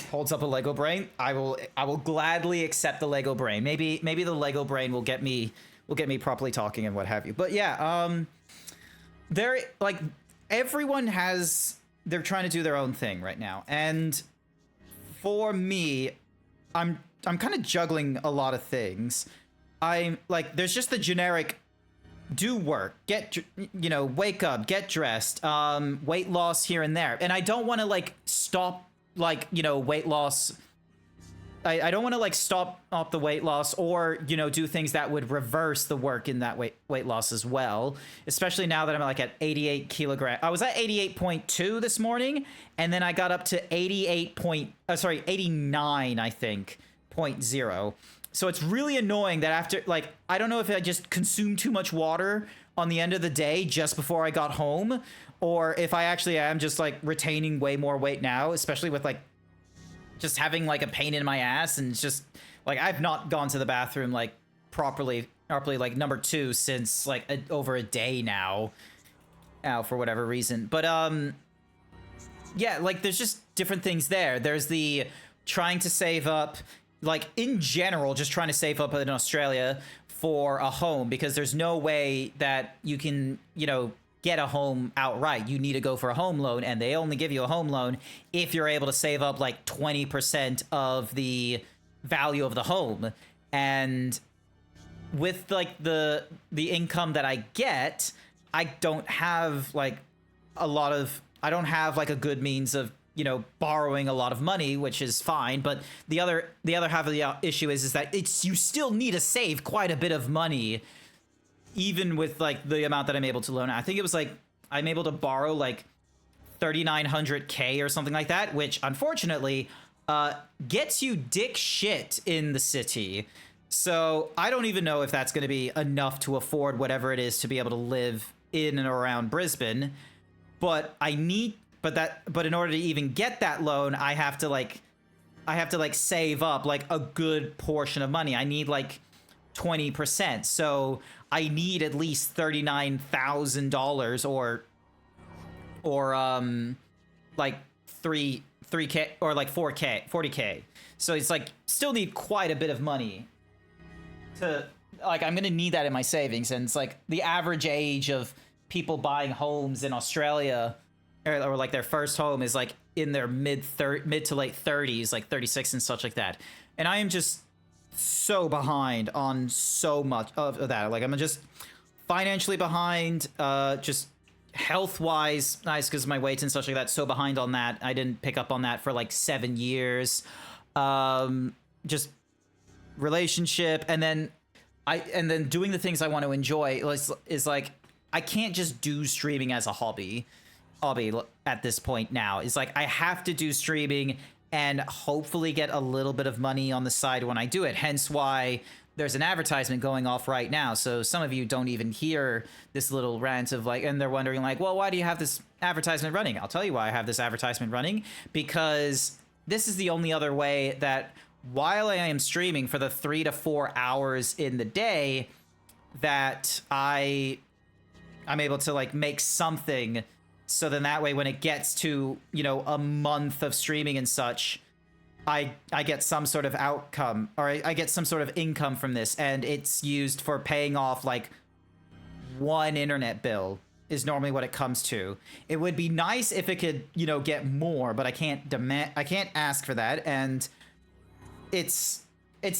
holds up a Lego brain. I will gladly accept the Lego brain. Maybe the Lego brain will get me properly talking and what have you. But yeah, they're like everyone they're trying to do their own thing right now. And for me, I'm kind of juggling a lot of things. I'm like there's just the generic do work, wake up, get dressed, weight loss here and there. And I don't want to like stop like, weight loss I don't want to like stop the weight loss or, you know, do things that would reverse the work in that weight loss as well. Especially now that I'm like at 88 kilograms. I was at 88.2 this morning, and then I got up to 89, I think, 0.0. So it's really annoying that after, like, I don't know if I just consumed too much water on the end of the day just before I got home, or if I actually am just like retaining way more weight now, especially with like just having like a pain in my ass, and it's just like I've not gone to the bathroom like properly like number 2 since like over a day now for whatever reason. But yeah, like there's just different things there. There's the trying to save up, like in general, just trying to save up in Australia for a home, because there's no way that you can, you know, get a home outright. You need to go for a home loan, and they only give you a home loan if you're able to save up like 20% of the value of the home. And with like the income that I get, I don't have like I don't have like a good means of, you know, borrowing a lot of money, which is fine. But the other half of the issue is that you still need to save quite a bit of money, even with like the amount that I'm able to loan. I think it was like I'm able to borrow like 3,900K or something like that, which unfortunately gets you dick shit in the city. So I don't even know if that's going to be enough to afford whatever it is to be able to live in and around Brisbane. But but in order to even get that loan, I have to like save up like a good portion of money. I need like 20%. So I need at least $39,000 or like 3K or like 40K. So it's like still need quite a bit of money to, like, I'm gonna need that in my savings. And it's like the average age of people buying homes in Australia, or like their first home, is like in their mid to late 30s, like 36 and such like that. And I am just so behind on so much of that. Like I'm just financially behind, just health wise, nice, because my weight and such like that, so behind on that. I didn't pick up on that for like 7 years. Just relationship, and then doing the things I want to enjoy is like I can't just do streaming as a hobby at this point now. It's like I have to do streaming and hopefully get a little bit of money on the side when I do it. Hence why there's an advertisement going off right now. So some of you don't even hear this little rant of like, and they're wondering like, well, why do you have this advertisement running? I'll tell you why I have this advertisement running, because this is the only other way that while I am streaming for the 3 to 4 hours in the day, that I'm able to like make something. So then that way when it gets to, you know, a month of streaming and such, I get some sort of outcome, or I get some sort of income from this, and it's used for paying off like one internet bill is normally what it comes to. It would be nice if it could, you know, get more, but I can't ask for that. And it's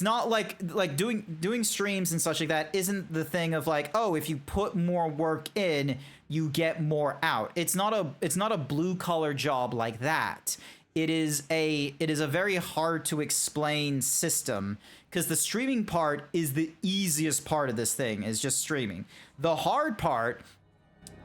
not like doing streams and such like that isn't the thing of like, oh, if you put more work in, you get more out. It's not a blue collar job like that. It is a very hard to explain system, because the streaming part is the easiest part of this thing, is just streaming. The hard part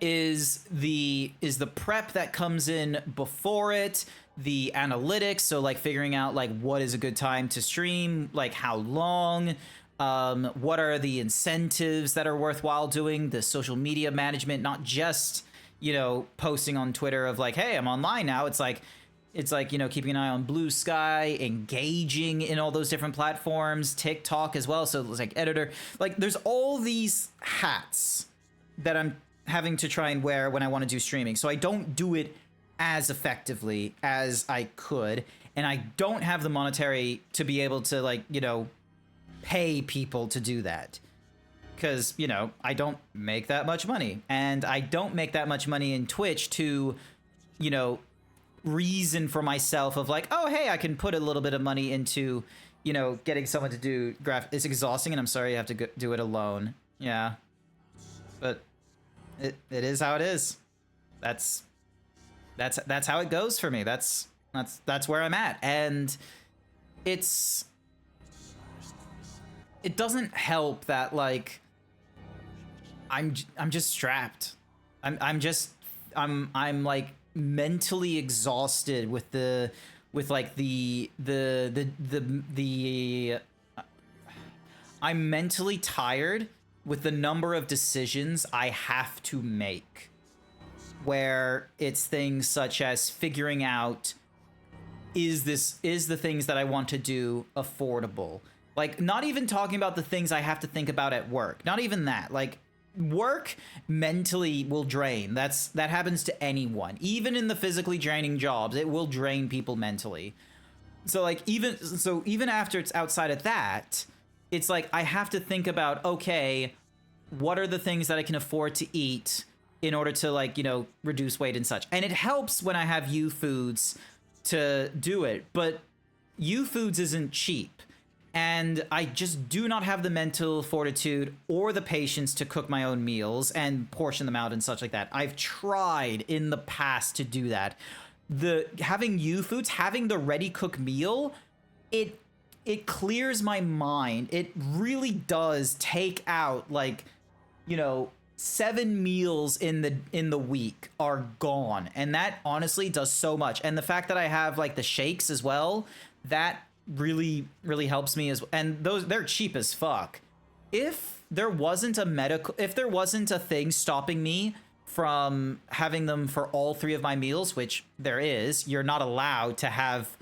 is the prep that comes in before it, the analytics, so like figuring out like what is a good time to stream, like how long, what are the incentives that are worthwhile doing, the social media management, not just, you know, posting on Twitter of like, hey, I'm online now. It's like, you know, keeping an eye on Blue Sky, engaging in all those different platforms, TikTok as well. So it's like editor, like there's all these hats that I'm having to try and wear when I want to do streaming. So I don't do it as effectively as I could. And I don't have the monetary to be able to like, you know, pay people to do that. Because, you know, I don't make that much money. And I don't make that much money in Twitch to, you know, reason for myself of like, oh, hey, I can put a little bit of money into, you know, getting someone to do it's exhausting, and I'm sorry you have to do it alone. Yeah. But it is how it is. That's how it goes for me. That's where I'm at. And it's it doesn't help that like I'm just strapped. I'm like mentally exhausted with I'm mentally tired with the number of decisions I have to make, where it's things such as figuring out, is the things that I want to do affordable? Like, not even talking about the things I have to think about at work. Not even that. Like, work mentally will drain. That happens to anyone. Even in the physically draining jobs, it will drain people mentally. So like, even after it's outside of that, it's like I have to think about, okay, what are the things that I can afford to eat in order to, like, you know, reduce weight and such. And it helps when I have U-Foods to do it, but U-Foods isn't cheap. And I just do not have the mental fortitude or the patience to cook my own meals and portion them out and such like that. I've tried in the past to do that. Having U-Foods, having the ready-cook meal, it clears my mind. It really does take out, like, you know, 7 meals in the week are gone, and that honestly does so much. And the fact that I have like the shakes as well, that really helps me as well. And they're cheap as fuck. If there wasn't a thing stopping me from having them for all 3 of my meals, which there is, you're not allowed to have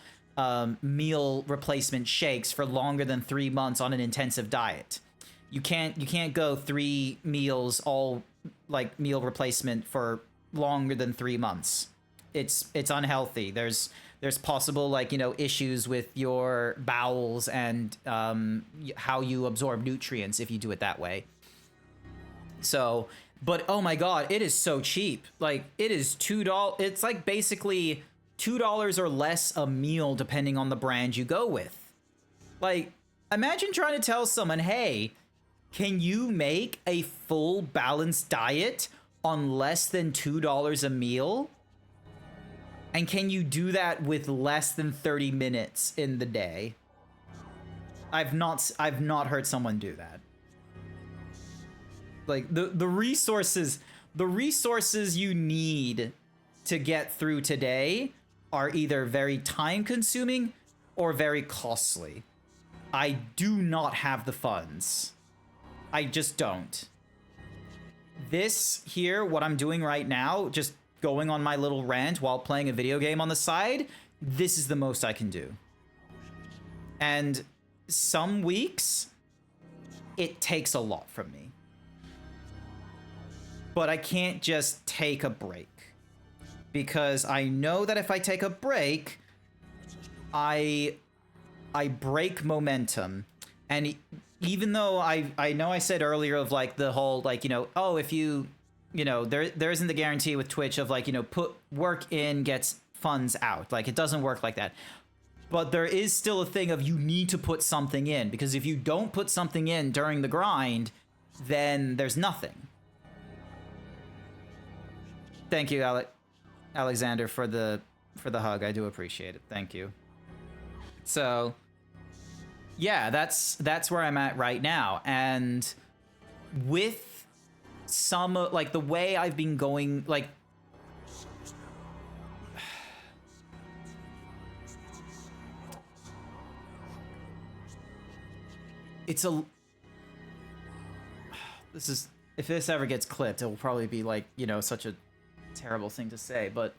meal replacement shakes for longer than 3 months on an intensive diet. You can't go 3 meals all like meal replacement for longer than 3 months. It's unhealthy. There's possible, like, you know, issues with your bowels and how you absorb nutrients if you do it that way. So, but oh my god, it is so cheap. Like, it is $2. It's like basically $2 or less a meal depending on the brand you go with. Like, imagine trying to tell someone, hey, can you make a full balanced diet on less than $2 a meal? And can you do that with less than 30 minutes in the day? I've not heard someone do that. Like, the resources you need to get through today are either very time consuming or very costly. I do not have the funds. I just don't. This here, what I'm doing right now, just going on my little rant while playing a video game on the side, this is the most I can do. And some weeks, it takes a lot from me. But I can't just take a break. Because I know that if I take a break, I break momentum. And even though I know I said earlier of like the whole, like, you know, oh, if you know, there isn't the guarantee with Twitch of like, you know, put work in gets funds out. Like, it doesn't work like that. But there is still a thing of you need to put something in, because if you don't put something in during the grind, then there's nothing. Thank you, Alexander, for the hug. I do appreciate it. Thank you. So yeah, that's where I'm at right now. And with some, like, the way I've been going, like, it's a, this is, if this ever gets clipped, it will probably be like, you know, such a terrible thing to say, but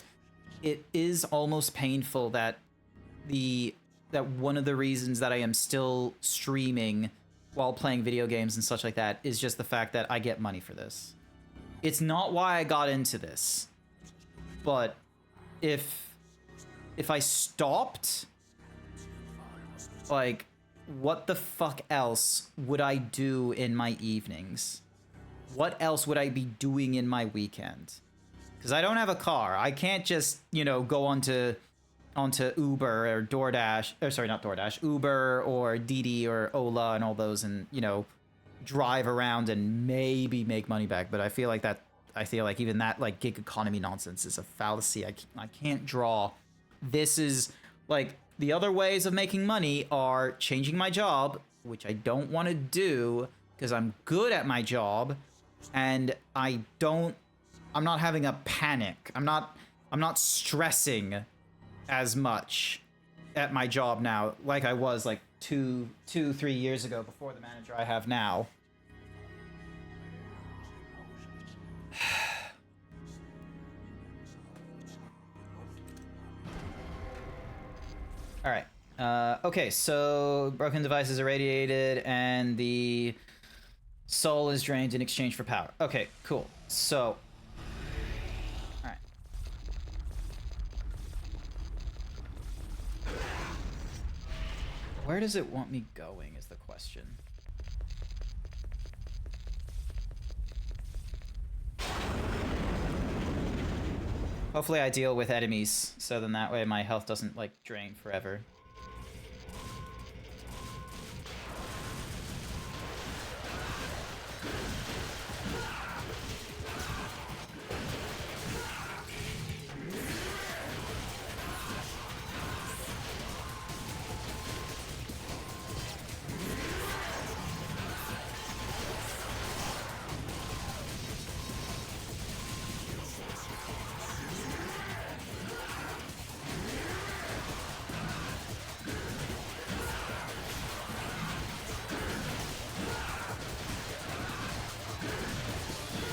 it is almost painful that one of the reasons that I am still streaming while playing video games and such like that is just the fact that I get money for this. It's not why I got into this, but if I stopped, like, what the fuck else would I do in my evenings? What else would I be doing in my weekend? Because I don't have a car. I can't just, you know, go onto Uber or DoorDash, or sorry, not DoorDash, Uber or Didi or Ola and all those, and, you know, drive around and maybe make money back. But I feel like even that, like, gig economy nonsense is a fallacy. I can't draw. This is like, the other ways of making money are changing my job, which I don't want to do because I'm good at my job and I'm not having a panic. I'm not stressing as much at my job now like I was like 3 years ago before the manager I have now. All right. Okay, so broken devices are irradiated and the soul is drained in exchange for power. Okay, cool. So, all right. Where does it want me going is the question. Hopefully I deal with enemies, so then that way my health doesn't, like, drain forever.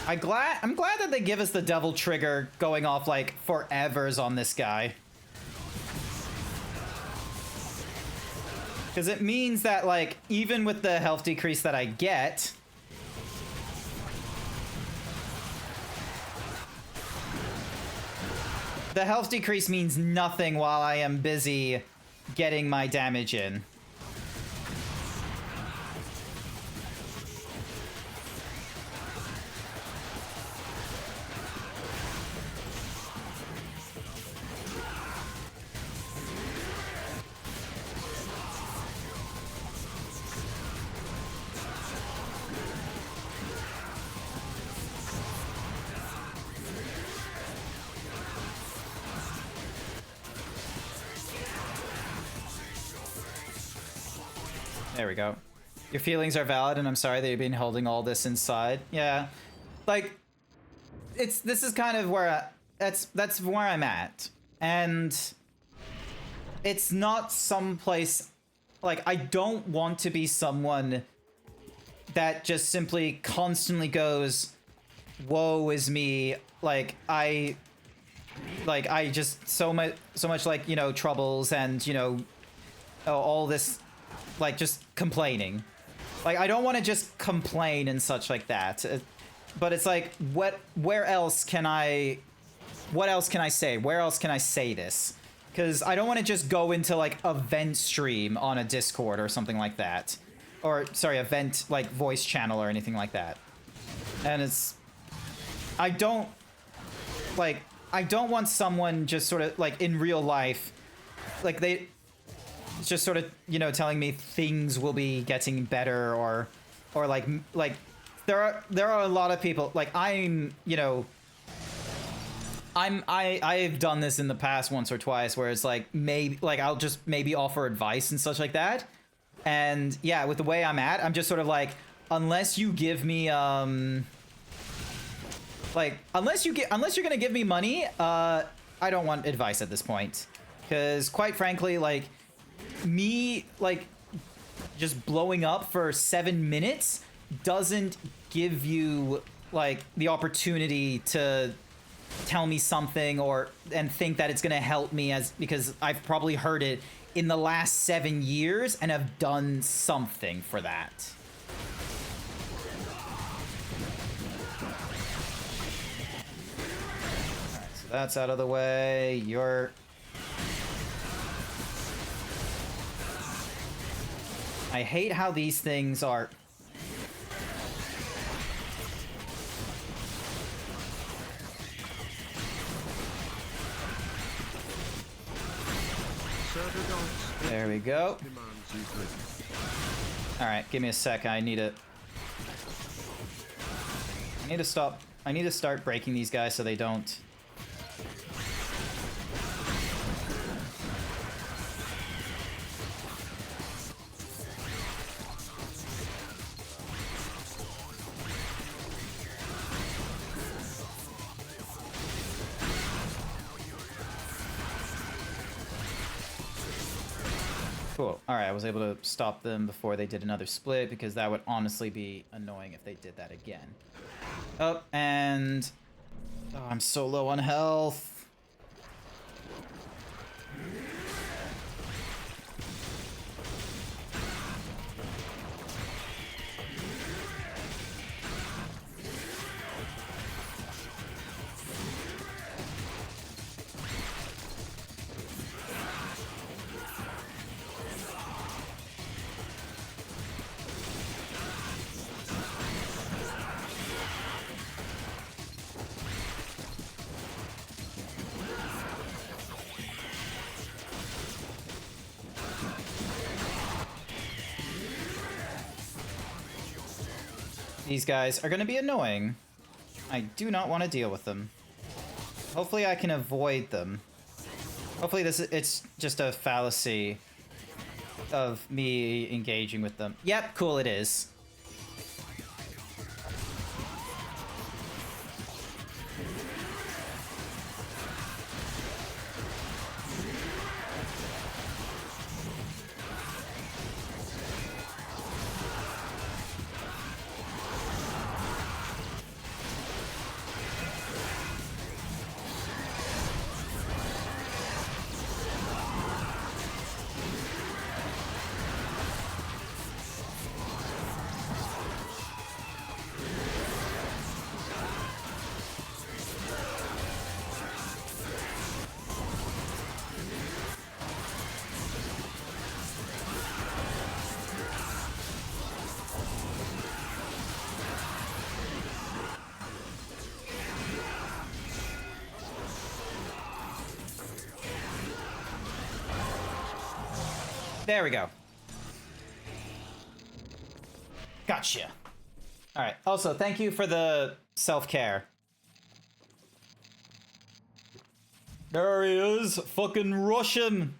I'm glad that they give us the devil trigger going off like forevers on this guy. Because it means that like even with the health decrease that I get, the health decrease means nothing while I am busy getting my damage in. There we go. Your feelings are valid, and I'm sorry that you've been holding all this inside. Yeah, like this is kind of where that's where I'm at, and it's not someplace like I don't want to be someone that just simply constantly goes, "Woe is me!" Like I just so much like, you know, troubles and, you know, all this. Like, just complaining. Like, I don't want to just complain and such like that. But it's like, what else can I say? Where else can I say this? Because I don't want to just go into, like, a vent stream on a Discord or something like that. Or, sorry, a vent, like, voice channel or anything like that. And it's... I don't want someone just sort of, like, in real life, like, it's just sort of, you know, telling me things will be getting better or like there are a lot of people like I've done this in the past once or twice where it's like maybe like I'll just maybe offer advice and such like that. And yeah, with the way I'm at, I'm just sort of like, unless you give me like unless you're gonna give me money, I don't want advice at this point. Because quite frankly, like me like just blowing up for 7 minutes doesn't give you like the opportunity to tell me something and think that it's gonna help me, because I've probably heard it in the last 7 years and have done something for that. Alright, so that's out of the way. I hate how these things are... There we go. Alright, give me a sec. I need to start breaking these guys so they don't... Cool. Alright, I was able to stop them before they did another split, because that would honestly be annoying if they did that again. Oh, and... Oh, I'm so low on health. These guys are going to be annoying. I do not want to deal with them. Hopefully I can avoid them. Hopefully it's just a fallacy of me engaging with them. Yep, cool it is. There we go. Gotcha. Alright, also, thank you for the self-care. There he is! Fucking rush him!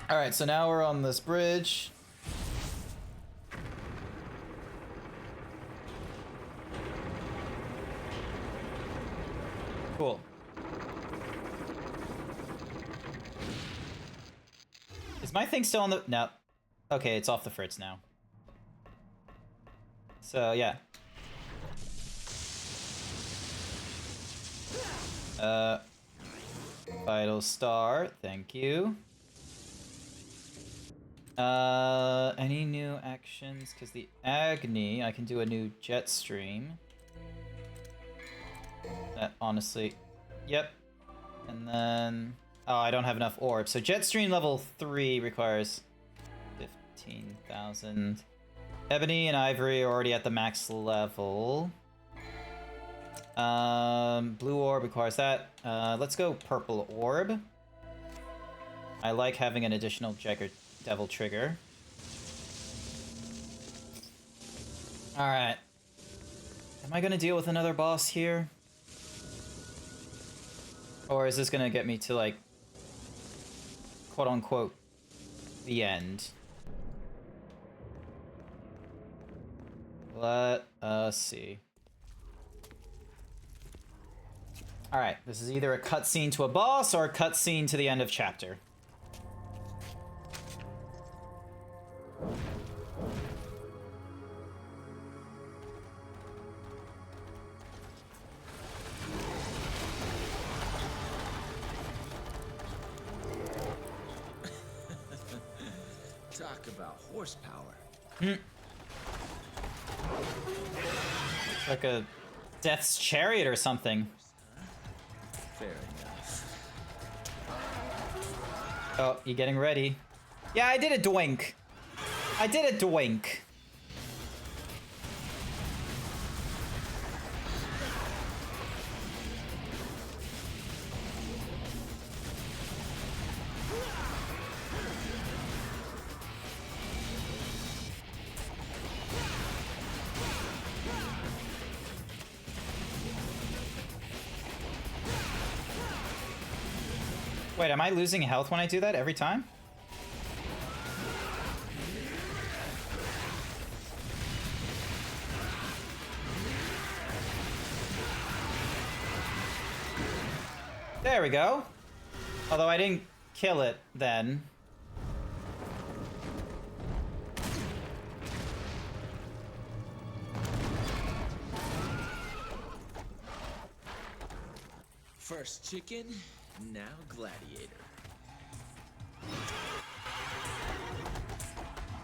Alright, so now we're on this bridge. Cool. Is my thing still on the... No. Okay, it's off the fritz now. So, yeah. Vital Star, thank you. Any new actions? Because the Agni, I can do a new jet stream. That, honestly... Yep. And then... Oh, I don't have enough orbs. So Jetstream level 3 requires 15,000. Ebony and Ivory are already at the max level. Blue orb requires that. Let's go purple orb. I like having an additional devil trigger. Alright. Am I gonna deal with another boss here? Or is this gonna get me to, like, quote-unquote, the end? Let us see. Alright, this is either a cutscene to a boss or a cutscene to the end of chapter. Talk about horsepower. Like a Death's Chariot or something. Fair enough. Oh, you getting ready? Yeah, I did a doink. I did a doink. Wait, am I losing health when I do that every time? There we go. Although I didn't kill it then. First chicken, now gladiator.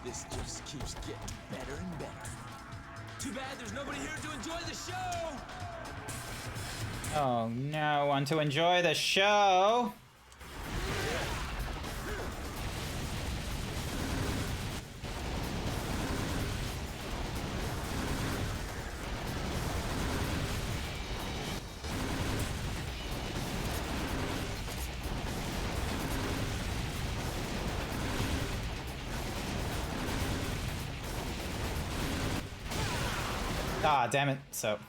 This just keeps getting better and better. Too bad there's nobody here to enjoy the show! Oh no, want to enjoy the show? Ah, damn it. So.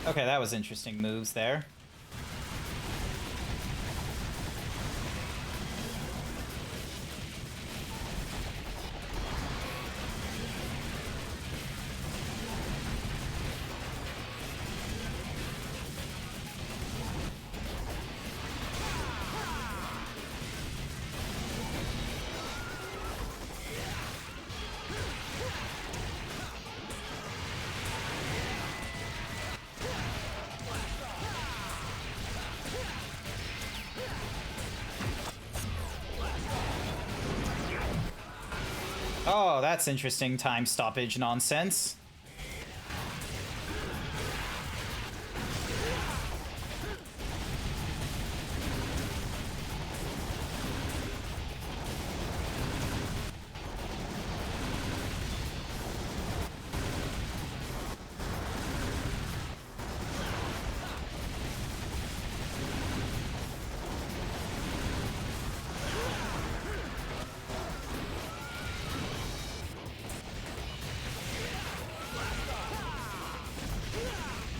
Okay, that was interesting moves there. Oh, that's interesting time stoppage nonsense.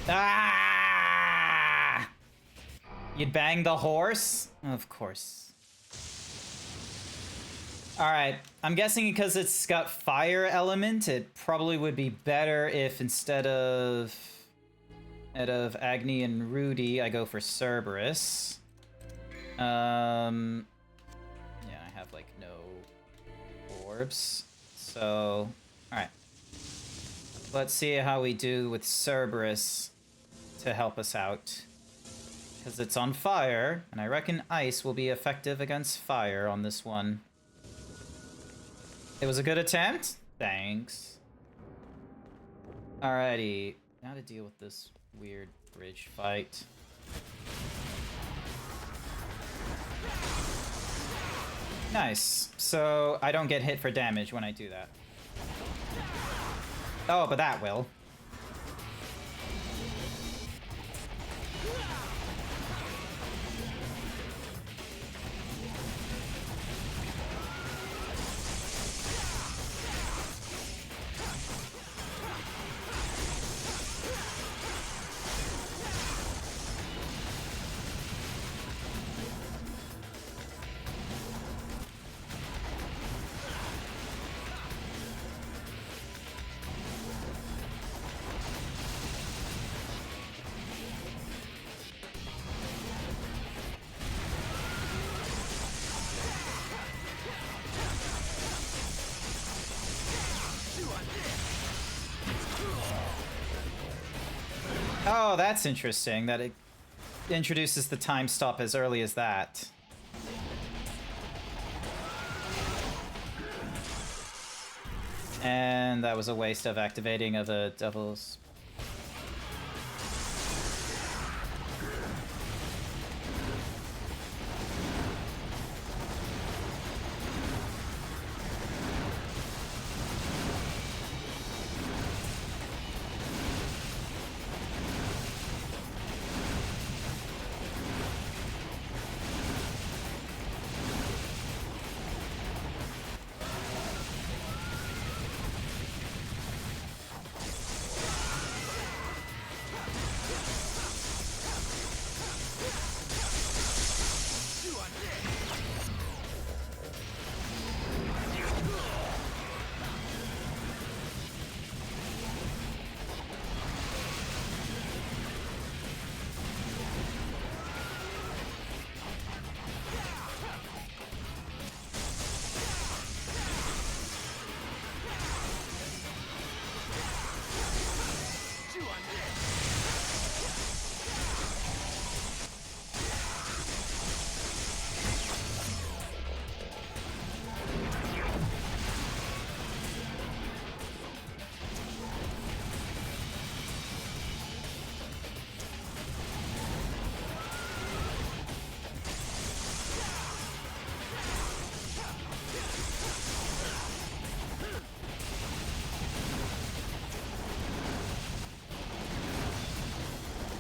Ah! You'd bang the horse? Of course. Alright, I'm guessing because it's got fire element, it probably would be better if instead of Agni and Rudy, I go for Cerberus. Yeah, I have like no orbs, so alright. Let's see how we do with Cerberus to help us out. Because it's on fire, and I reckon ice will be effective against fire on this one. It was a good attempt? Thanks. Alrighty, now to deal with this weird bridge fight. Nice. So I don't get hit for damage when I do that. Oh, but that will. Oh, that's interesting that it introduces the time stop as early as that. And that was a waste of activating of the devil's.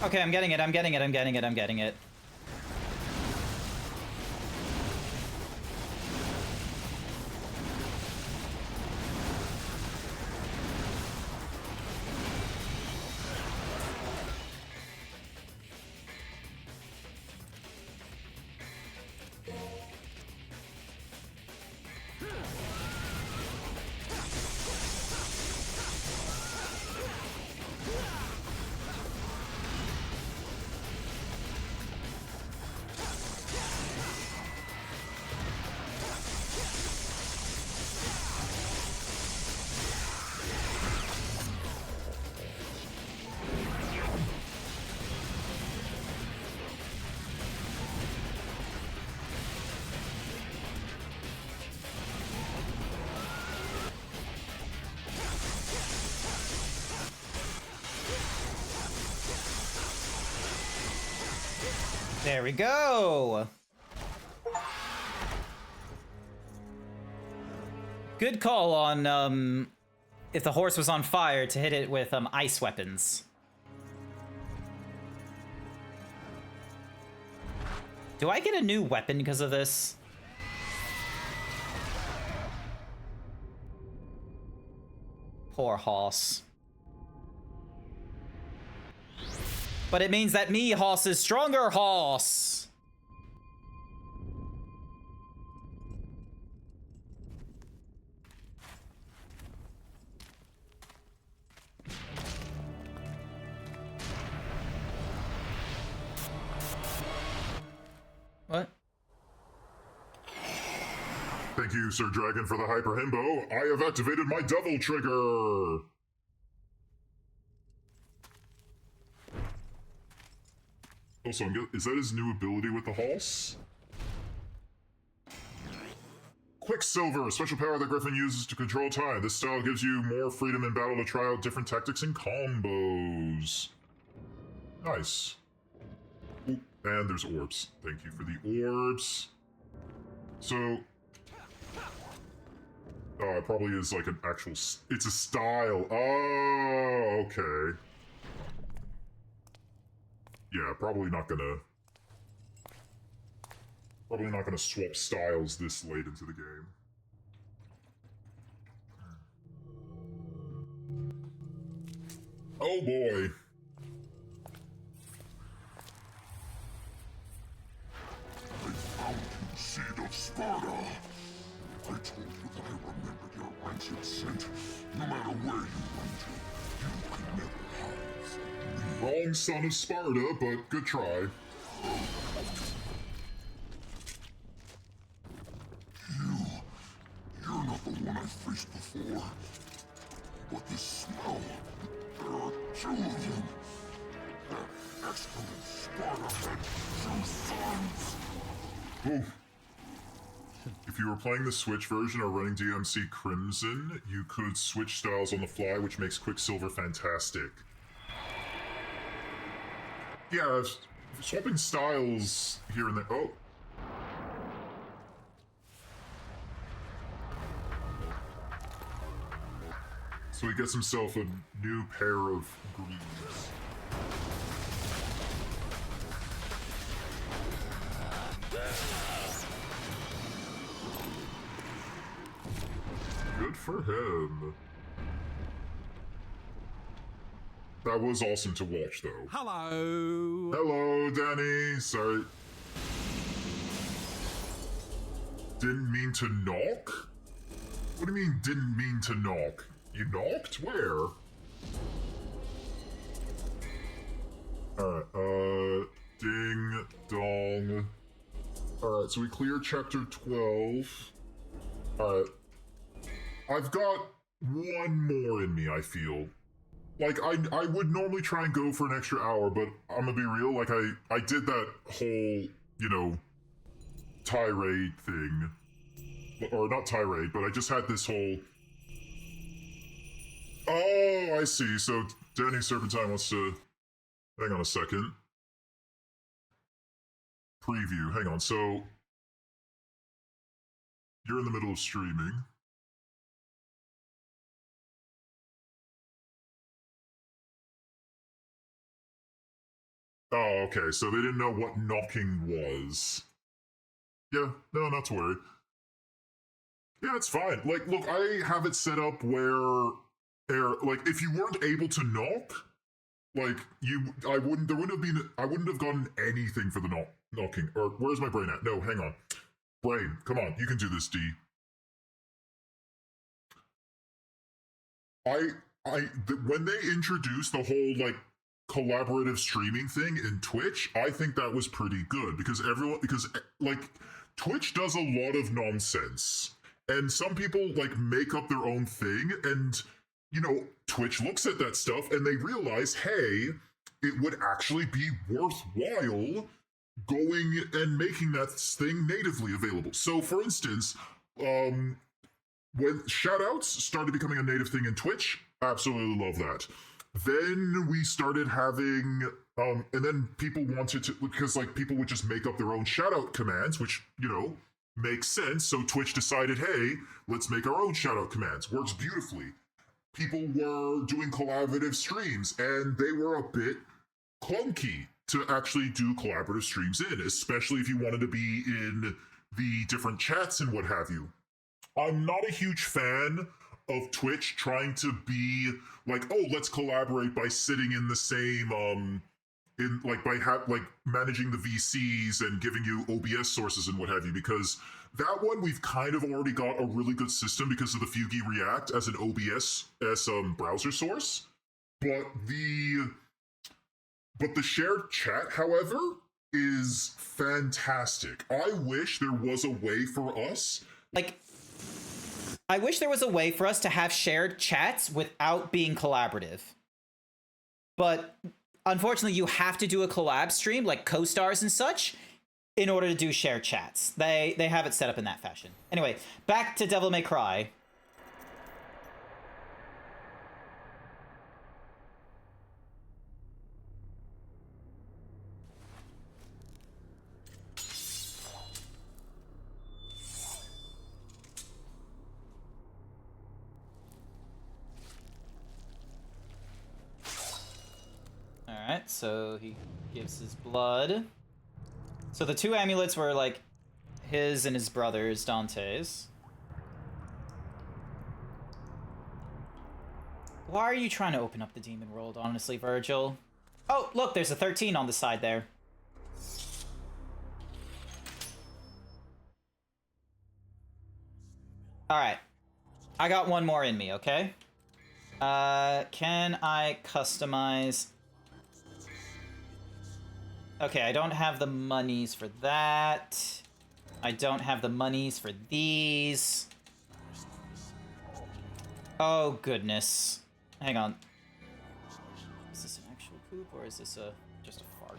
Okay, I'm getting it, I'm getting it, I'm getting it, I'm getting it. There we go. Good call on if the horse was on fire to hit it with ice weapons. Do I get a new weapon because of this? Poor horse. But it means that me, horse, is stronger, horse. What? Thank you, Sir Dragon, for the Hyper Himbo. I have activated my Devil Trigger. Also, is that his new ability with the horse? Quicksilver, a special power that Griffin uses to control time. This style gives you more freedom in battle to try out different tactics and combos. Nice. Ooh, and there's orbs. Thank you for the orbs. So... it probably is like an actual... It's a style. Oh, okay. Yeah, probably not gonna swap styles this late into the game. Oh boy. I found you, seed of Sparta. I told you that I remembered your wretched scent. No matter where you went, you could never hide from me. Wrong son of Sparta, but good try. You're not the one I've faced before. But this smell, there are two of them. That excellent Sparta had two sons. Oof. If you were playing the Switch version or running DMC Crimson, you could switch styles on the fly, which makes Quicksilver fantastic. Yeah, swapping styles here and there. Oh. So he gets himself a new pair of greaves. Good for him. That was awesome to watch, though. Hello. Hello, Danny. Sorry. Didn't mean to knock? What do you mean, didn't mean to knock? You knocked? Where? Alright, ding, dong. Alright, so we cleared chapter 12. Alright. I've got one more in me, I feel. Like, I would normally try and go for an extra hour, but I'm gonna be real, like, I did that whole, you know, tirade thing. Or not tirade, but I just had this whole... Oh, I see. So, Danny Serpentine wants to... Hang on a second. Preview. Hang on. So, you're in the middle of streaming. Oh, okay. So they didn't know what knocking was. Yeah, no, not to worry. Yeah, it's fine. Like, look, I have it set up where, like, if you weren't able to knock, like, I wouldn't have gotten anything for the knocking. Or, where's my brain at? No, hang on. Brain, come on, you can do this, D. When they introduced the whole, like, collaborative streaming thing in Twitch, I think that was pretty good because like, Twitch does a lot of nonsense. And some people, like, make up their own thing, and, you know, Twitch looks at that stuff and they realize, hey, it would actually be worthwhile going and making that thing natively available. So, for instance, when shoutouts started becoming a native thing in Twitch, absolutely love that. Then we started having, and then people wanted to, because, like, people would just make up their own shoutout commands, which, you know, makes sense. So Twitch decided, hey, let's make our own shoutout commands. Works beautifully. People were doing collaborative streams, and they were a bit clunky to actually do collaborative streams in, especially if you wanted to be in the different chats and what have you. I'm not a huge fan of Twitch trying to be like, oh, let's collaborate by sitting in the same by managing the VCs and giving you OBS sources and what have you, because that one we've kind of already got a really good system because of the Fugi React as an OBS as browser source. But the shared chat, however, is fantastic. I wish there was a way for us, like, I wish there was a way for us to have shared chats without being collaborative. But unfortunately, you have to do a collab stream, like co-stars and such, in order to do shared chats. They have it set up in that fashion. Anyway, back to Devil May Cry. Alright, so he gives his blood. So the two amulets were, like, his and his brother's, Dante's. Why are you trying to open up the demon world, honestly, Virgil? Oh, look, there's a 13 on the side there. Alright. I got one more in me, okay? Can I customize... Okay, I don't have the monies for that. I don't have the monies for these. Oh, goodness. Hang on. Is this an actual poop, or is this just a fart?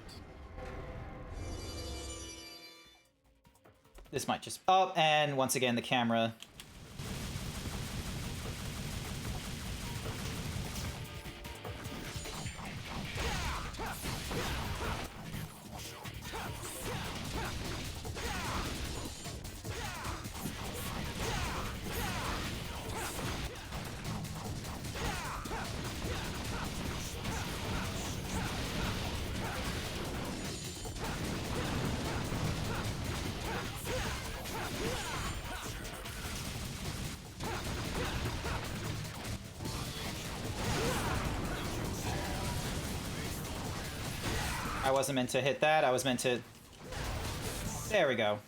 This might just... Oh, and once again, the camera... I wasn't meant to hit that, I was meant to... There we go.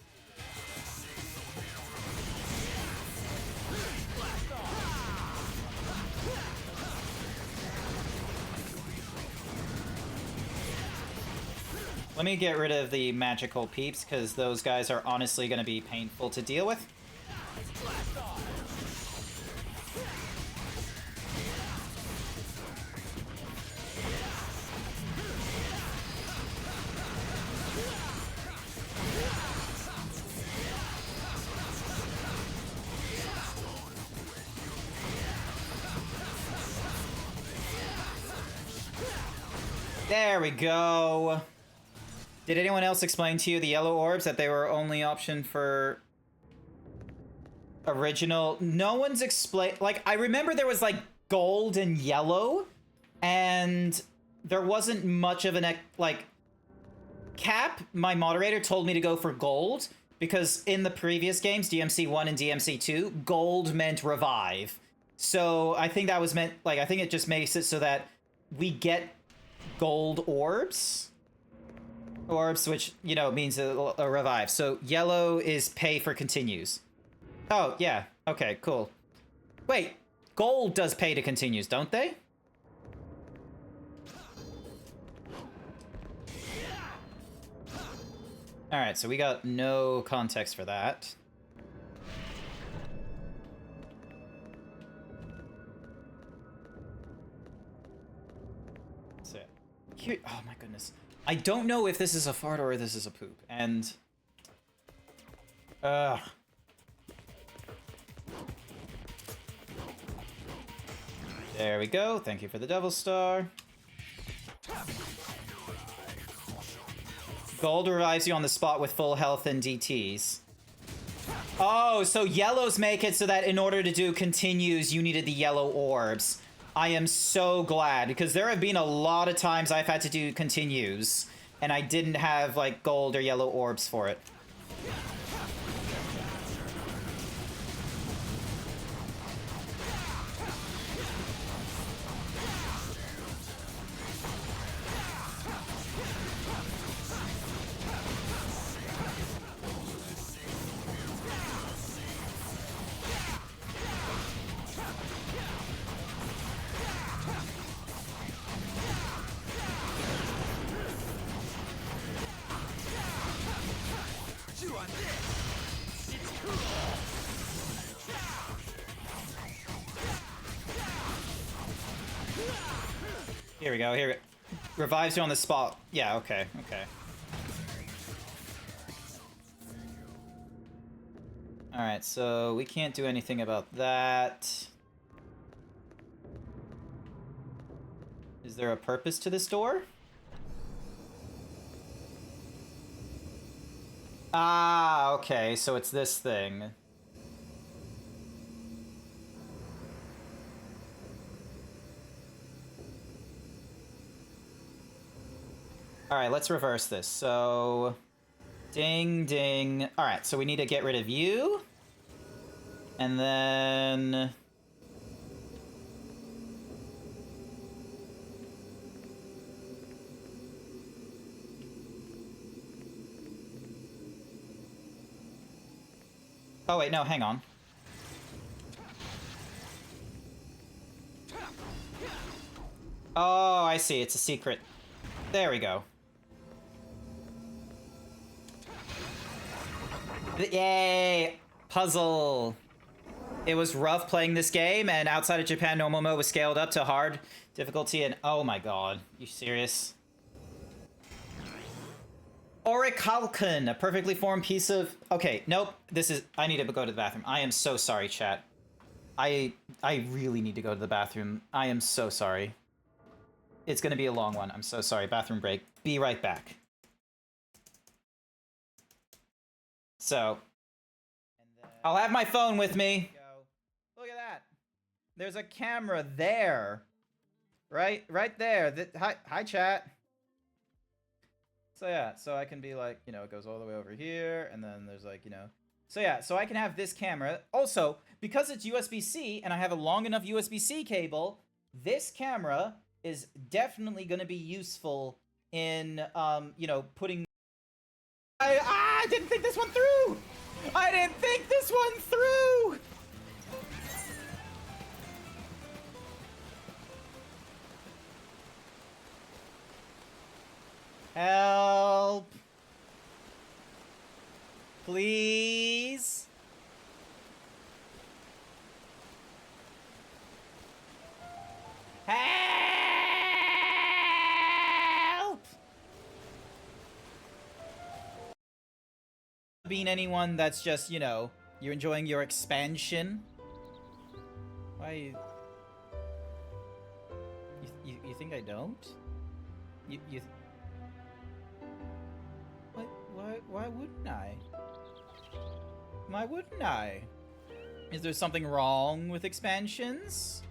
Let me get rid of the magical peeps, because those guys are honestly going to be painful to deal with. There we go. Did anyone else explain to you the yellow orbs, that they were only option for original? No one's explained. Like, I remember there was like gold and yellow, and there wasn't much of an like Cap, my moderator, told me to go for gold because in the previous games, DMC1 and DMC2, gold meant revive. So I think that was meant, like, I think it just makes it so that we get gold orbs. Orbs, which, you know, means a revive. So yellow is pay for continues. Oh, yeah. Okay, cool. Wait, gold does pay to continues, don't they? Alright, so we got no context for that. So, here, oh my goodness. I don't know if this is a fart or this is a poop, and... There we go, thank you for the Devil Star. Gold revives you on the spot with full health and DTs. Oh, so yellows make it so that in order to do continues, you needed the yellow orbs. I am so glad, because there have been a lot of times I've had to do continues, and I didn't have, like, gold or yellow orbs for it. Here we go, here. Revives you on the spot. Yeah, okay, okay. Alright, so we can't do anything about that. Is there a purpose to this door? Ah, okay, so it's this thing. Alright, let's reverse this. So, ding, ding. Alright, so we need to get rid of you. And then... Oh, wait, no, hang on. Oh, I see, it's a secret. There we go. Yay! Puzzle! It was rough playing this game, and outside of Japan, normal mode was scaled up to hard difficulty, and oh my god. You serious? Orichalcon, a perfectly formed piece of... Okay, nope. This is... I need to go to the bathroom. I am so sorry, chat. I really need to go to the bathroom. I am so sorry. It's gonna be a long one. I'm so sorry. Bathroom break. Be right back. So, I'll have my phone with me. Look at that. There's a camera there. Right there. Hi, chat. So yeah, so I can be like, you know, it goes all the way over here, and then there's like, you know. So yeah, so I can have this camera. Also, because it's USB-C, and I have a long enough USB-C cable, this camera is definitely going to be useful in, you know, putting... I didn't think this one through! I didn't think this one through! Help! Please? Help! Being anyone that's just, you know, you're enjoying your expansion. Why? You think I don't? You why wouldn't I? Why wouldn't I? Is there something wrong with expansions?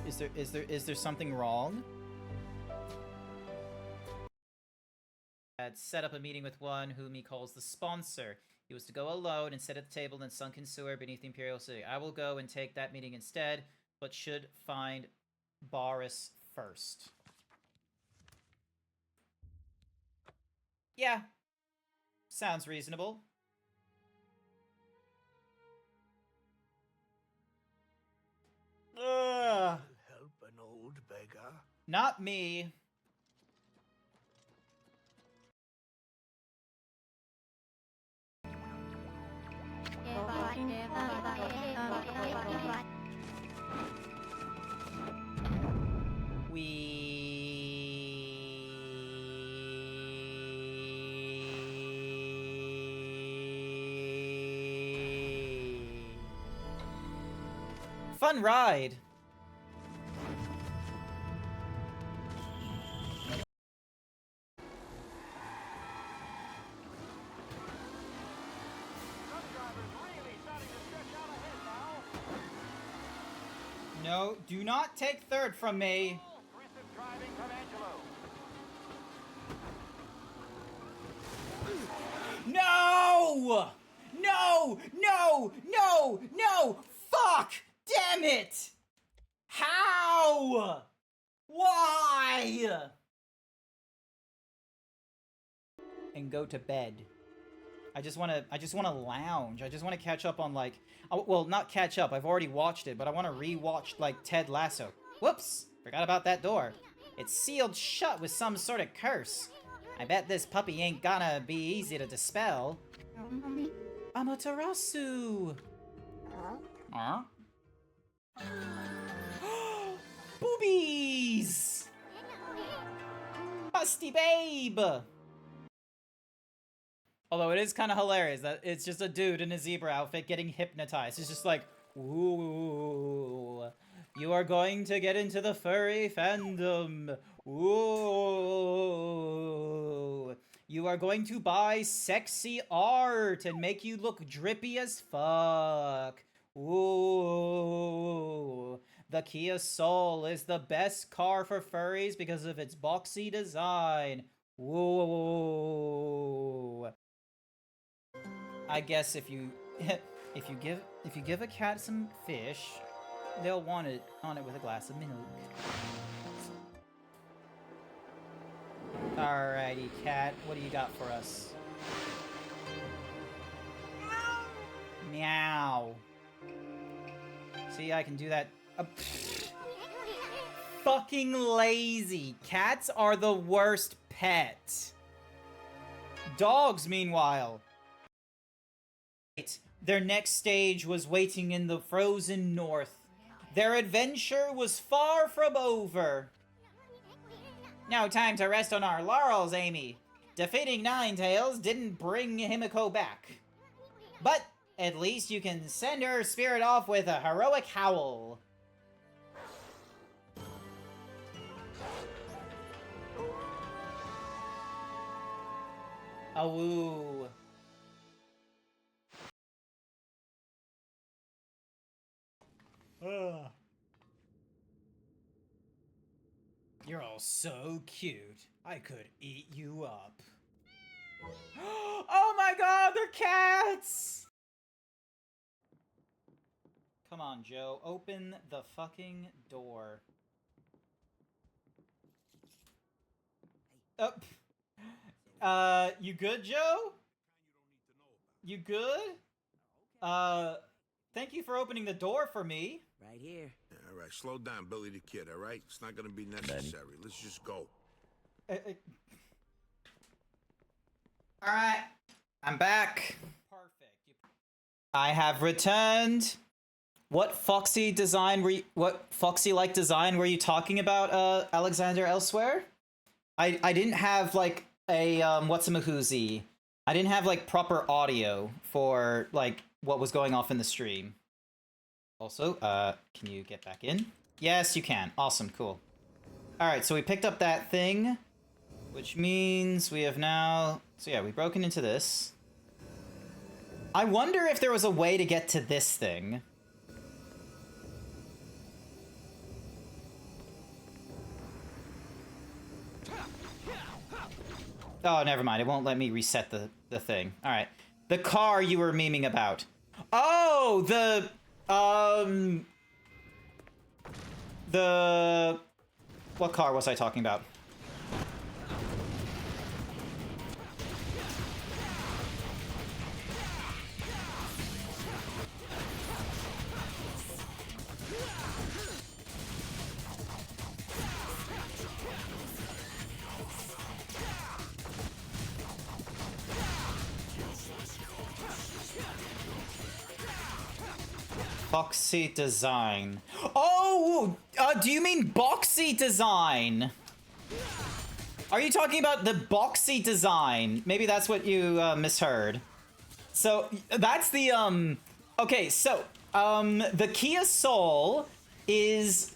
Is there something wrong? had set up a meeting with one whom he calls the sponsor. He was to go alone and sit at the table in the sunken sewer beneath the Imperial City. I will go and take that meeting instead, but should find Boris first. Yeah. Sounds reasonable. Ugh. Help an old beggar. Not me. Fun ride. No, do not take third from me. No! No! No! No! No! Fuck! Damn it! How? Why? And go to bed. I just want to lounge. I just want to catch up on, like, well, not catch up. I've already watched it, but I want to rewatch, like, Ted Lasso. Whoops! Forgot about that door. It's sealed shut with some sort of curse. I bet this puppy ain't gonna be easy to dispel. Amaterasu! Huh? Boobies! Busty babe! Although it is kind of hilarious that it's just a dude in a zebra outfit getting hypnotized. It's just like, ooh, you are going to get into the furry fandom. Ooh, you are going to buy sexy art and make you look drippy as fuck. Ooh, the Kia Soul is the best car for furries because of its boxy design. Ooh. I guess if you give a cat some fish, they'll want it on it with a glass of milk. Alrighty, cat, what do you got for us? Meow. See, I can do that. Fucking lazy. Cats are the worst pet. Dogs, meanwhile. Their next stage was waiting in the frozen north. Their adventure was far from over. Now time to rest on our laurels, Amy. Defeating Ninetails didn't bring Himiko back. But at least you can send her spirit off with a heroic howl. Awoo. Ugh. You're all so cute. I could eat you up. Oh my god, they're cats! Come on, Joe. Open the fucking door. Oh. You good, Joe? You good? Thank you for opening the door for me. Right here. Yeah, all right, slow down, Billy the Kid, all right? It's not gonna be necessary. Let's just go. Alright, I'm back. Perfect. I have returned. What foxy-like design were you talking about, Alexander, elsewhere? I didn't have, like, a, whatsamahoozy. I didn't have, like, proper audio for, like, what was going off in the stream. Also, can you get back in? Yes, you can. Awesome, cool. Alright, so we picked up that thing, which means we have now... So yeah, we've broken into this. I wonder if there was a way to get to this thing. Oh, never mind. It won't let me reset the thing. All right. The car you were memeing about. Oh, what car was I talking about? Boxy design. Oh, do you mean boxy design? Are you talking about the boxy design? Maybe that's what you misheard. So that's the okay, so the Kia Soul is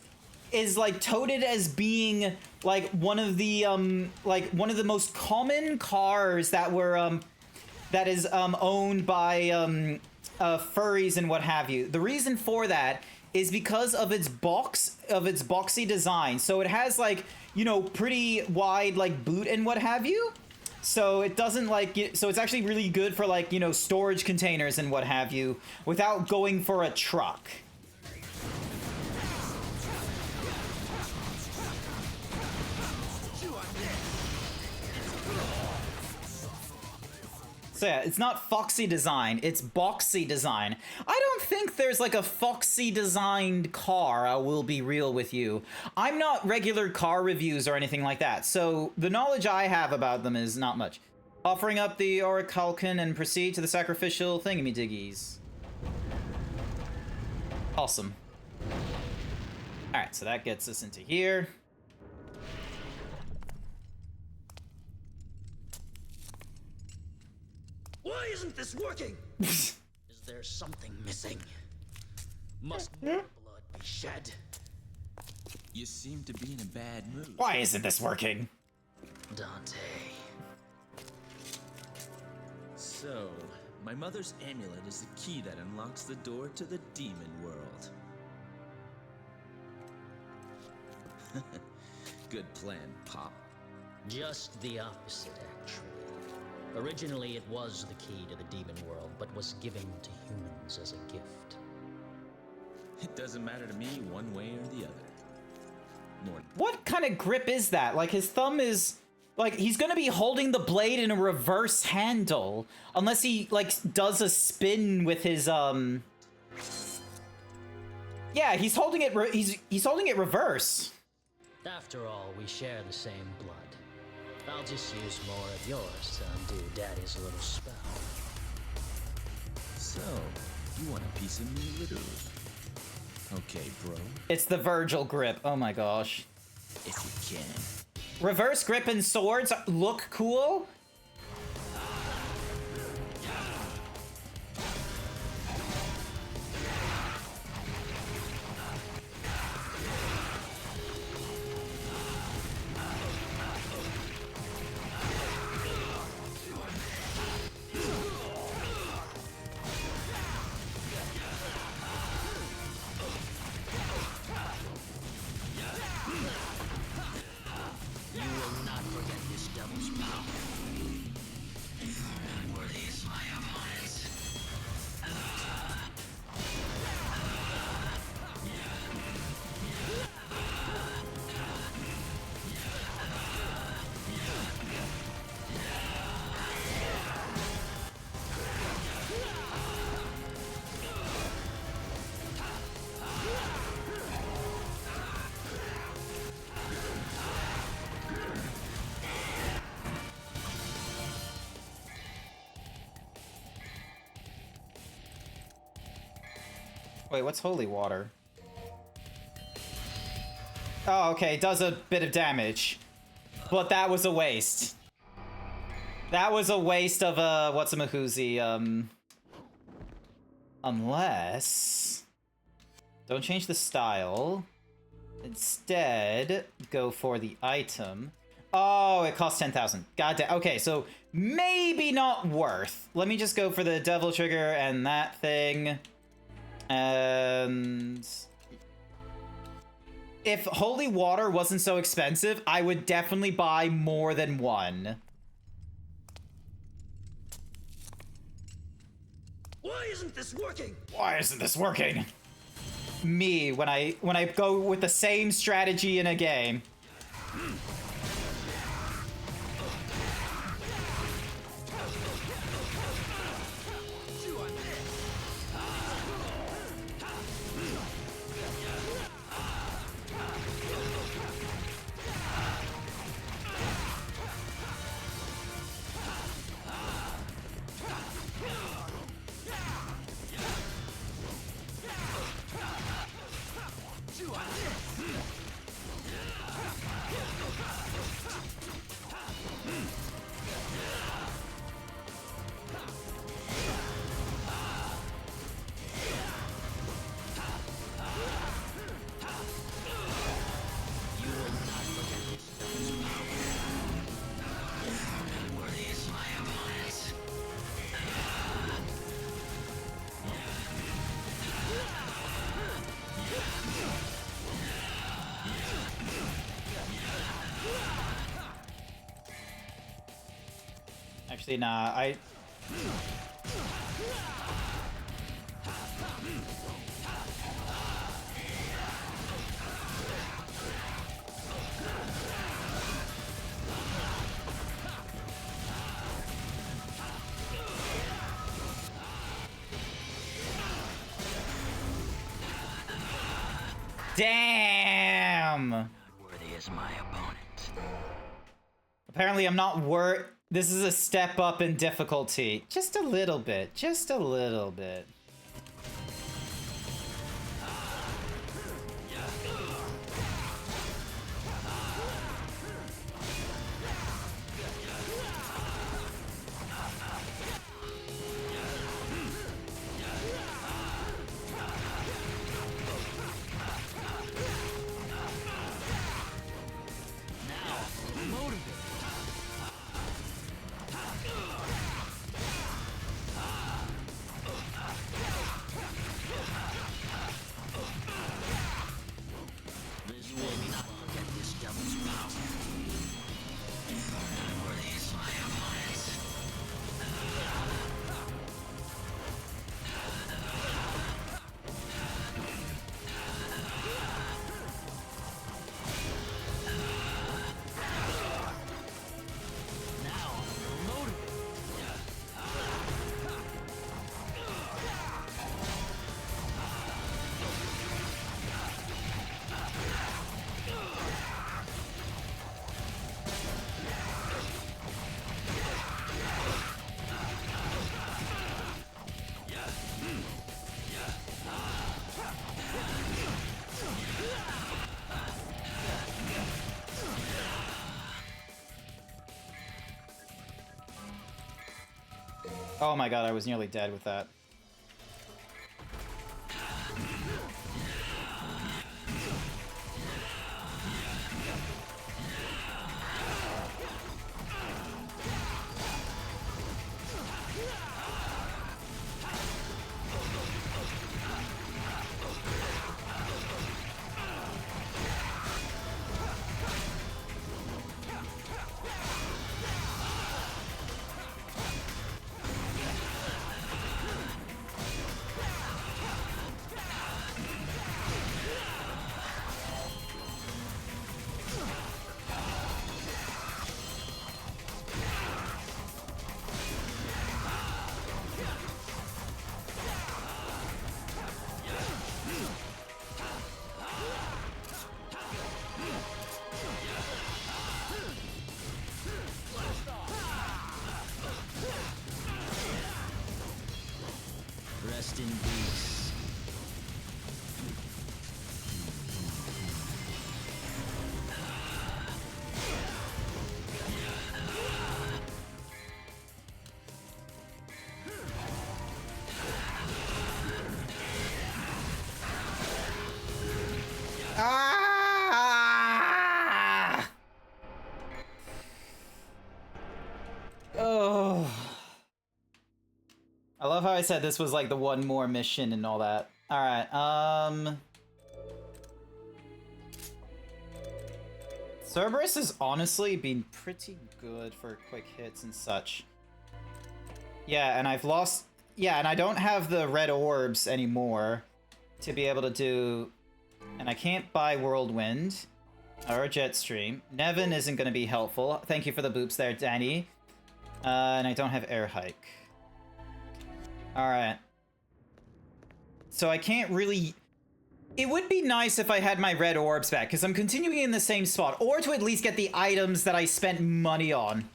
like touted as being like one of the most common cars that were that is owned by furries and what have you. The reason for that is because of its boxy design. So it has like, you know, pretty wide like boot and what have you. So it doesn't like, so it's actually really good for like, you know, storage containers and what have you without going for a truck. So yeah, it's not foxy design, it's boxy design. I don't think there's like a foxy designed car, I will be real with you. I'm not regular car reviews or anything like that, so the knowledge I have about them is not much. Offering up the orichalcum and proceed to the sacrificial thingamadiggies. Awesome. Alright, so that gets us into here. Why isn't this working? Is there something missing? Must more blood be shed? You seem to be in a bad mood. Why isn't this working? Dante. So, my mother's amulet is the key that unlocks the door to the demon world. Good plan, Pop. Just the opposite, actually. Originally, it was the key to the demon world, but was given to humans as a gift. It doesn't matter to me one way or the other. More. What kind of grip is that? Like, his thumb is... Like, he's gonna be holding the blade in a reverse handle. Unless he, like, does a spin with his, Yeah, he's holding it, he's holding it reverse. After all, we share the same blood. I'll just use more of yours to undo Daddy's little spell. So, you want a piece of me, literally? Okay, bro. It's the Virgil grip. Oh my gosh. If you can. Reverse grip and swords look cool. Wait, what's holy water? Oh, okay, it does a bit of damage. But that was a waste. That was a waste of, what's-a-mahoozy, Unless... Don't change the style. Instead, go for the item. Oh, it costs 10,000. God damn. Okay, so maybe not worth. Let me just go for the devil trigger and that thing. And if holy water wasn't so expensive, I would definitely buy more than one. Why isn't this working? Why isn't this working? Me, when I go with the same strategy in a game. Actually, nah, Damn! Worthy as my opponent. Apparently I'm not this is a step up in difficulty. Just a little bit. Just a little bit. Oh my god, I was nearly dead with that. Rest in peace. Ah! Oh. I love how I said this was like the one more mission and all that. Alright, Cerberus has honestly been pretty good for quick hits and such. Yeah, and I've lost yeah, and I don't have the red orbs anymore to be able to do, and I can't buy Whirlwind or a Jetstream. Nevin isn't going to be helpful. Thank you for the boops there, Danny. And I don't have Air Hike. Alright. So I can't really... It would be nice if I had my red orbs back, because I'm continuing in the same spot, or to at least get the items that I spent money on.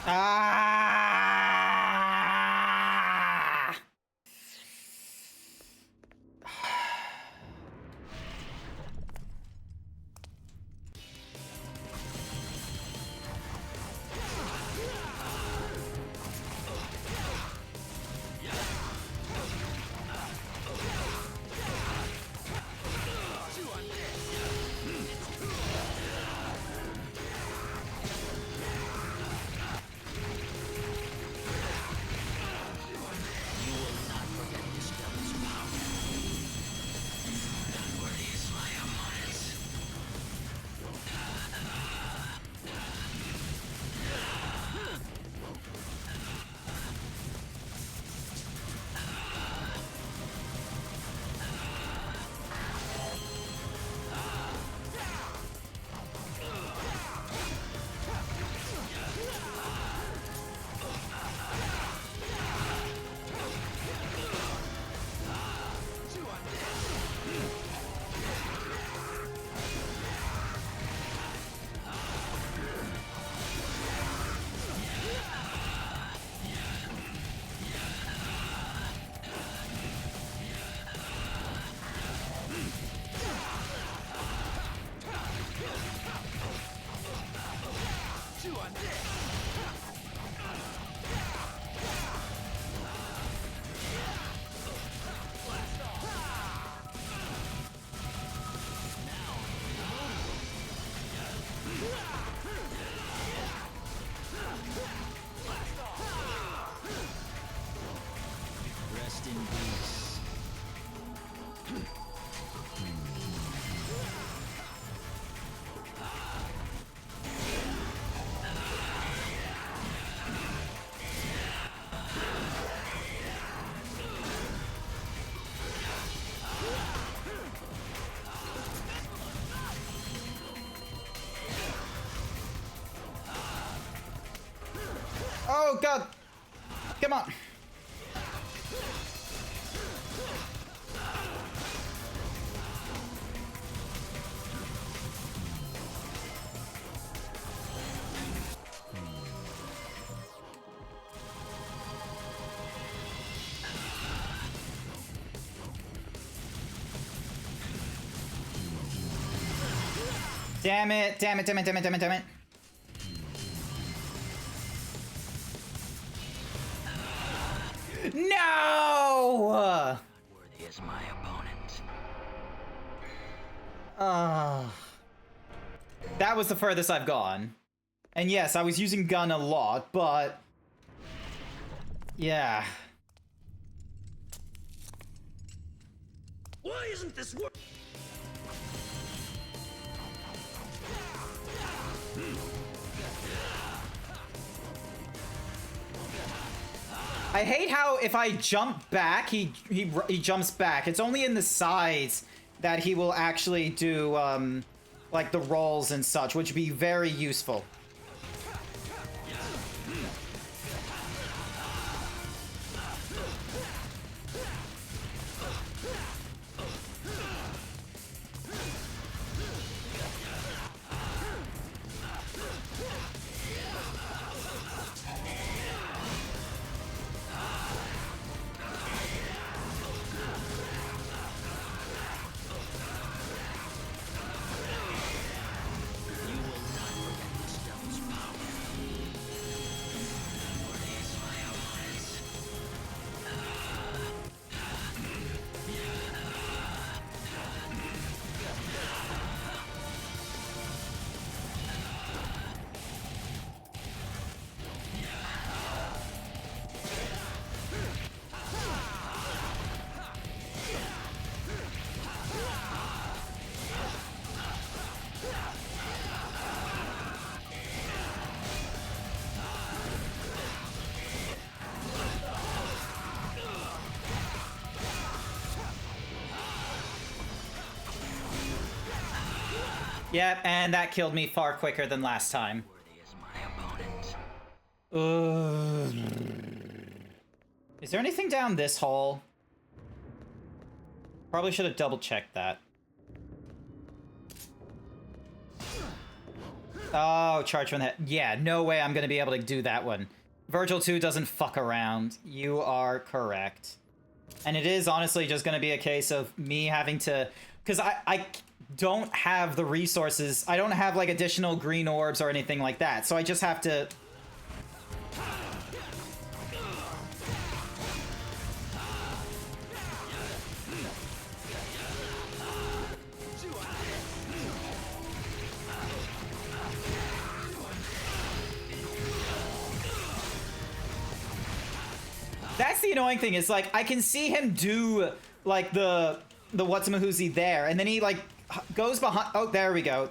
Ah! Rest in peace. Oh god! Come on! Damn it, damn it, damn it, damn it, damn it, damn it. No! Worthy is my opponent. Ah. That was the furthest I've gone. And yes, I was using gun a lot, but... yeah. Why isn't this work? I hate how if I jump back, he jumps back. It's only in the sides that he will actually do, like the rolls and such, which would be very useful. Yep, and that killed me far quicker than last time. Is there anything down this hole? Probably should have double-checked that. Oh, charge from the head. Yeah, no way I'm gonna be able to do that one. Virgil 2 doesn't fuck around. You are correct. And it is honestly just gonna be a case of me having to... because I don't have the resources. I don't have like additional green orbs or anything like that. So I just have to... That's the annoying thing, is like I can see him do like the what's-a-mahoozy there, and then he like goes behind. Oh, there we go.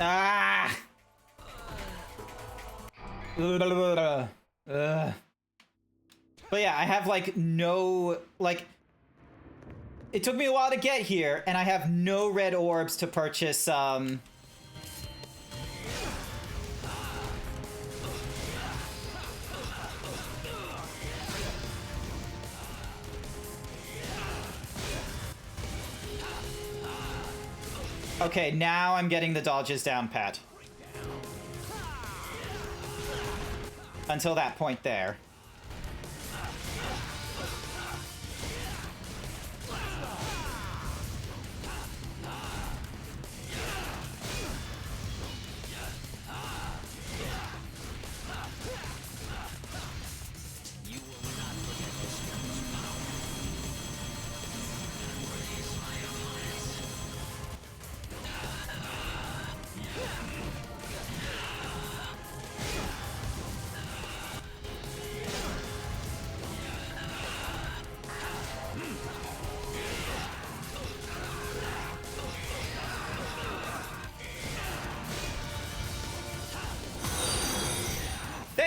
Ah! But yeah, I have like no, like, it took me a while to get here, and I have no red orbs to purchase, Okay, now I'm getting the dodges down pat. Until that point there.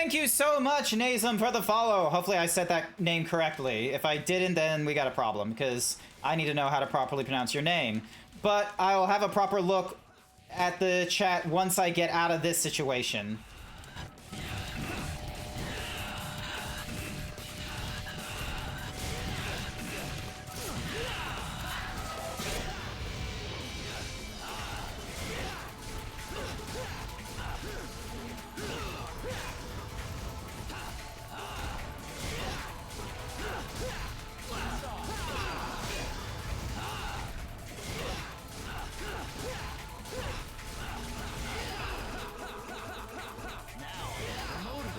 Thank you so much, Nazem, for the follow. Hopefully I said that name correctly. If I didn't, then we got a problem, because I need to know how to properly pronounce your name. But I'll have a proper look at the chat once I get out of this situation.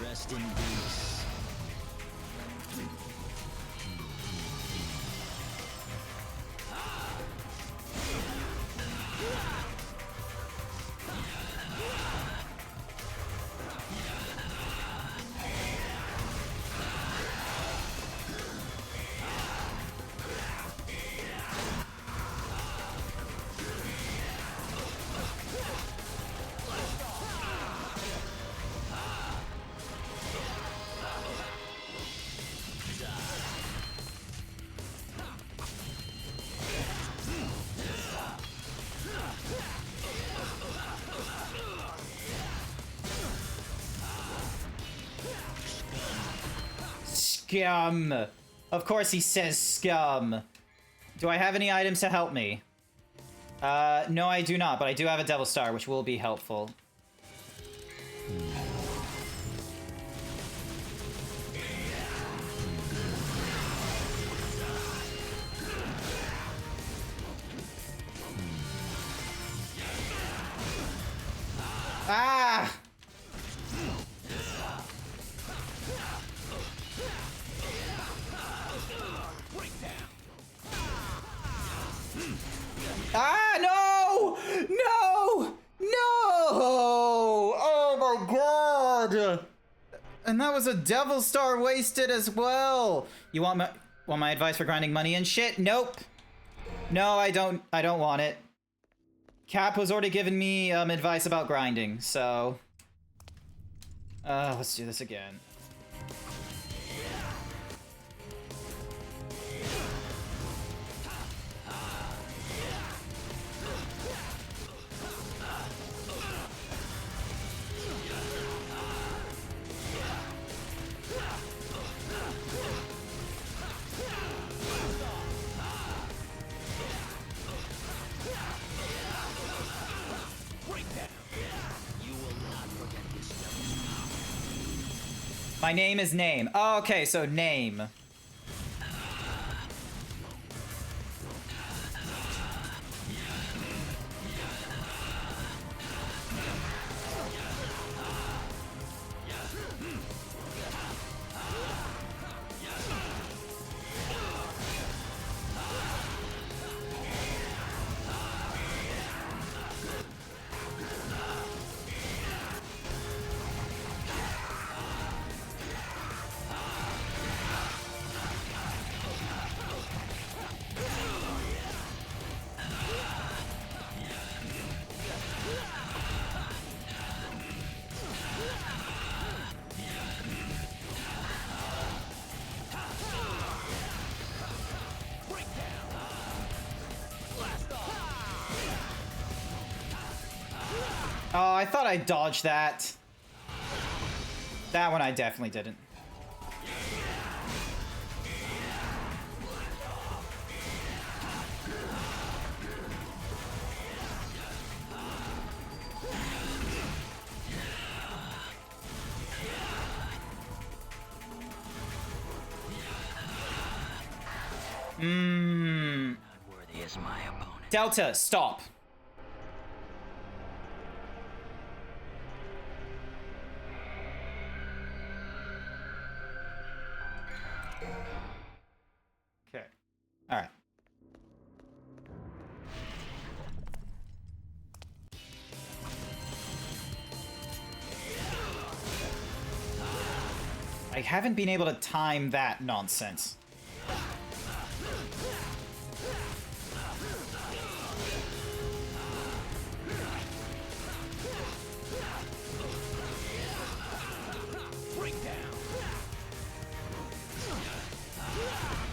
Rest in peace. Scum. Of course he says scum. Do I have any items to help me? No, I do not, but I do have a Devil Star, which will be helpful. Ah! Ah, no! No! No! Oh my god! And that was a Devil Star wasted as well! You want my advice for grinding money and shit? Nope. No, I don't want it. Cap was already giving me advice about grinding, so... let's do this again. My name is Name. Oh, okay, so Name. Oh, I thought I dodged that. That one I definitely didn't. Worthy is my opponent. Delta, stop. Okay. All right. I haven't been able to time that nonsense.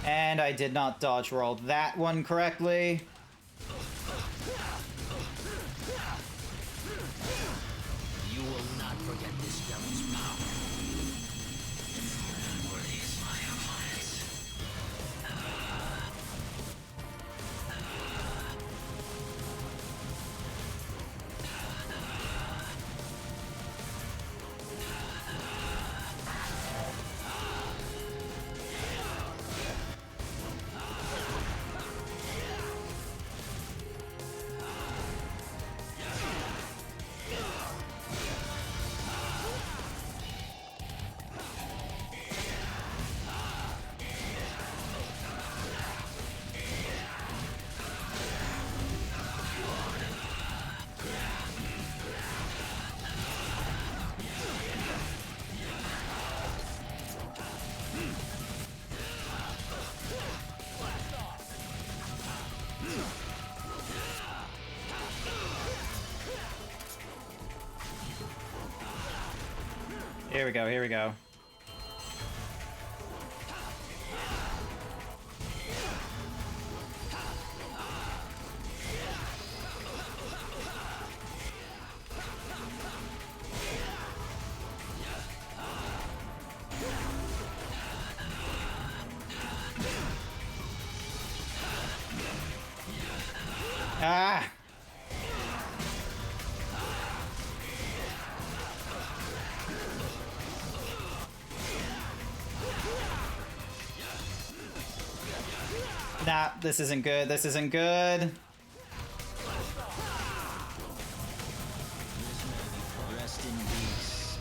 And I did not dodge roll that one correctly. You will not forget this devil's power. Unworthy is my opponent. Here we go, here we go. Ah! Nah, this isn't good. This isn't good. Rest in peace.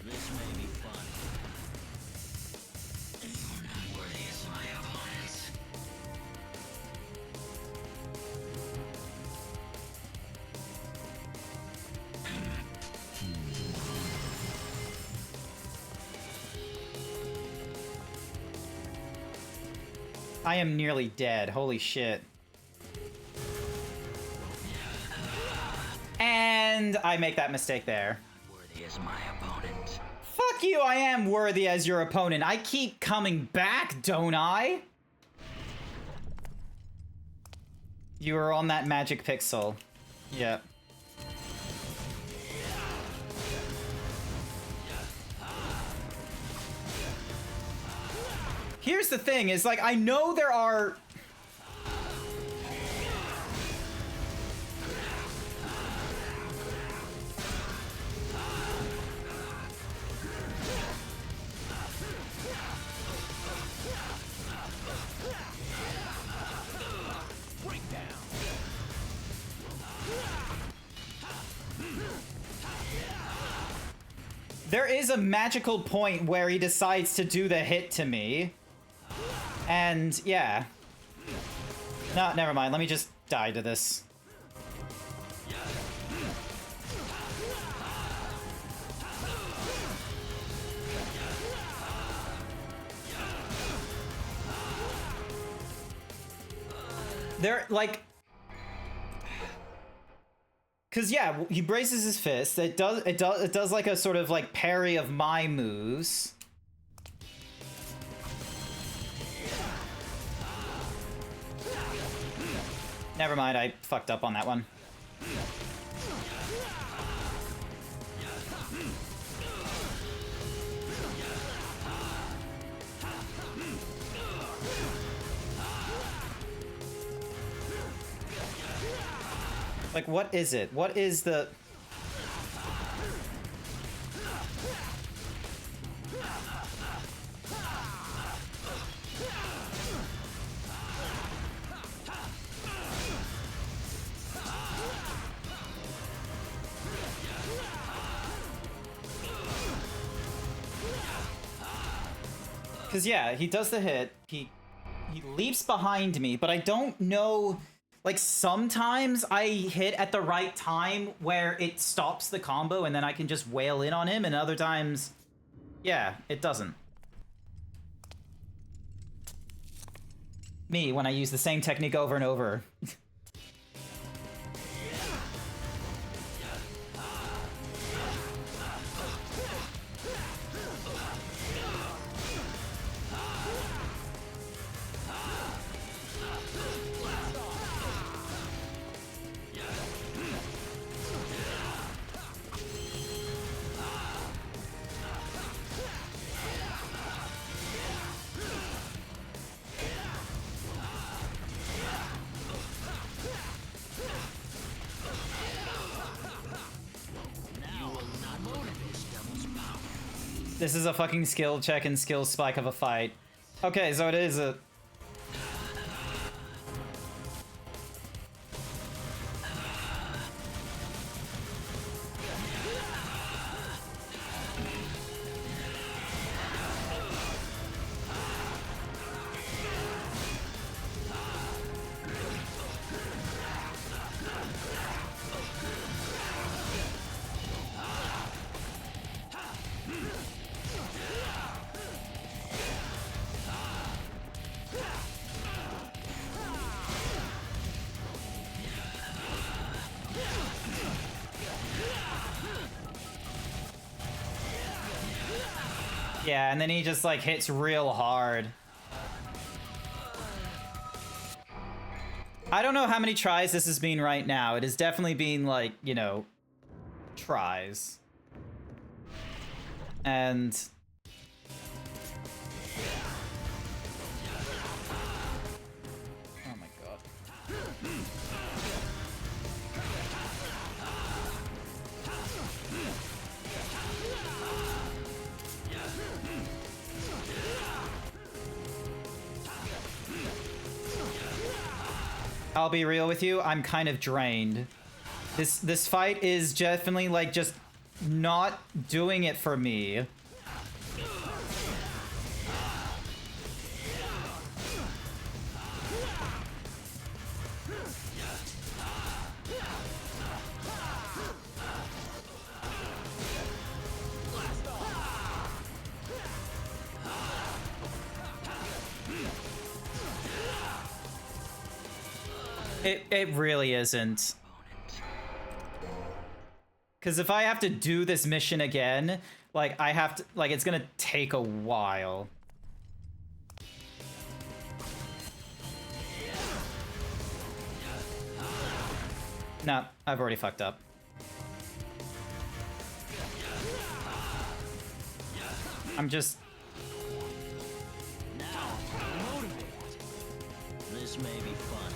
This may be fun. Unworthy is my opponent. I am nearly dead. Holy shit. And I make that mistake there. Worthy as my opponent. Fuck you, I am worthy as your opponent. I keep coming back, don't I? You are on that magic pixel. Yep. Here's the thing, is like, I know there are... There is a magical point where he decides to do the hit to me. And, yeah. No, never mind. Let me just die to this. They're, like... Cause yeah, he braces his fist. It does like a sort of like parry of my moves. Never mind, I fucked up on that one. Like, what is it? What is the... Because, yeah, he does the hit. He leaps behind me, but I don't know... Like, sometimes I hit at the right time where it stops the combo and then I can just wail in on him, and other times, yeah, it doesn't. me when I use the same technique over and over. This is a fucking skill check and skill spike of a fight. Okay, so it is a... Yeah, and then he just like hits real hard. I don't know how many tries this has been right now. It has definitely been like, you know, tries. And... oh my god. I'll be real with you, I'm kind of drained. This fight is definitely like just not doing it for me. It really isn't. Because if I have to do this mission again, like, I have to, like, it's gonna take a while. No, I've already fucked up. I'm just... This may be fun.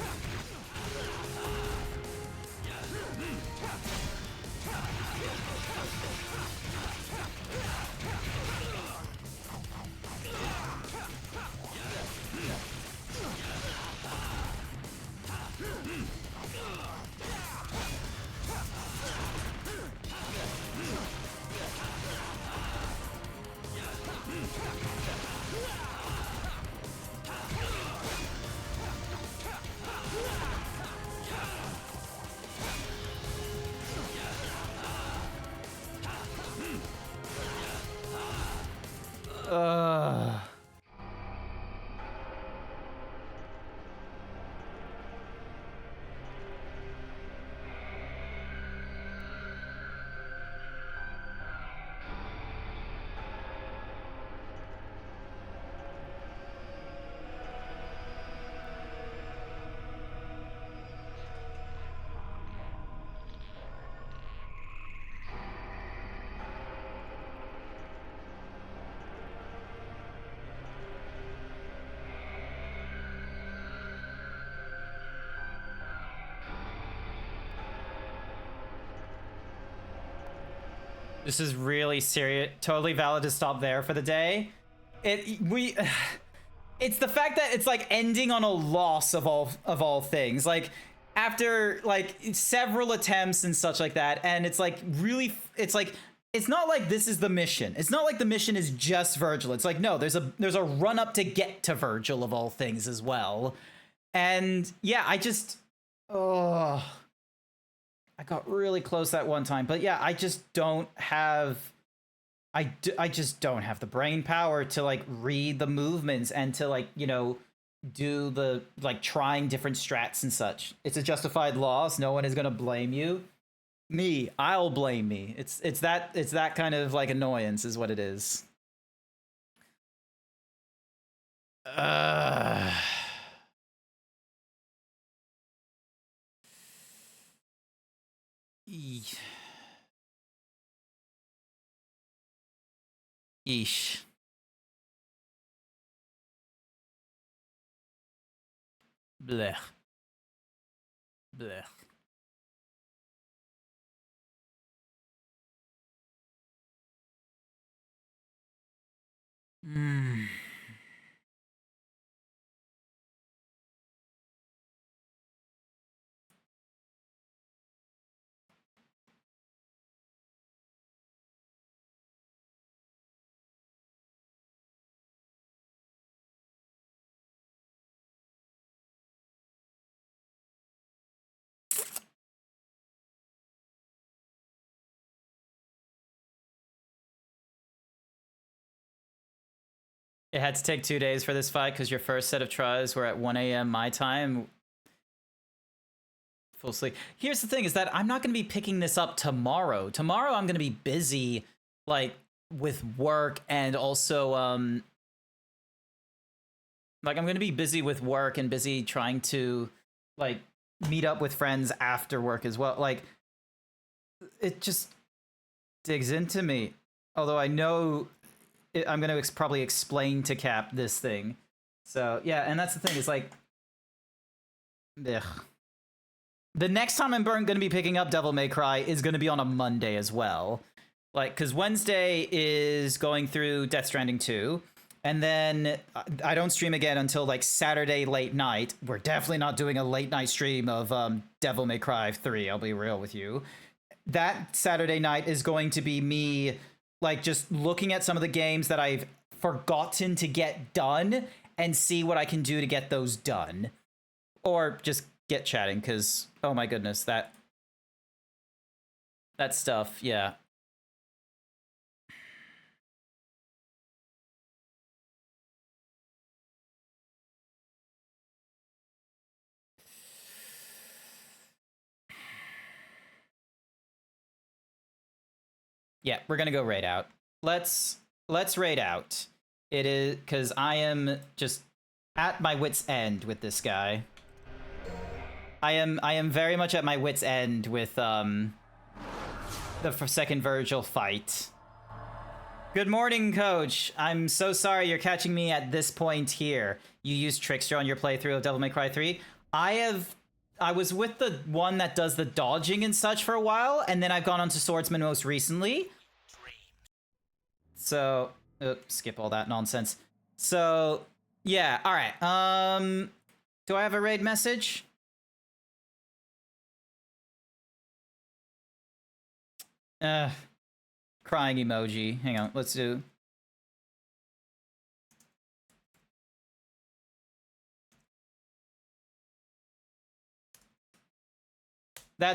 Ugh. This is really serious. Totally valid to stop there for the day. It's the fact that it's like ending on a loss of all things. Like after like several attempts and such like that, and it's like really, it's like it's not like this is the mission. It's not like the mission is just Virgil. It's like no, there's a run up to get to Virgil of all things as well. And yeah, I just I got really close that one time, but yeah, I just don't have, I just don't have the brain power to like read the movements and to like, you know, do the like trying different strats and such. It's a justified loss. No one is gonna blame you. Me, I'll blame me. It's that kind of like annoyance is what it is. Yeesh. Blech. Blech. Hmm. It had to take 2 days for this fight because your first set of tries were at 1 a.m. my time. Full sleep. Here's the thing is that I'm not going to be picking this up tomorrow. Tomorrow I'm going to be busy like with work and also like I'm going to be busy with work and busy trying to like meet up with friends after work as well. Like it just digs into me. Although I know I'm going to probably explain to Cap this thing. So yeah, and that's the thing is like ugh. The next time I'm going to be picking up Devil May Cry is going to be on a Monday as well. Like, because Wednesday is going through Death Stranding 2, and then I don't stream again until, like, Saturday late night. We're definitely not doing a late night stream of Devil May Cry 3, I'll be real with you. That Saturday night is going to be me, like, just looking at some of the games that I've forgotten to get done and see what I can do to get those done. Or just get chatting, because oh my goodness, that stuff, yeah. Yeah, we're gonna go raid out. Let's raid out. It is because I am just at my wit's end with this guy. I am very much at my wit's end with the second Virgil fight. Good morning, Coach. I'm so sorry you're catching me at this point here. You used Trickster on your playthrough of Devil May Cry 3. I was with the one that does the dodging and such for a while, and then I've gone on to Swordsman most recently. So, skip all that nonsense. So, yeah, all right. Do I have a raid message? Crying emoji. Hang on, let's do. That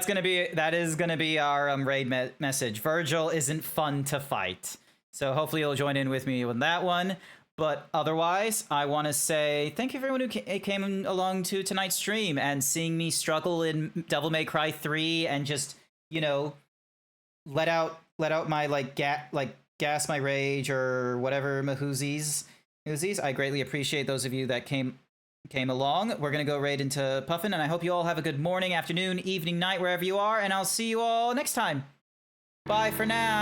is gonna be our raid message. Virgil isn't fun to fight. So hopefully you'll join in with me on that one. But otherwise, I want to say thank you for everyone who came along to tonight's stream and seeing me struggle in Devil May Cry 3 and just, you know, let out my gas my rage or whatever mahoozies. I greatly appreciate those of you that came along. We're gonna go raid into Puffin, and I hope you all have a good morning, afternoon, evening, night, wherever you are, and I'll see you all next time. Bye for now.